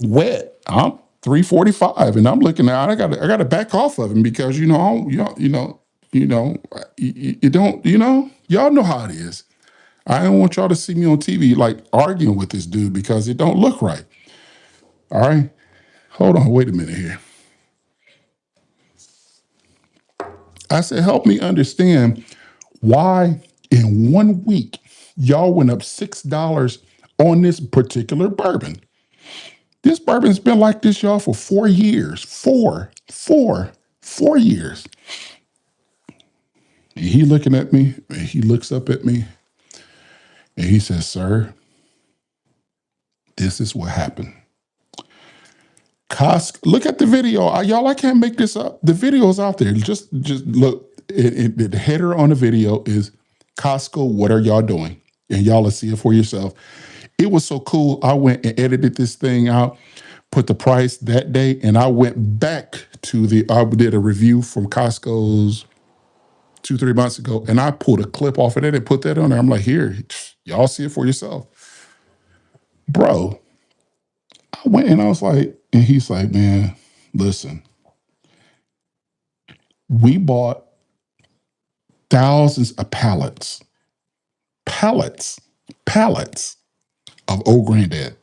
Wet. I'm 345, and I'm looking out. I got to back off of him because you don't y'all know how it is. I don't want y'all to see me on TV like arguing with this dude because it don't look right. All right. Hold on. Wait a minute here. I said, help me understand why in 1 week y'all went up $6 on this particular bourbon. This bourbon's been like this, y'all, for 4 years. 4 years. And he looking at me, and he looks up at me, and he says, sir, this is what happened. Look at the video. Y'all, I can't make this up. The video is out there. Just look. The header on the video is Costco, what are y'all doing? And y'all will see it for yourself. It was so cool. I went and edited this thing out, put the price that day, and I went back to I did a review from Costco's 2-3 months ago, and I pulled a clip off of that and put that on there. I'm like, here, y'all see it for yourself. Bro, I went and I was like, and he's like, man, listen, we bought thousands of pallets of Old Granddad,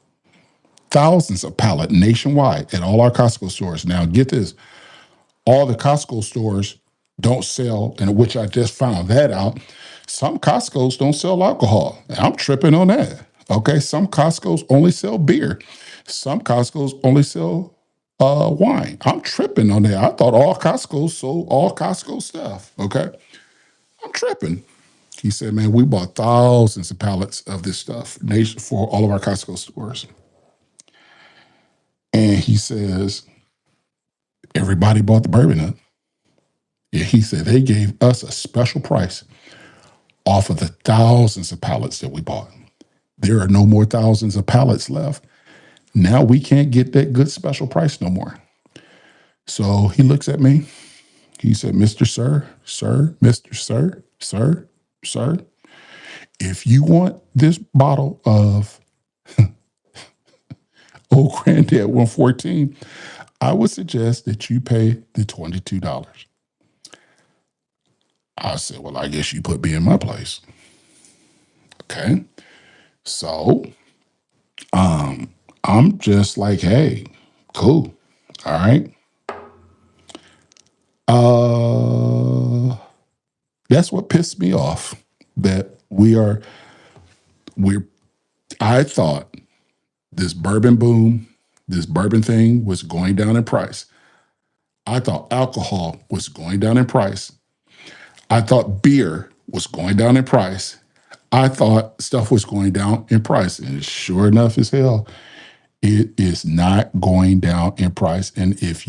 thousands of pallets nationwide at all our Costco stores. Now, get this, all the Costco stores don't sell, and which I just found that out, some Costco's don't sell alcohol. I'm tripping on that. Okay, some Costco's only sell beer. Some Costco's only sell wine. I'm tripping on that. I thought all Costco's sold all Costco stuff. Okay, I'm tripping. He said, man, we bought thousands of pallets of this stuff for all of our Costco stores. And he says, everybody bought the bourbon up. Yeah, he said they gave us a special price off of the thousands of pallets that we bought. There are no more thousands of pallets left. Now we can't get that good special price no more. So he looks at me. He said, Mr. Sir, Mr. Sir, if you want this bottle of Old Granddad 114, I would suggest that you pay the $22. I said, well, I guess you put me in my place. Okay. So I'm just like, hey, cool. All right. That's what pissed me off. That I thought this bourbon boom, this bourbon thing was going down in price. I thought alcohol was going down in price. I thought beer was going down in price. I thought stuff was going down in price. And sure enough as hell, it is not going down in price. And it's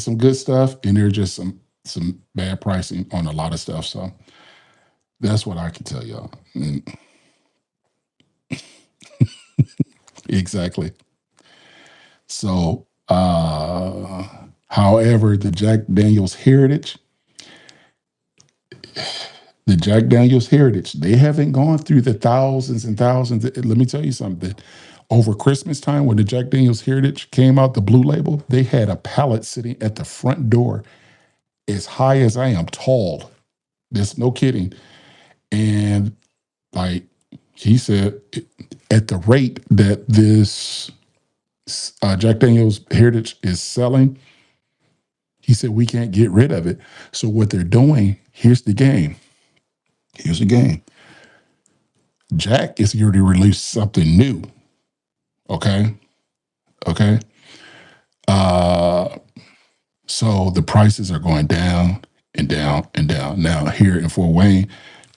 some good stuff, and there's just some bad pricing on a lot of stuff. So that's what I can tell y'all. Exactly. So, however, the Jack Daniel's Heritage, they haven't gone through the thousands and thousands. Let me tell you something. Over Christmas time, when the Jack Daniel's Heritage came out, the blue label, they had a pallet sitting at the front door as high as I am tall. There's no kidding. And like he said, at the rate that this Jack Daniel's Heritage is selling, he said, we can't get rid of it. So what they're doing, here's the game. Jack is here to release something new. Okay. So the prices are going down and down and down. Now here in Fort Wayne,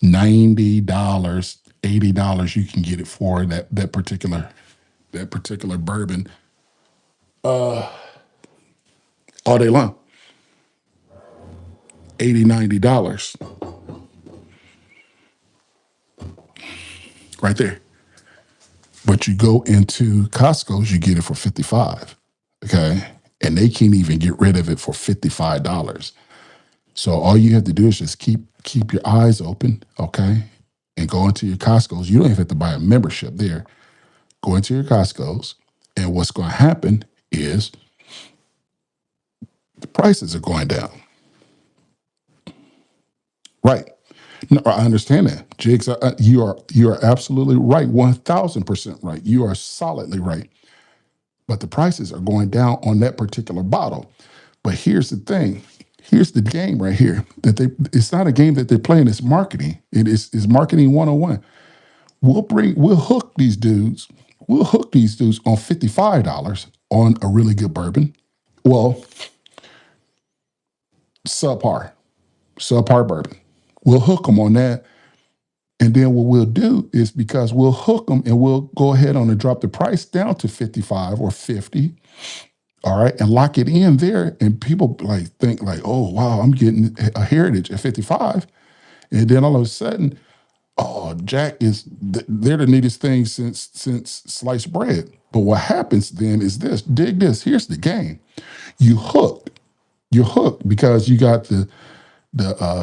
$90, $80 you can get it for that particular bourbon all day long. $80, $90 right there. But you go into Costco's, you get it for $55. Okay. And they can't even get rid of it for $55. So all you have to do is just keep your eyes open, okay? And go into your Costco's. You don't even have to buy a membership there. Go into your Costco's, and what's going to happen is the prices are going down. Right. No, I understand that, Jigs. You are absolutely right, 1,000% right. You are solidly right. But the prices are going down on that particular bottle. But here's the thing. Here's the game right here. It's not a game that they're playing, it's marketing. Is marketing 101. We'll hook these dudes. We'll hook these dudes on $55 on a really good bourbon. Well, subpar, subpar bourbon. We'll hook them on that. And then what we'll do is, because we'll hook them and we'll go ahead on and drop the price down to 55 or 50. All right. And lock it in there. And people like think like, oh, wow, I'm getting a heritage at 55. And then all of a sudden, oh, Jack they're the neatest thing since sliced bread. But what happens then is this, dig this, here's the game. You hooked. You're hooked because you got the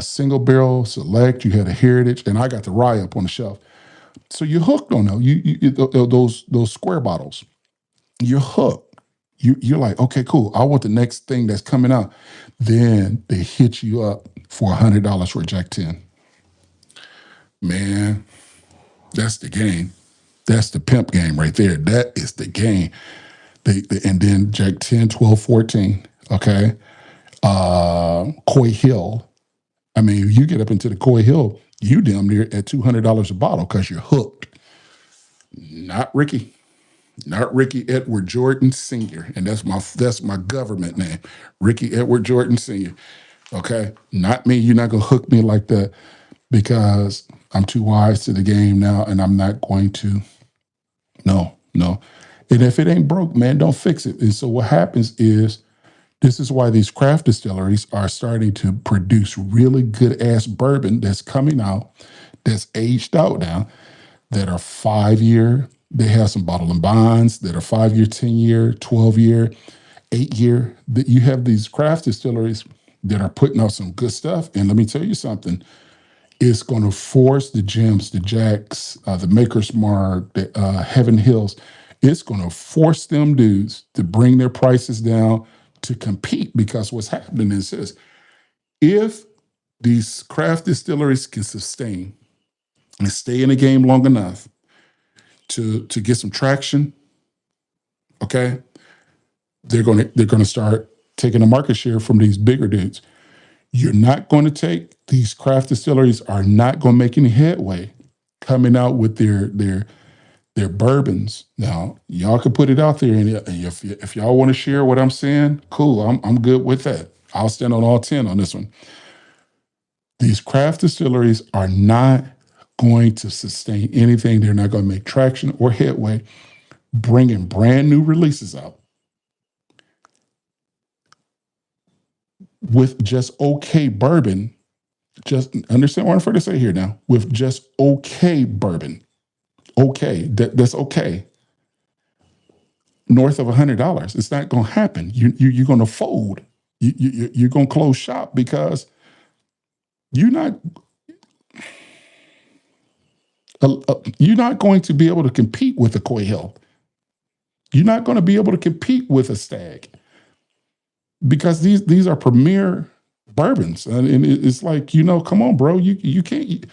single barrel select, you had a heritage, and I got the rye up on the shelf. So you're hooked on them. Those square bottles. You're hooked. You're like, okay, cool. I want the next thing that's coming out. Then they hit you up for $100 for a Jack 10. Man, that's the game. That's the pimp game right there. That is the game. And then Jack 10, 12, 14. Okay. Coy Hill. I mean, you get up into the Coy Hill, you damn near at $200 a bottle because you're hooked. Not Ricky. Not Ricky Edward Jordan Sr. And that's my government name. Ricky Edward Jordan Sr. Okay. Not me. You're not gonna hook me like that because I'm too wise to the game now and I'm not going to. No, no. And if it ain't broke, man, don't fix it. And so what happens is, this is why these craft distilleries are starting to produce really good ass bourbon that's coming out, that's aged out now, that are 5 year. They have some bottle and bonds that are 5 year, 10 year, 12 year, 8 year. That you have these craft distilleries that are putting out some good stuff. And let me tell you something. It's going to force the gems, the Jacks, the Maker's Mark, the Heaven Hills. It's going to force them dudes to bring their prices down to compete, because what's happening is this: if these craft distilleries can sustain and stay in the game long enough to get some traction, okay, they're gonna start taking a market share from these bigger dudes. You're not going to take these craft distilleries are not going to make any headway coming out with their bourbons. Now, y'all can put it out there, and if y'all want to share what I'm saying, cool. I'm good with that. I'll stand on all 10 on this one. These craft distilleries are not going to sustain anything. They're not going to make traction or headway bringing brand new releases out with just okay bourbon. Just understand what I'm trying to say here now. With just okay bourbon, okay, that's okay. North of $100, it's not going to happen. You're going to fold. You're going to close shop because you're not you're not going to be able to compete with a Coy Hill. You're not going to be able to compete with a Stag because these are premier bourbons, and it's like, come on, bro, you can't.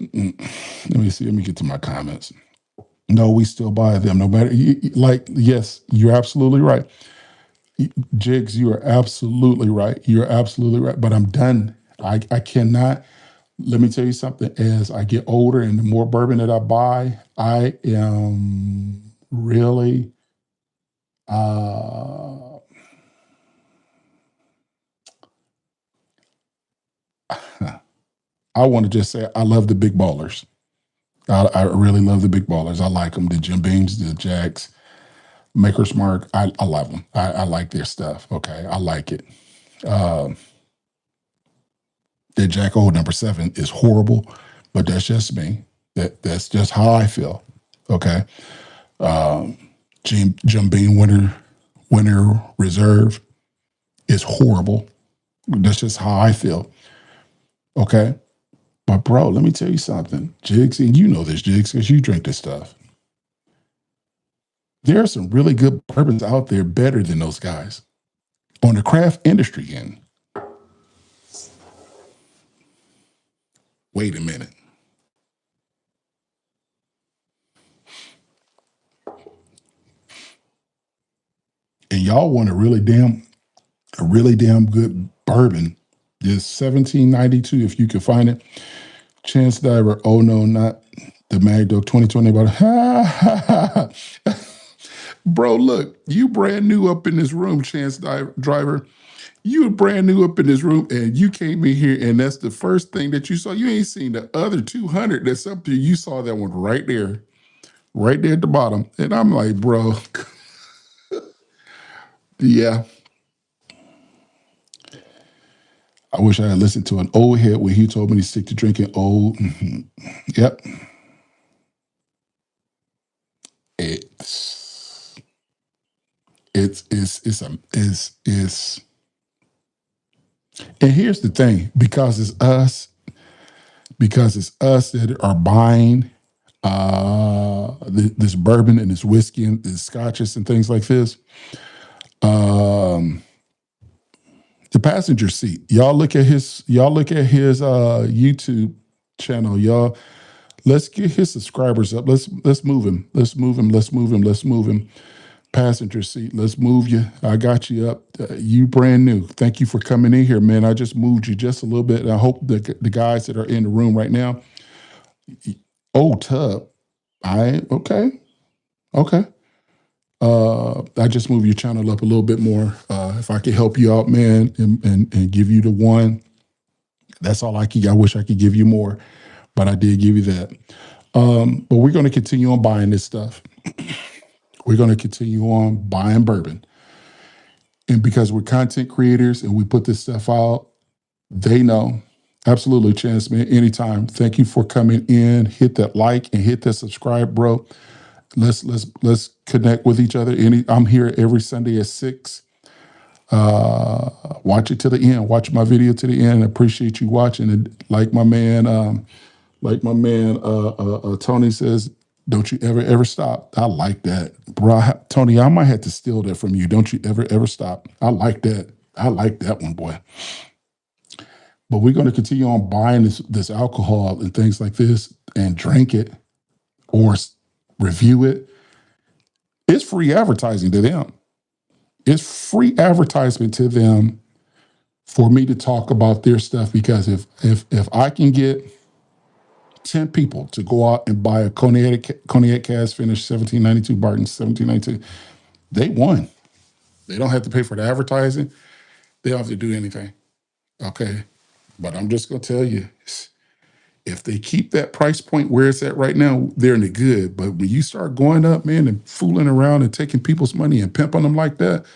Let me see. Let me get to my comments. No, we still buy them no matter. Yes, you're absolutely right. Jigs, you are absolutely right. You're absolutely right. But I'm done. I cannot. Let me tell you something. As I get older and the more bourbon that I buy, I am really I want to just say I love the big ballers. I really love the big ballers. I like them. The Jim Beams, the Jacks, Maker's Mark. I love them. I like their stuff. Okay, I like it. The Jack O #7 is horrible, but that's just me. That's just how I feel. Okay. Jim Beam Winter Reserve is horrible. That's just how I feel. Okay. But bro, let me tell you something, Jigs, and you know this, Jigs, because you drink this stuff. There are some really good bourbons out there better than those guys on the craft industry end. wait a minute. And y'all want a really damn good bourbon. This 1792, if you can find it. Chance Diver, oh no, not the Mad Dog 2020. But bro, look, you brand new up in this room, Driver. You were brand new up in this room, and you came in here, and that's the first thing that you saw. You ain't seen the other 200 that's up there. You saw that one right there at the bottom. And I'm like, bro, yeah. I wish I had listened to an old head when he told me to stick to drinking old. Yep. It's it's and here's the thing, because it's us that are buying this bourbon and this whiskey and this scotches and things like this. Um, the passenger seat. Y'all look at his YouTube channel. Y'all, let's get his subscribers up. Let's move him. Let's move him. Let's move him. Let's move him. Passenger seat. Let's move you. I got you up. You brand new. Thank you for coming in here, man. I just moved you just a little bit. And I hope the guys that are in the room right now. Oh, Tub. I okay. Okay. I just moved your channel up a little bit more. If I could help you out, man, and give you the one, that's all I could. I wish I could give you more, but I did give you that. But we're going to continue on buying this stuff. We're going to continue on buying bourbon. And because we're content creators and we put this stuff out, they know. Absolutely, Chance, man. Anytime. Thank you for coming in. Hit that like and hit that subscribe, bro. Let's connect with each other. I'm here every Sunday at 6. Watch it to the end. Watch my video to the end. I appreciate you watching it. Tony says, don't you ever stop. I like that, bro. Tony, I might have to steal that from you. Don't you ever stop. I like that. I like that one, boy. But we're going to continue on buying this alcohol and things like this and drink it or review it. It's free advertising to them. It's free advertisement to them for me to talk about their stuff, because if I can get 10 people to go out and buy a cognac cask finish 1792 Barton 1792, they won. They don't have to pay for the advertising. They don't have to do anything. Okay. But I'm just going to tell you, if they keep that price point where it's at right now, they're in the good. But when you start going up, man, and fooling around and taking people's money and pimping them like that,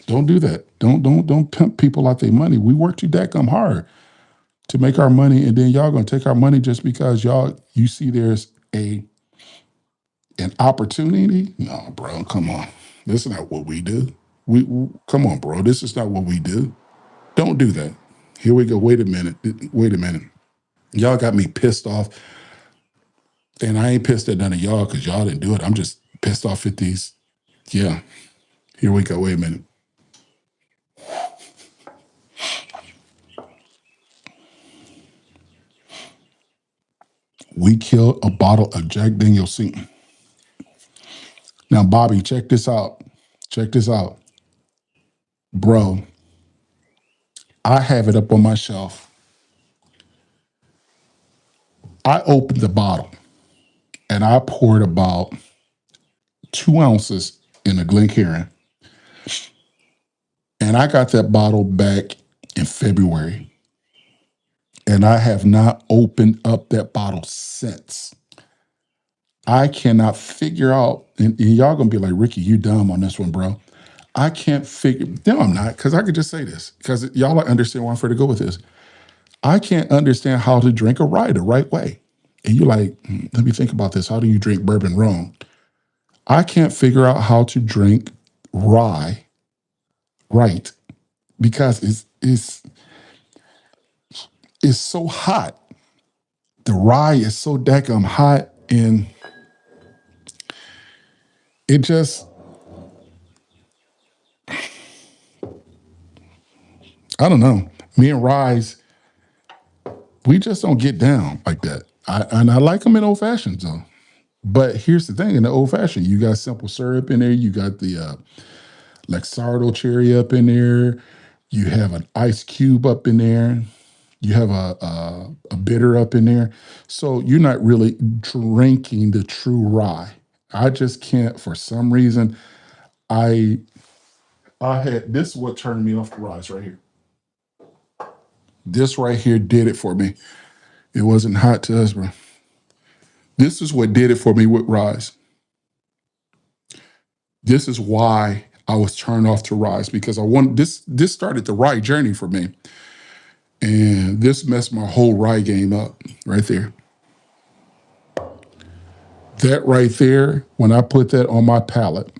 don't do that. Don't pimp people out their money. We work too dadgum hard to make our money, and then y'all gonna take our money just because you see there's an opportunity. No, bro, come on. This is not what we do. We come on, bro. This is not what we do. Don't do that. Here we go. Wait a minute. Wait a minute. Y'all got me pissed off. And I ain't pissed at none of y'all because y'all didn't do it. I'm just pissed off at these. Yeah. Here we go. Wait a minute. We killed a bottle of Jack Daniel's Singing. Now, Bobby, check this out. Check this out. Bro, I have it up on my shelf. I opened the bottle and I poured about 2 ounces in a Glencairn. And I got that bottle back in February. And I have not opened up that bottle since. I cannot figure out, and y'all gonna be like, Ricky, you dumb on this one, bro. I can't figure, no, I'm not, because I could just say this, because y'all understand where I'm afraid to go with this. I can't understand how to drink a rye the right way. And you're like, let me think about this. How do you drink bourbon wrong? I can't figure out how to drink rye right, because it's so hot. The rye is so daggum hot, and it just, I don't know. Me and ryes, We just don't get down like that. And I like them in old fashions though. But here's the thing: in the old fashioned, you got simple syrup in there. You got the Luxardo cherry up in there. You have an ice cube up in there. You have a bitter up in there. So you're not really drinking the true rye. I just can't, for some reason. I I had this is what turned me off the rise right here. This right here did it for me. It wasn't hot to us, bro. This is what did it for me with rise. This is why I was turned off to rise because I want this. This started the rye journey for me, and this messed my whole rye game up right there. That right there, when I put that on my palate,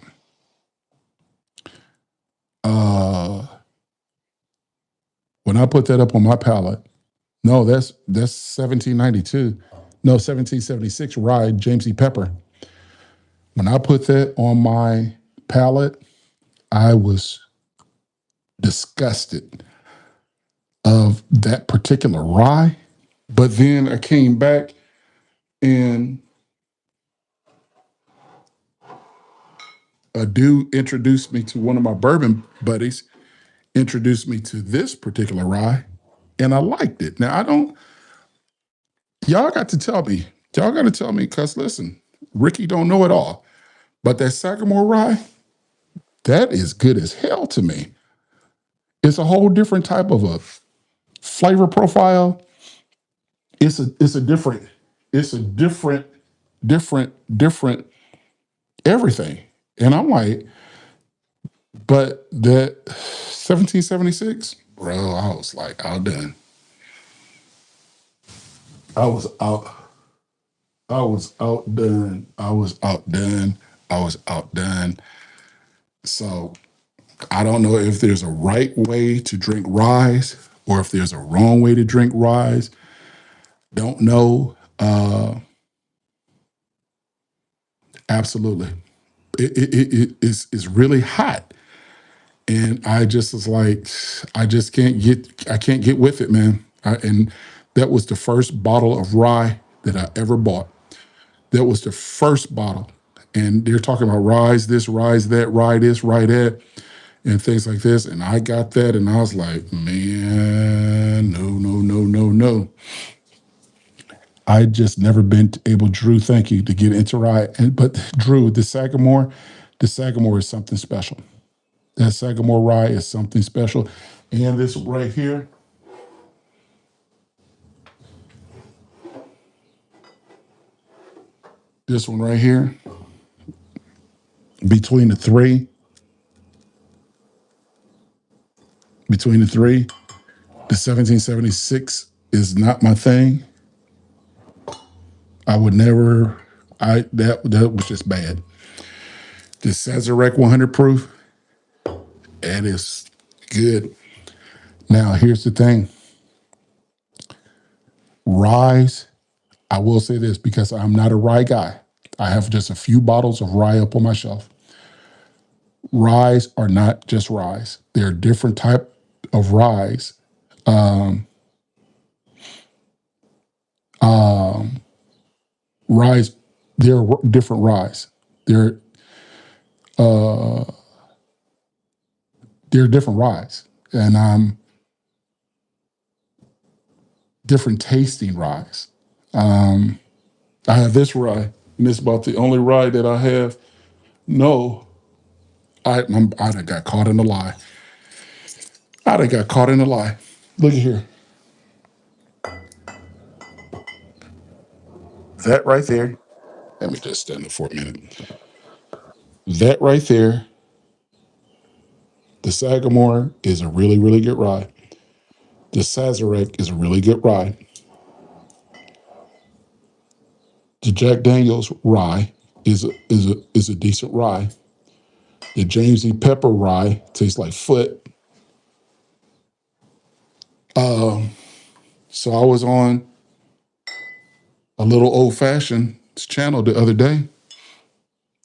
uh, when I put that up on my palate, no, that's 1792, no 1776 rye James E. Pepper. When I put that on my palate, I was disgusted of that particular rye. But then I came back and a dude introduced me to one of my bourbon buddies, introduced me to this particular rye, and I liked it. Now I don't, y'all got to tell me, y'all got to tell me, because listen, Ricky don't know it all. But that Sagamore rye, that is good as hell to me. It's a whole different type of a flavor profile. It's a different, it's a different everything. And I'm like, but that 1776, bro, I was like outdone. I was out, I was outdone. I was outdone. I was outdone. So I don't know if there's a right way to drink rye or if there's a wrong way to drink rye. Don't know. Absolutely. It's really hot. And I just was like, I can't get with it, man. And that was the first bottle of rye that I ever bought. That was the first bottle. And they're talking about rise this, rise that, rye this, rye that, and things like this. And I got that and I was like, man, no, no, no, no, no. I just never been able, Drew, thank you, to get into rye. But Drew, the Sagamore is something special. That Sagamore rye is something special. And this right here, this one right here, between the three, between the three, the 1776 is not my thing. I would never, that was just bad. The Sazerac 100 proof, that is good. Now, here's the thing. Ryes, I will say this because I'm not a rye guy. I have just a few bottles of rye up on my shelf. Ryes are not just ryes. There are different type of ryes. Um, um, Ryes, there are different ryes. There, uh, there are different ryes, and different tasting ryes. Um, I have this rye, and it's about the only rye that I have. No, I done got caught in a lie. I done got caught in a lie. Look at here. That right there. Let me just stand there for a minute. That right there, the Sagamore is a really, really good rye. The Sazerac is a really good rye. The Jack Daniels rye is a decent rye. The James E. Pepper rye tastes like foot. Um, so I was on a little old fashioned channel the other day.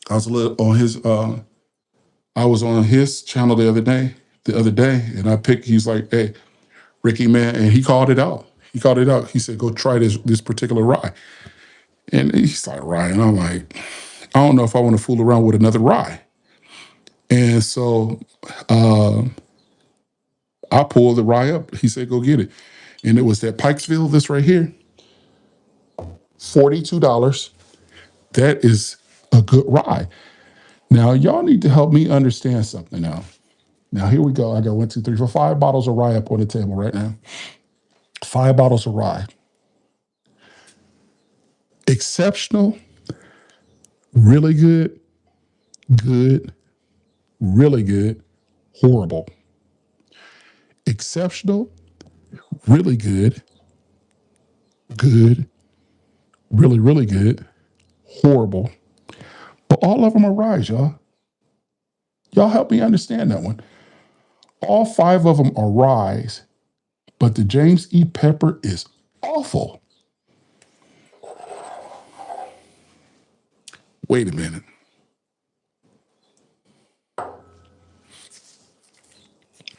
I was a little on his. I was on his channel the other day. And I picked. He's like, "Hey, Ricky, man," and he called it out. He called it out. He said, "Go try this particular rye." And he started rye, and I'm like, I don't know if I want to fool around with another rye. And so I pulled the rye up. He said, "Go get it." And it was that Pikesville, this right here, $42. That is a good rye. Now, y'all need to help me understand something now. Now, here we go. I got 1, 2, 3, 4, 5 bottles of rye up on the table right now. 5 bottles of rye. Exceptional, really good, good, really good, horrible. Exceptional, really good, good, really, really good, horrible. But all of them are ryes, y'all. Y'all help me understand that one. All 5 of them are ryes, but the James E. Pepper is awful. Wait a minute.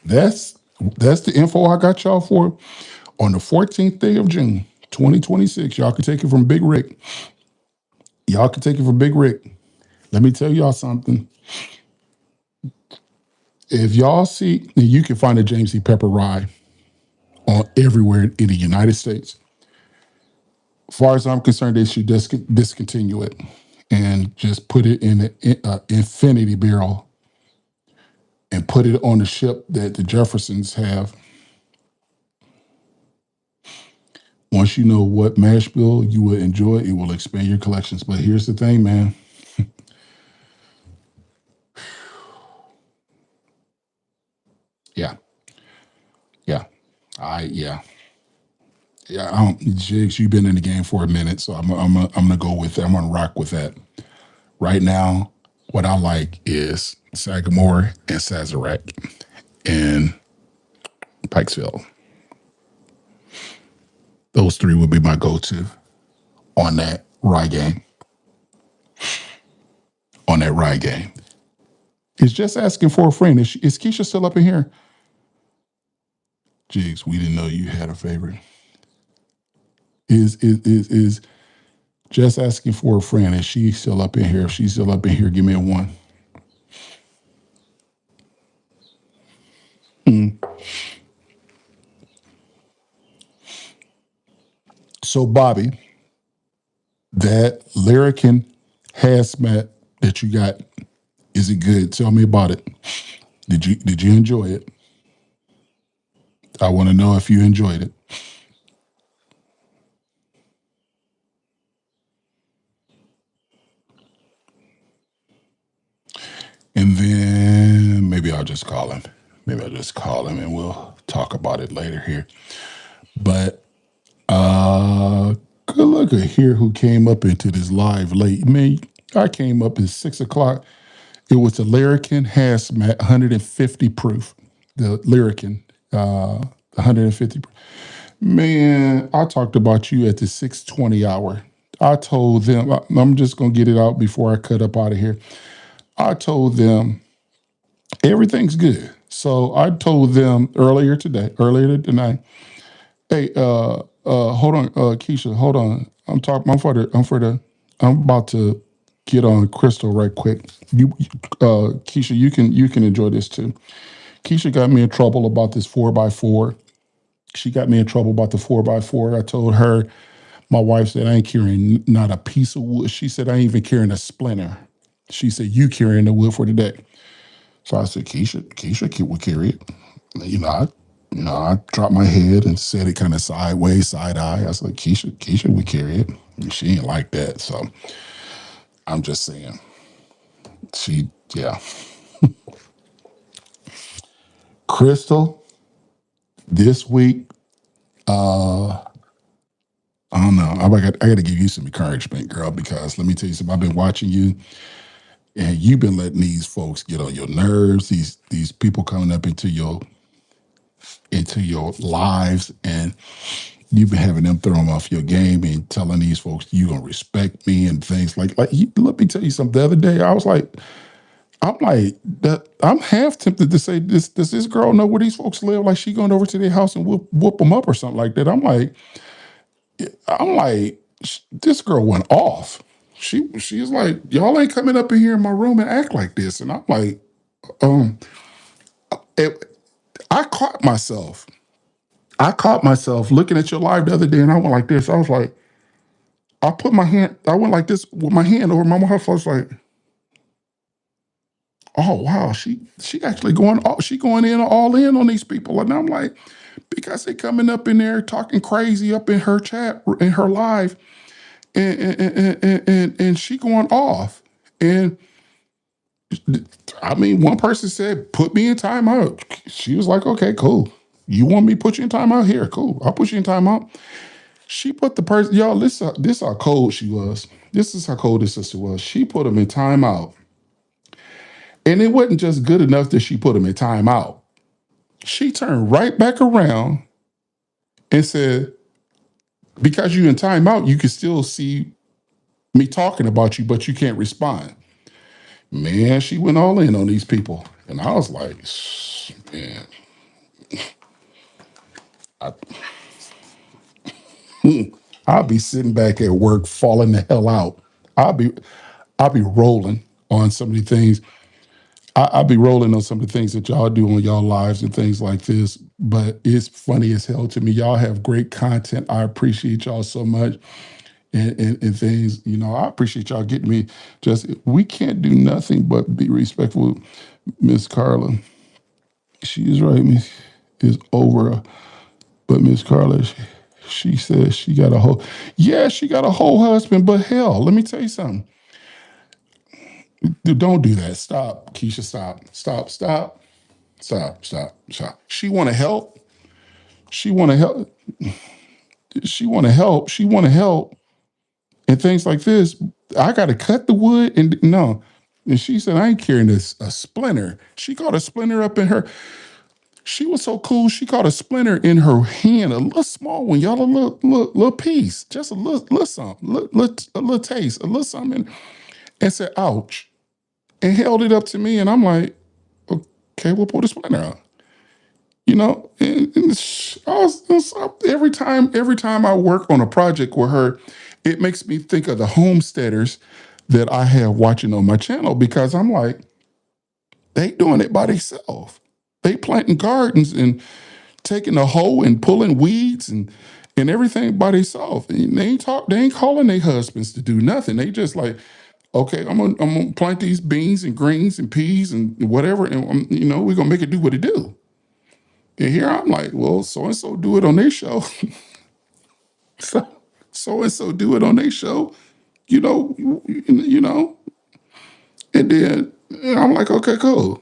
That's the info I got y'all for on the 14th day of June, 2026. Y'all can take it from Big Rick. Y'all can take it from Big Rick. Let me tell y'all something. If y'all see, you can find a James E. Pepper rye on everywhere in the United States. As far as I'm concerned, they should discontinue it and just put it in an infinity barrel and put it on the ship that the Jeffersons have. Once you know what mash bill you will enjoy, it will expand your collections. But here's the thing, man. Yeah, yeah, yeah, yeah. Jigs, you've been in the game for a minute, so I'm gonna go with that. I'm gonna rock with that. Right now, what I like is Sagamore and Sazerac and Pikesville. Those 3 would be my go-to on that rye game. On that rye game. It's just asking for a friend. Is Keisha still up in here? Jigs, we didn't know you had a favorite. Is just asking for a friend. Is she still up in here? If she's still up in here, give me a 1. So, Bobby, that Lyrican hazmat that you got, is it good? Tell me about it. Did you enjoy it? I want to know if you enjoyed it. And then maybe I'll just call him. Maybe I'll just call him and we'll talk about it later here. But good look at here who came up into this live late. Man, I came up at 6 o'clock. It was the Lyrican Hazmat 150 proof. The Lyrican 150. Man, I talked about you at the 6:20 hour. I told them, I'm just going to get it out before I cut up out of here. I told them everything's good. So I told them earlier tonight, hey, hold on, Keisha, hold on. I'm about to get on Crystal right quick. Keisha, you can enjoy this too. Keisha got me in trouble about this 4x4. She got me in trouble about the 4x4. I told her, my wife said, I ain't carrying not a piece of wood. She said, I ain't even carrying a splinter. She said, you carrying the wood for the day. So I said, Keisha will carry it. I dropped my head and said it kind of sideways, side eye. I said, Keisha would carry it. And she ain't like that. So I'm just saying. Yeah. Crystal, this week, I don't know. I got to give you some encouragement, girl, because let me tell you something. I've been watching you, and you've been letting these folks get on your nerves. These people coming up into your lives, and you've been having them throw them off your game and telling these folks you don't respect me and things like. Let me tell you something. The other day, I was like, I'm like that. I'm half tempted to say, does this girl know where these folks live? Like she going over to their house and whoop them up or something like that. I'm like, this girl went off. She was like, y'all ain't coming up in here in my room and act like this. And I'm like, um, it, I caught myself. I caught myself looking at your live the other day, and I went like this. I was like, I went like this with my hand over my mouth. I was like, oh wow, she actually going in all in on these people. And I'm like, because they coming up in there talking crazy up in her chat in her live, and she going off. And I mean, one person said, put me in timeout. She was like, okay, cool. You want me to put you in timeout? Here, cool. I'll put you in timeout. She put the person, y'all, this how cold she was. This is how cold this sister was. She put him in timeout. And it wasn't just good enough that she put him in timeout. She turned right back around and said, because you in timeout, you can still see me talking about you, but you can't respond. Man, she went all in on these people. And I was like, man, I, I'll be sitting back at work falling the hell out. I'll be I'll be rolling on some of the things. I'll be rolling on some of the things that y'all do on y'all lives and things like this. But it's funny as hell to me. Y'all have great content. I appreciate y'all so much. And things, I appreciate y'all getting me. Just we can't do nothing but be respectful, Miss Carla. She is right, Miss is over. But Miss Carla, she says she got a whole, yeah, she got a whole husband. But hell, let me tell you something. Don't do that. Stop, Keisha. Stop. Stop. Stop. Stop. Stop. Stop. She want to help. She want to help. She want to help. She want to help. And things like this. I got to cut the wood and no. And she said, I ain't carrying this a splinter. She caught a splinter up in her. She was so cool. She caught a splinter in her hand, a little small one, y'all, a little piece, just a little something, a little taste, a little something, and said, ouch, and held it up to me. And I'm like, okay, we'll pull the splinter out. Every time I work on a project with her, it makes me think of the homesteaders that I have watching on my channel because I'm like, they doing it by themselves. They planting gardens and taking a hoe and pulling weeds and everything by themselves. And they ain't calling their husbands to do nothing. They just like, okay, I'm gonna plant these beans and greens and peas and whatever, and we're gonna make it do what it do. And here I'm like, well, so and so do it on their show. So and so do it on their show, you know, you know. And then I'm like, okay, cool.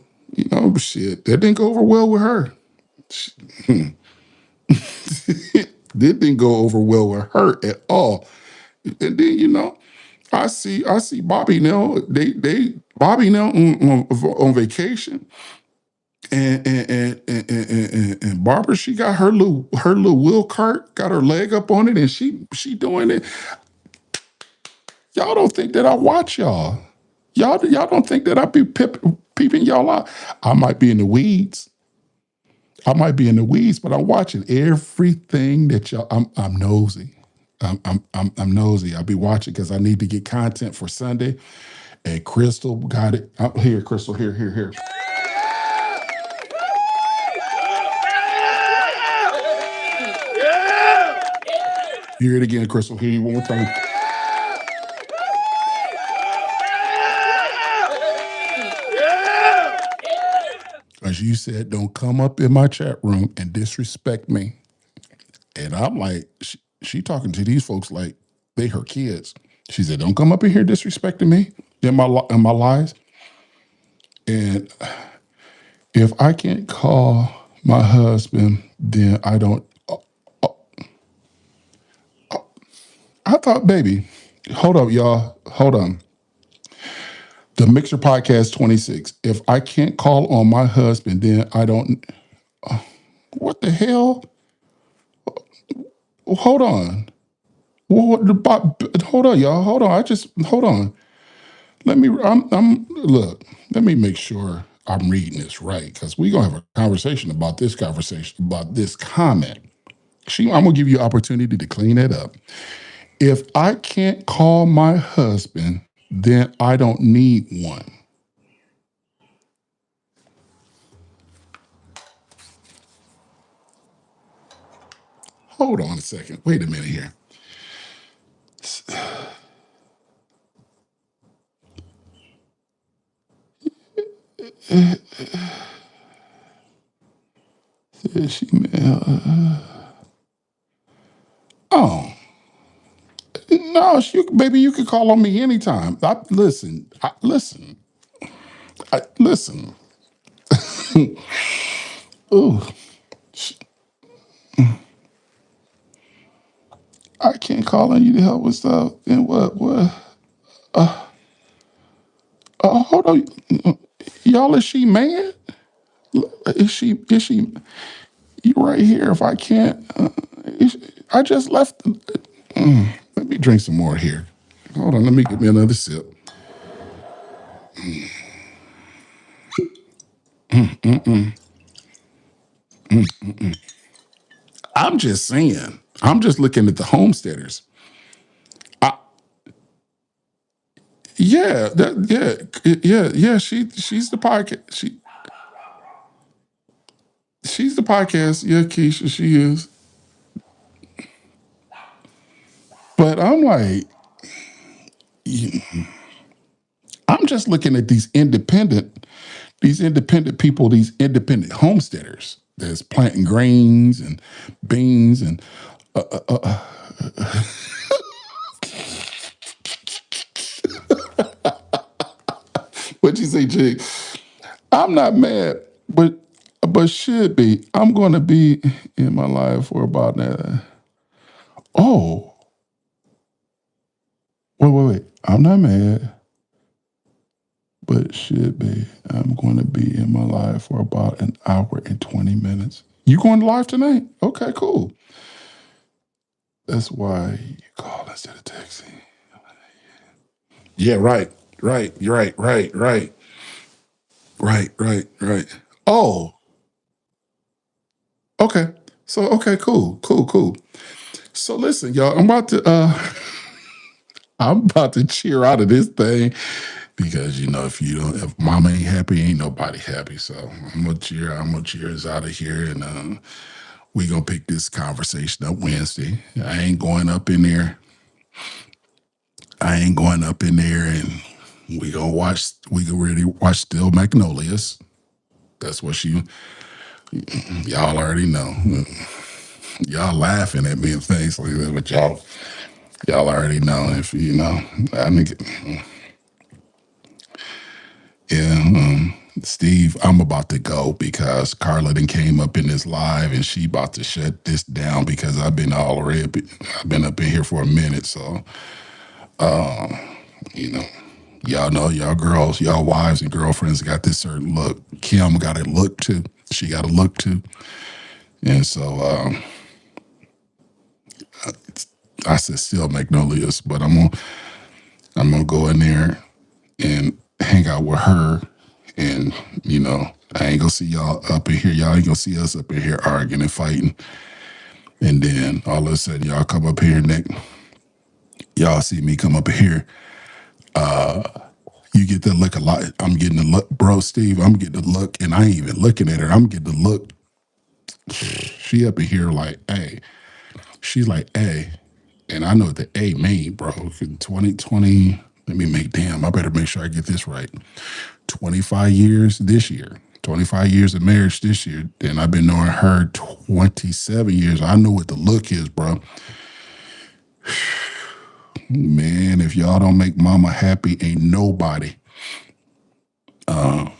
Shit, that didn't go over well with her. That didn't go over well with her at all. And then I see Bobby now. They Bobby now on vacation, and Barbara, she got her little wheel cart, got her leg up on it, and she doing it. Y'all don't think that I watch y'all. Y'all don't think that I be peeping y'all out. I might be in the weeds. But I'm watching everything that y'all. I'm nosy. I'm nosy. I'll be watching because I need to get content for Sunday. And Crystal got it. Here, Crystal. Here. Hear it again, Crystal. Hear you one more time. As you said, don't come up in my chat room and disrespect me. And I'm like, she talking to these folks like they her kids. She said, don't come up in here disrespecting me in my lies. And if I can't call my husband, then I don't. I thought, baby, hold up, y'all. Hold on. The Mixer Podcast 26. If I can't call on my husband, then I don't. What the hell? Hold on. Hold on, y'all. Hold on. Hold on. Look, let me make sure I'm reading this right because we're gonna have a conversation about this comment. I'm gonna give you opportunity to clean it up. If I can't call my husband, then I don't need one. Hold on a second. Wait a minute here. She, oh no, baby, you can call on me anytime. Listen. Listen. Ooh, I can't call on you to help with stuff. And what? Hold on, y'all. Is she mad? Is she? You right here. If I can't, I just left. Let me drink some more here. Hold on. Let me get me another sip. I'm just saying. I'm just looking at the homesteaders. I, yeah, yeah. She's the podcast. She's the podcast. Yeah, Keisha, she is. But I'm like, I'm just looking at these independent people, these independent homesteaders that's planting grains and beans and what you say, Jig? I'm not mad, but should be. I'm going to be in my life for about that. Oh, wait. I'm not mad, but should be. I'm going to be in my life for about an hour and 20 minutes. You going live tonight? Okay, cool. That's why you call instead of texting. Yeah, right, right, you're right. Oh, okay. So okay, cool. So listen, y'all, I'm about to cheer out of this thing because if mama ain't happy, ain't nobody happy. So I'm gonna cheer us out of here, and we gonna pick this conversation up Wednesday. I ain't going up in there, and we can really watch Still Magnolias. That's what y'all already know. Y'all laughing at me and things like that, but y'all already know. If I think, yeah, Steve, I'm about to go because Carla then came up in this live and she about to shut this down because I've been up in here for a minute. So, you know, y'all know y'all girls, y'all wives and girlfriends got this certain look. Kim got a look too. She got a look too. And so I said still Magnolias, but I'm gonna go in there and hang out with her. And, I ain't gonna see y'all up in here. Y'all ain't gonna see us up in here arguing and fighting. And then all of a sudden y'all come up here next. Y'all see me come up here. You get the look a lot. I'm getting the look, bro, Steve. I'm getting the look, and I ain't even looking at her. I'm getting the look. She up in here like, hey. She's like, hey. And I know what the A mean, bro. 2020, let me I better make sure I get this right. 25 years this year. 25 years of marriage this year. And I've been knowing her 27 years. I know what the look is, bro. Man, if y'all don't make mama happy, ain't nobody. I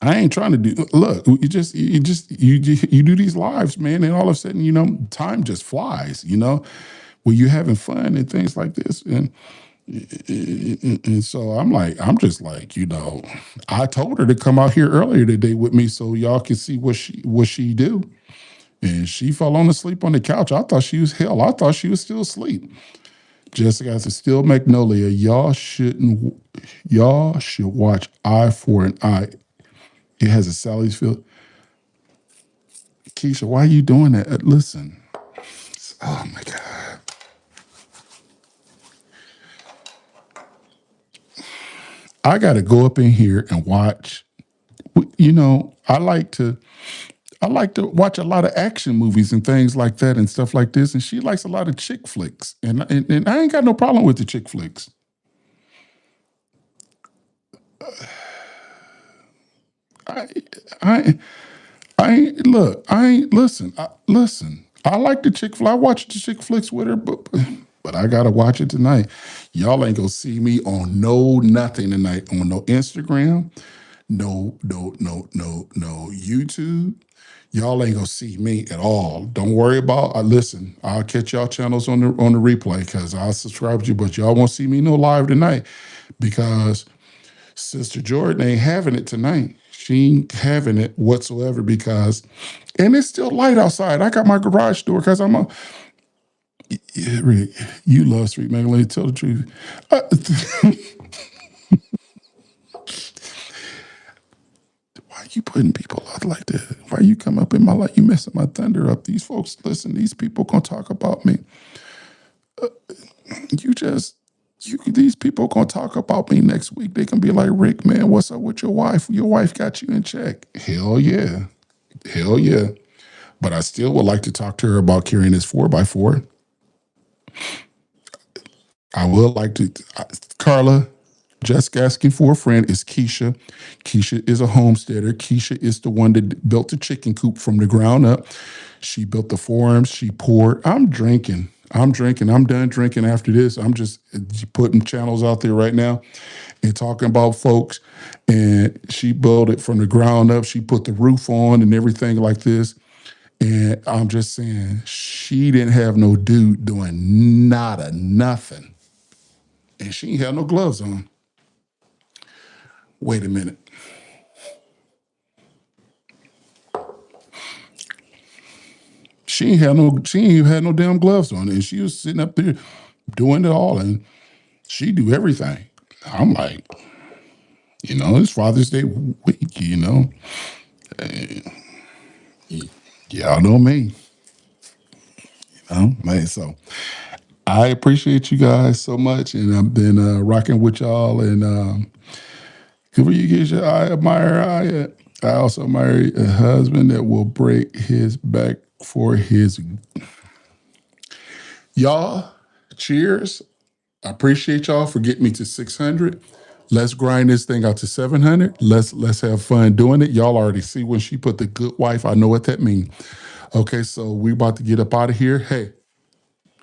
ain't trying to do. Look, you do these lives, man, and all of a sudden, time just flies. When you're having fun and things like this, and so I'm just like, I told her to come out here earlier today with me so y'all can see what she do, and she fell on asleep on the couch. I thought she was still asleep. Jessica says, still Magnolia. Y'all should watch Eye for an Eye. It has a Sally's Field. Keisha, why are you doing that? Listen. Oh my God. I got to go up in here and watch. You know, I like to watch a lot of action movies and things like that and stuff like this. And she likes a lot of chick flicks. And I ain't got no problem with the chick flicks. I I I ain't look. I ain't listen. Listen. I like the chick flick. I watch the chick flicks with her, but I gotta watch it tonight. Y'all ain't gonna see me on no nothing tonight on no Instagram, no YouTube. Y'all ain't gonna see me at all. Don't worry about. Listen, I'll catch y'all channels on the replay because I'll subscribe to you, but y'all won't see me no live tonight because Sister Jordan ain't having it tonight. She ain't having it whatsoever because, and it's still light outside. I got my garage door because I'm a. Yeah, Rick, you love Sweet Magnolia. Tell the truth. Uh, why you putting people out like that? Why you come up in my life? You messing my thunder up. These folks, listen. These people gonna talk about me. You just. These people gonna talk about me next week. They can be like, Rick, man, what's up with your wife? Your wife got you in check. Hell yeah. Hell yeah. But I still would like to talk to her about carrying this 4x4. I would like to, Carla, just asking for a friend is Keisha. Keisha is a homesteader. Keisha is the one that built the chicken coop from the ground up. She built the forums. She poured. I'm drinking. I'm drinking. I'm done drinking after this. I'm just putting channels out there right now and talking about folks. And she built it from the ground up. She put the roof on and everything like this. And I'm just saying, she didn't have no dude doing nada, nothing. And she ain't had no gloves on. Wait a minute. She ain't even had no damn gloves on. And she was sitting up there doing it all. And she do everything. I'm like, it's Father's Day week, Y'all know me. Man, so I appreciate you guys so much. And I've been rocking with y'all. And who you get your I admire I also admire a husband that will break his back for his y'all. Cheers. I appreciate y'all for getting me to 600. Let's grind this thing out to 700. Let's have fun doing it. Y'all already see when she put the good wife. I know what that means. Okay, so we about to get up out of here. Hey,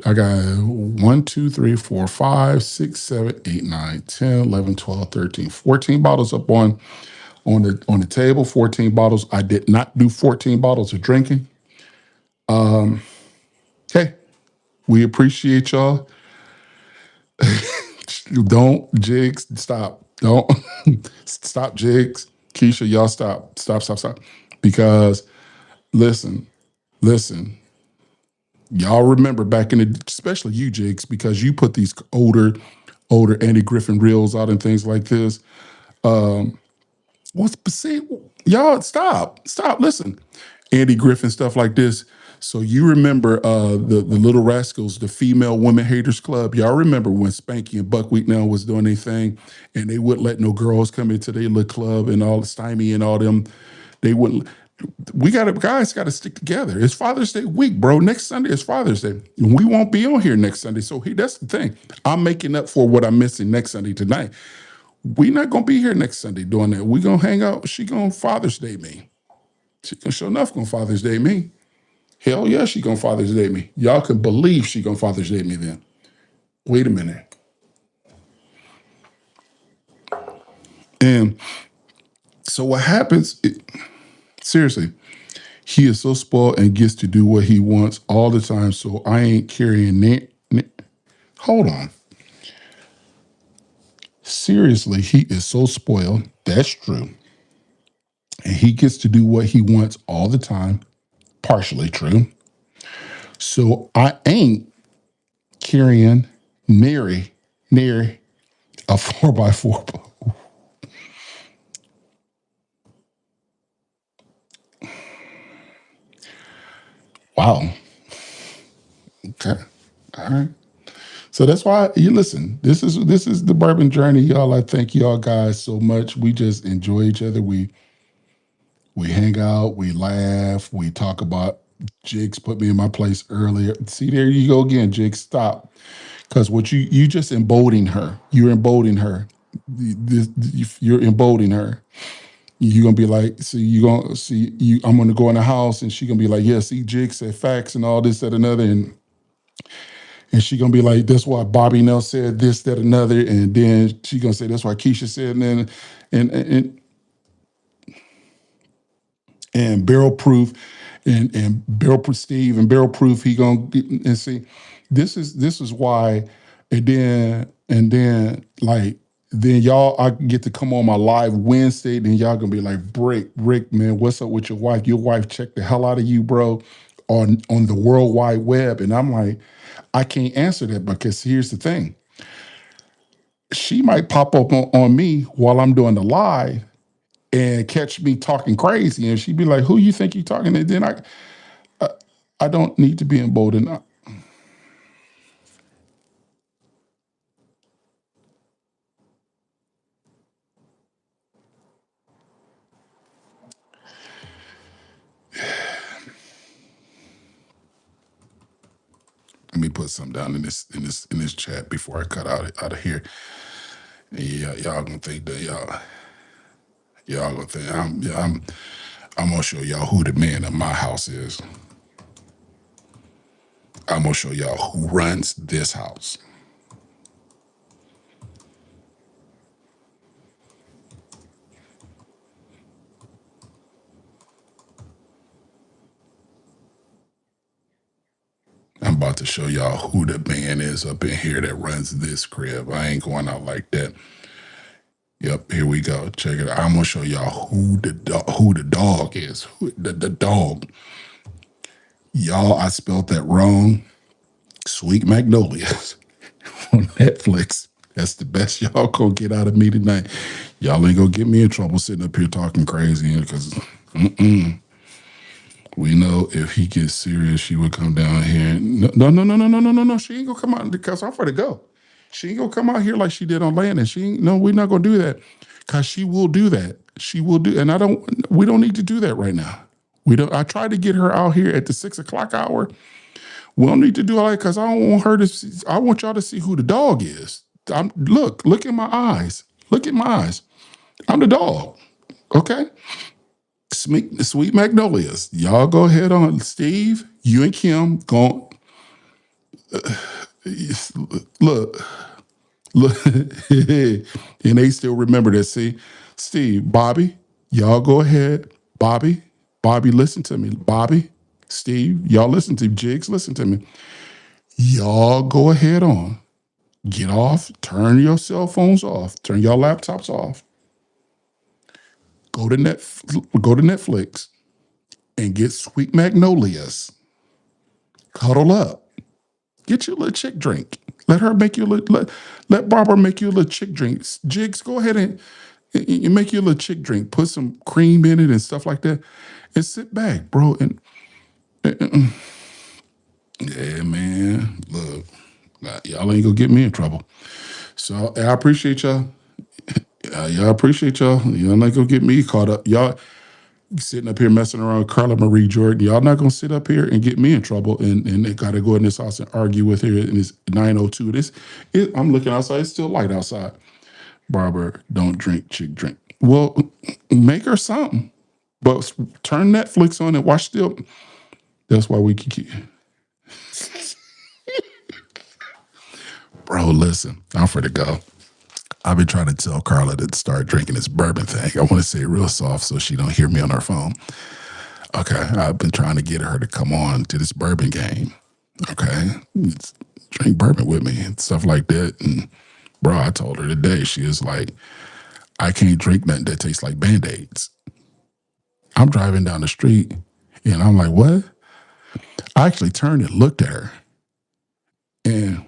I got 1, 2, 3, 4, 5, 6, 7, 8, 9, 10, 11, 12, 13, 14 bottles up on the table. 14 bottles. I did not do 14 bottles of drinking. Hey, we appreciate y'all. Don't jigs stop. Don't stop jigs. Keisha, y'all stop. Stop. Because listen, listen. Y'all remember back in the, especially you jigs, because you put these older Andy Griffin reels out and things like this. What's see, y'all stop. Listen, Andy Griffin stuff like this. So you remember the Little Rascals, the Female Women Haters Club. Y'all remember when Spanky and Buckwheat now was doing their thing, and they wouldn't let no girls come into their little club and all the Stymie and all them. They wouldn't. Guys got to stick together. It's Father's Day week, bro. Next Sunday is Father's Day. And we won't be on here next Sunday. So that's the thing. I'm making up for what I'm missing next Sunday tonight. We not gonna be here next Sunday doing that. We gonna hang out. She gonna Father's Day me. She gonna show enough gonna Father's Day me. Hell yeah, she gonna Father's Day me. Y'all can believe she gonna Father's Day me then. Wait a minute. And so what happens? Seriously, he is so spoiled and gets to do what he wants all the time. So I ain't carrying. Hold on. Seriously, he is so spoiled. That's true. And he gets to do what he wants all the time. Partially true. So I ain't carrying Nary, near a 4x4. Wow. Okay. All right. So that's why you listen. This is the bourbon journey, y'all. I thank y'all guys so much. We just enjoy each other. We hang out, we laugh, we talk about Jigs put me in my place earlier. See, there you go again, Jigs. Stop. Because what you just emboldening her. You're emboldening her. You're emboldening her. You're gonna be like, see, you gonna see you. I'm gonna go in the house, and she gonna be like, yeah, see, Jigs said facts and all this, that, another, and she gonna be like, that's why Bobby Nell said this, that, another, and then she gonna say that's why Keisha said, and then and and barrel proof and barrel proof Steve and barrel proof he gonna get, and see this is why and then like then y'all I get to come on my live Wednesday, then y'all gonna be like, Rick, man, what's up with your wife checked the hell out of you, bro, on the World Wide Web. And I'm like, I can't answer that because here's the thing, she might pop up on me while I'm doing the live and catch me talking crazy, and she'd be like, "Who you think you talking?" And then I don't need to be emboldened. Let me put something down in this chat before I cut out of here. Yeah, y'all gonna think that y'all gonna think I'm gonna show y'all who the man of my house is. I'm gonna show y'all who runs this house. I'm about to show y'all who the man is up in here that runs this crib. I ain't going out like that. Yep, here we go. Check it out. I'm gonna show y'all who the dog is. The dog. Y'all, I spelled that wrong. Sweet Magnolias on Netflix. That's the best y'all gonna get out of me tonight. Y'all ain't gonna get me in trouble sitting up here talking crazy because we know if he gets serious, she would come down here. No. She ain't gonna come out because I'm for to go. She ain't gonna come out here like she did on land, and she ain't. No, we're not gonna do that because she will do that. She will do, and I don't. We don't need to do that right now. We don't. I tried to get her out here at the 6 o'clock hour. We don't need to do all that because I don't want her to. See, I want y'all to see who the dog is. Look in my eyes. Look at my eyes. I'm the dog. Okay. Sweet Magnolias. Y'all go ahead on. Steve, you and Kim go. Look, look, and they still remember that. See, Steve, Bobby, y'all go ahead. Bobby, listen to me. Bobby, Steve, y'all listen to me. Jigs, listen to me. Y'all go ahead on. Get off. Turn your cell phones off. Turn your laptops off. Go to Netflix and get Sweet Magnolias. Cuddle up. Get you a little chick drink. Let her make you a little, let Barbara make you a little chick drink. Jigs, go ahead and make you a little chick drink. Put some cream in it and stuff like that. And sit back, bro. And yeah, man. Look, y'all ain't gonna get me in trouble. So I appreciate y'all. Y'all appreciate y'all. Y'all not gonna get me caught up. Y'all sitting up here messing around with Carla Marie Jordan. Y'all not gonna sit up here and get me in trouble and they gotta go in this house and argue with her and it's 9:02. I'm looking outside, it's still light outside. Barbara, don't drink, chick drink. Well, make her something. But turn Netflix on and watch still. That's why we can keep. Bro, listen, I'm for to go. I've been trying to tell Carla to start drinking this bourbon thing. I want to say it real soft so she don't hear me on her phone. Okay, I've been trying to get her to come on to this bourbon game. Okay, drink bourbon with me and stuff like that. And bro, I told her today, she is like, I can't drink nothing that tastes like Band-Aids. I'm driving down the street and I'm like, what? I actually turned and looked at her. And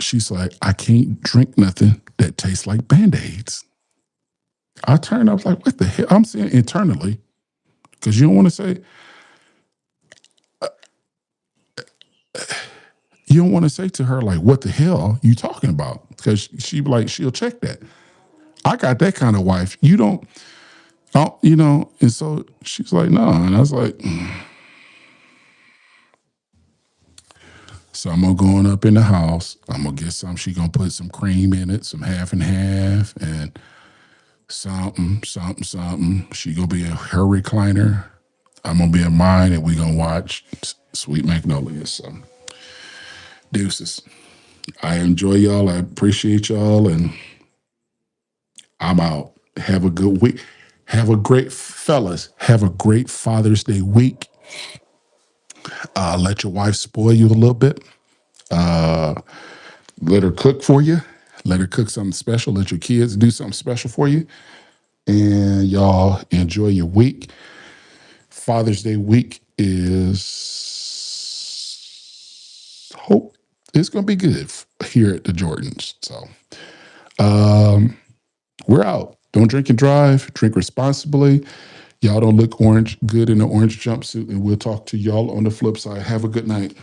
She's like, I can't drink nothing that tastes like Band-Aids. I turned up like, what the hell? I'm saying internally, because you don't want to say, you don't want to say to her, like, what the hell you talking about? Because she'll check that. I got that kind of wife. You don't, and so she's like, no. And I was like, so I'm gonna go on up in the house. I'm gonna get some. She gonna put some cream in it, some half and half, and something. She gonna be in her recliner. I'm gonna be in mine, and we gonna watch Sweet Magnolias. So, deuces. I enjoy y'all. I appreciate y'all, and I'm out. Have a good week. Have a great fellas. Have a great Father's Day week. Let your wife spoil you a little bit. Let her cook for you. Let her cook something special. Let your kids do something special for you. And y'all enjoy your week. Father's Day week is hope it's gonna be good here at the Jordans. So we're out. Don't drink and drive. Drink responsibly. Y'all don't look good in the orange jumpsuit. And we'll talk to y'all on the flip side. Have a good night.